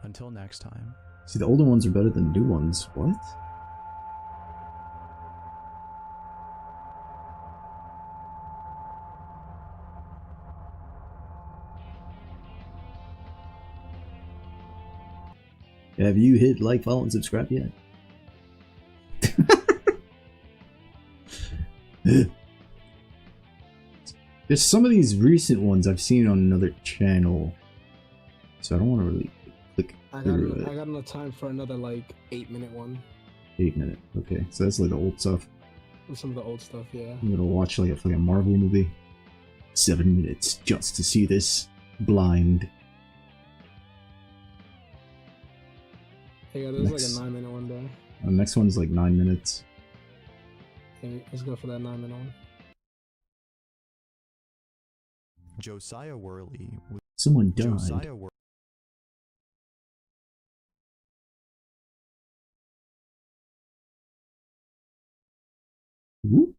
Until next time. See, the older ones are better than new ones. What? Have you hit like, follow, and subscribe yet? There's some of these recent ones I've seen on another channel, so I don't want to really click through it. I got enough time for another like 8-minute one. 8 minute. Okay, so that's like the old stuff. With some of the old stuff, yeah. I'm gonna watch like a fucking Marvel movie. 7 minutes just to see this blind. Yeah, there's Next. like a 9-minute one there. The next one's like 9 minutes. Okay, let's go for that 9-minute one. Josiah Worley. Someone died. Josiah Worley. Whoop.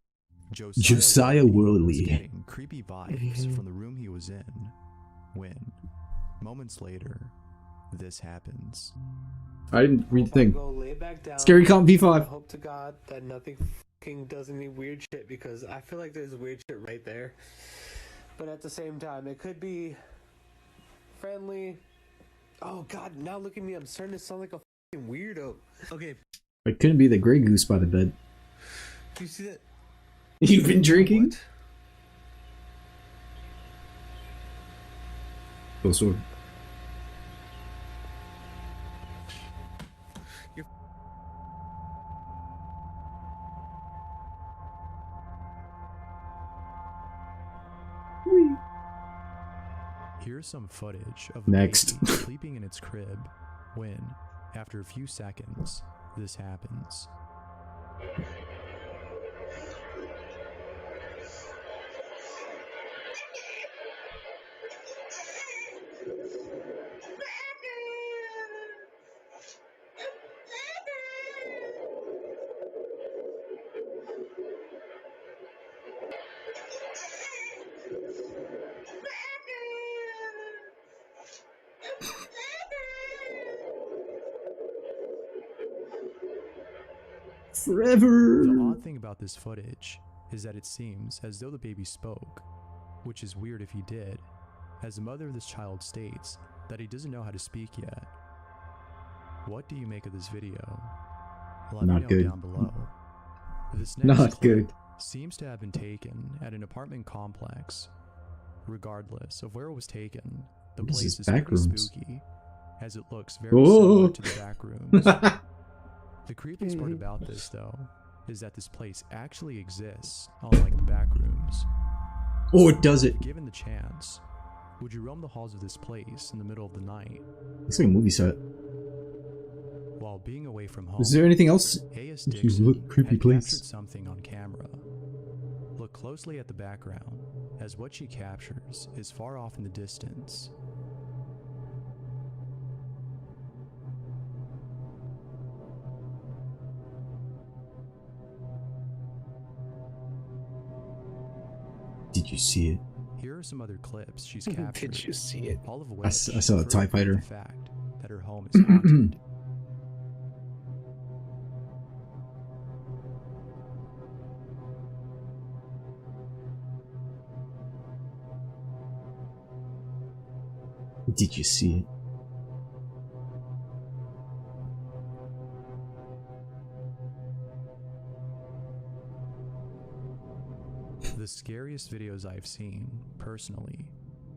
Josiah was Worley. getting creepy vibes from the room he was in when, moments later, this happens. I didn't read the thing. Go lay back down. Scary Comp I V5. hope to God that nothing fucking does any weird shit, because I feel like there's weird shit right there. But at the same time, it could be friendly. Oh God, now look at me. I'm starting to sound like a fucking weirdo. Okay, It couldn't be the Grey Goose by the bed. do you see that? You've been drinking? Go sword. Here's some footage of a Next. baby sleeping in its crib when, after a few seconds, this happens. Forever. The odd thing about this footage is that it seems as though the baby spoke, which is weird if he did, as the mother of this child states that he doesn't know how to speak yet. What do you make of this video? Let me Not know good. down below. This next Not clip good. seems to have been taken at an apartment complex. Regardless of where it was taken, the This place is is back pretty rooms. spooky, as it looks very Oh. similar to the back rooms. The creepiest part about this, though, is that this place actually exists, unlike the back rooms. Oh, it does it. Given the chance, would you roam the halls of this place in the middle of the night? Looks like a movie set. While being away from home, Is there anything else? Hayes If you Dixon look creepy, had please. captured something on camera. Look closely at the background, as what she captures is far off in the distance. Did you see it? Here are some other clips she's captured. Did you see it? All of which I saw a further TIE prove fighter. the fact that her home is haunted. Did you see it? The scariest videos I've seen, personally,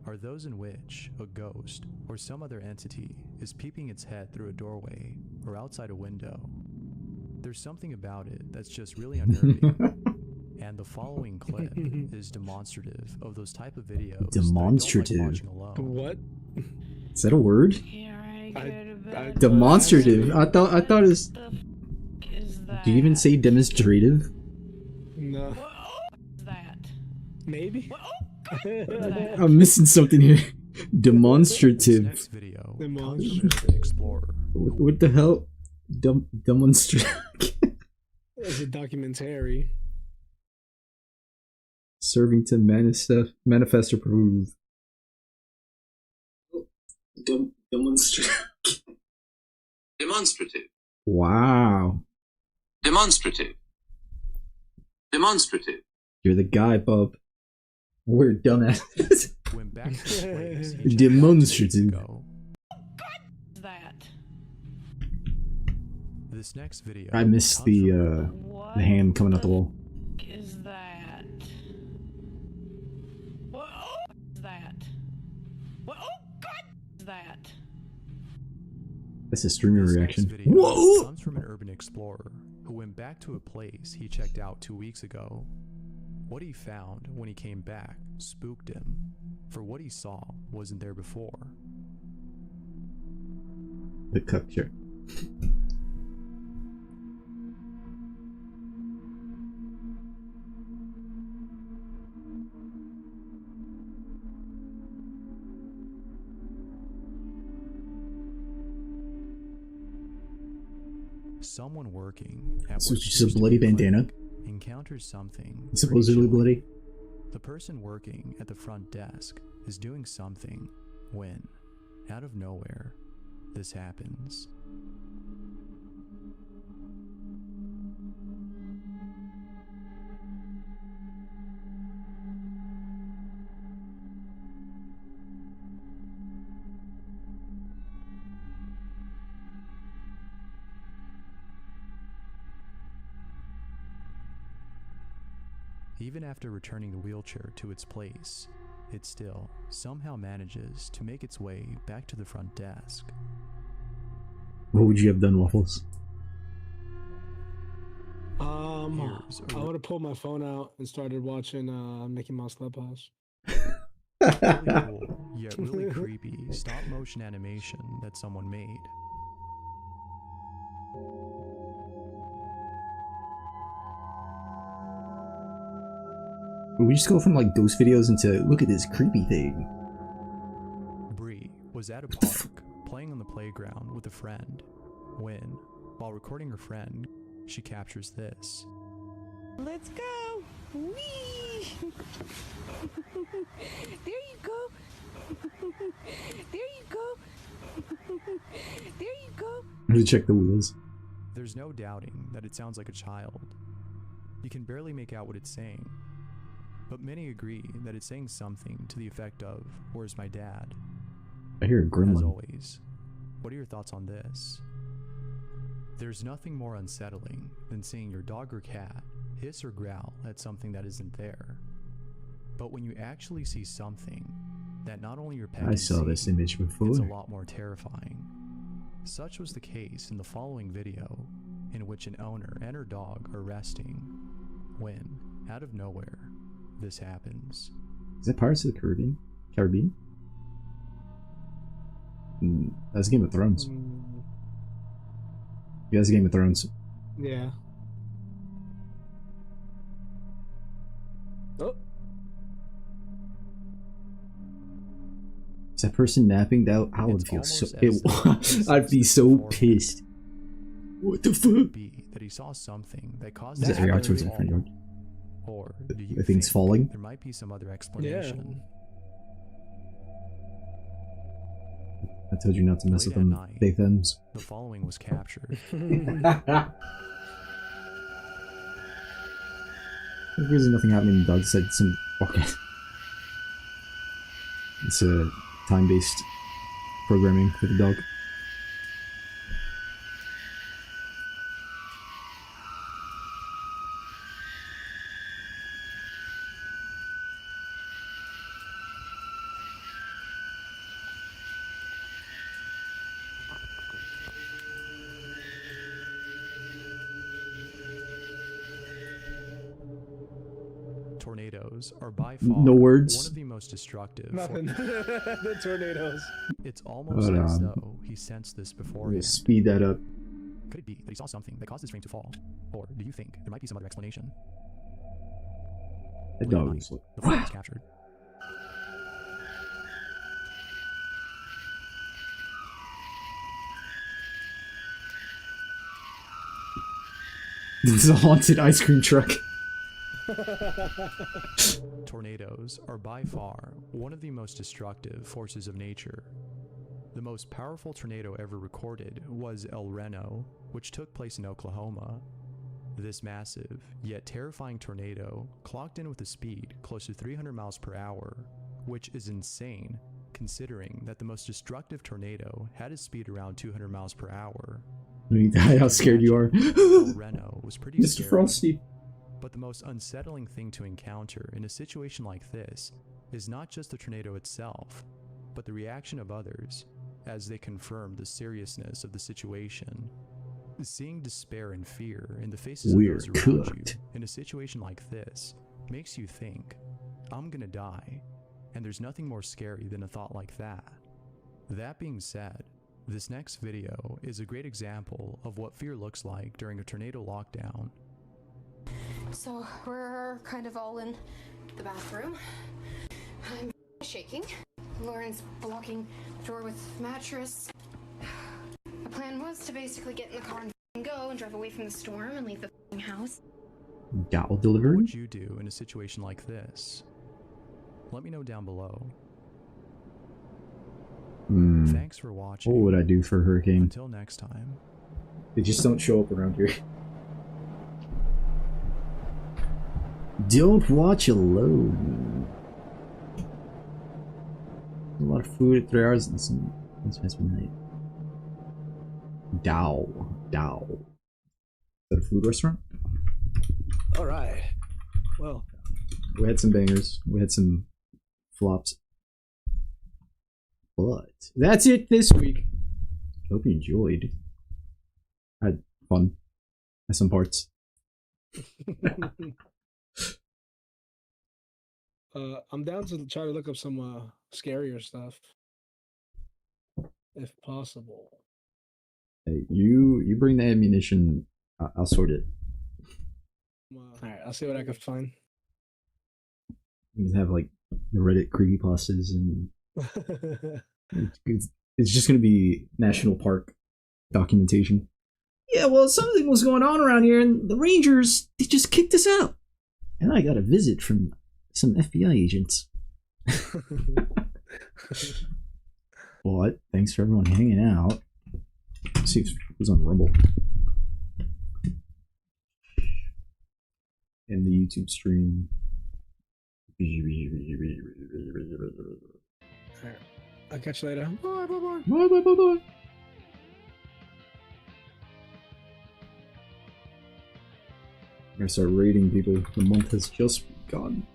are those in which a ghost or some other entity is peeping its head through a doorway or outside a window. There's something about it that's just really unnerving. And the following clip is demonstrative of those type of videos Demonstrative. that I don't like watching alone. What? Is that a word? Demonstrative. I thought it was. Do you even say demonstrative? No. Maybe. I'm missing something here. Demonstrative. Next video Demonstrative. comes from an explorer. What the hell? Demonstrative. It's a documentary. Serving to manifest or prove. Demonstrative. Demonstrative. Wow. Demonstrative. Demonstrative. You're the guy, bub. We're dumbasses. Went back to the place he checked out 2 weeks Demonstrative. ago. This next video I missed comes the from the hand coming out the wall. Is that? What is that? What? Oh God! Is that? That's a streamer This reaction. next video Whoa! comes from an urban explorer who went back to a place he checked out 2 weeks ago. What he found when he came back spooked him, for what he saw wasn't there before. The cup shirt. Someone working at So what it's just a appears to bloody be a clinic bandana? encounters something Supposedly pretty chilling. bloody. The person working at the front desk is doing something when, out of nowhere, this happens. Even after returning the wheelchair to its place, it still somehow manages to make its way back to the front desk. What would you have done, Waffles? Here's a I would have pulled my phone out and started watching Mickey Mouse Clubhouse. Really cool, yet really creepy stop motion animation that someone made. We just go from like ghost videos into look at this creepy thing. Bree was at a park playing on the playground with a friend when, while recording her friend, she captures this. Let's go! Whee! There you go! There you go! There you go! I'm gonna check the wheels. There's no doubting that it sounds like a child. You can barely make out what it's saying, but many agree that it's saying something to the effect of, "Where's my dad?" I hear a As gremlin. always, what are your thoughts on this? There's nothing more unsettling than seeing your dog or cat hiss or growl at something that isn't there. But when you actually see something that not only your pet I can saw see, this image before. it's a lot more terrifying. Such was the case in the following video, in which an owner and her dog are resting when, out of nowhere, this happens. Is that Pirates of the Caribbean? That's Game of Thrones. Yeah, that's Game of Thrones. Yeah. Oh. Is that person napping? I would feel so. I'd be so pissed. What the fuck? That he saw something that caused Is that his react to towards the fall. front yard? Or do you The thing's think falling? there might be some other explanation? I told you not to mess with them fake thems. The following was captured. There's nothing happening. The dog said some. Okay. It's a time-based programming for the dog. Tornadoes are by far No words. one of the most destructive. Nothing. The tornadoes. It's almost Hold as on. though he sensed this We'll beforehand. speed that up. Could it be that he saw something that caused his frame to fall? Or do you think there might be some other explanation? The Late at dog night, was like, the phone was captured. This is a haunted ice cream truck. Tornadoes are by far one of the most destructive forces of nature. The most powerful tornado ever recorded was El Reno, which took place in Oklahoma. This massive, yet terrifying tornado clocked in with a speed close to 300 miles per hour, which is insane considering that the most destructive tornado had a speed around 200 miles per hour. How scared you are. El Reno was pretty Mr. scary. Frosty. But the most unsettling thing to encounter in a situation like this is not just the tornado itself, but the reaction of others as they confirm the seriousness of the situation. Seeing despair and fear in the faces We're of those around cooked. you in a situation like this makes you think, I'm gonna die, and there's nothing more scary than a thought like that. That being said, this next video is a great example of what fear looks like during a tornado lockdown. So we're kind of all in the bathroom. I'm shaking. Lauren's blocking the door with mattress. The plan was to basically get in the car and go and drive away from the storm and leave the house. Gal What delivery? would you do in a situation like this? Let me know down below. Thanks for watching. What would I do for a hurricane? Until next time. They just don't show up around here. Don't watch alone. A lot of food at 3 hours and some nice midnight. Dow. Is that a food restaurant? Alright. Well. We had some bangers. We had some flops. But that's it this week. Hope you enjoyed. I had fun. At some parts. I'm down to try to look up some scarier stuff, if possible. Hey, you bring the ammunition. I'll sort it. Alright, I'll see what I can find. You have like the Reddit creepypastas and it's just gonna be national park documentation. Yeah, well, something was going on around here, and the Rangers they just kicked us out, and I got a visit from some FBI agents. But thanks for everyone hanging out. Let's see if who's on Rumble and the YouTube stream. Alright, I'll catch you later. Bye. Bye. I'm gonna start rating people. The month has just begun.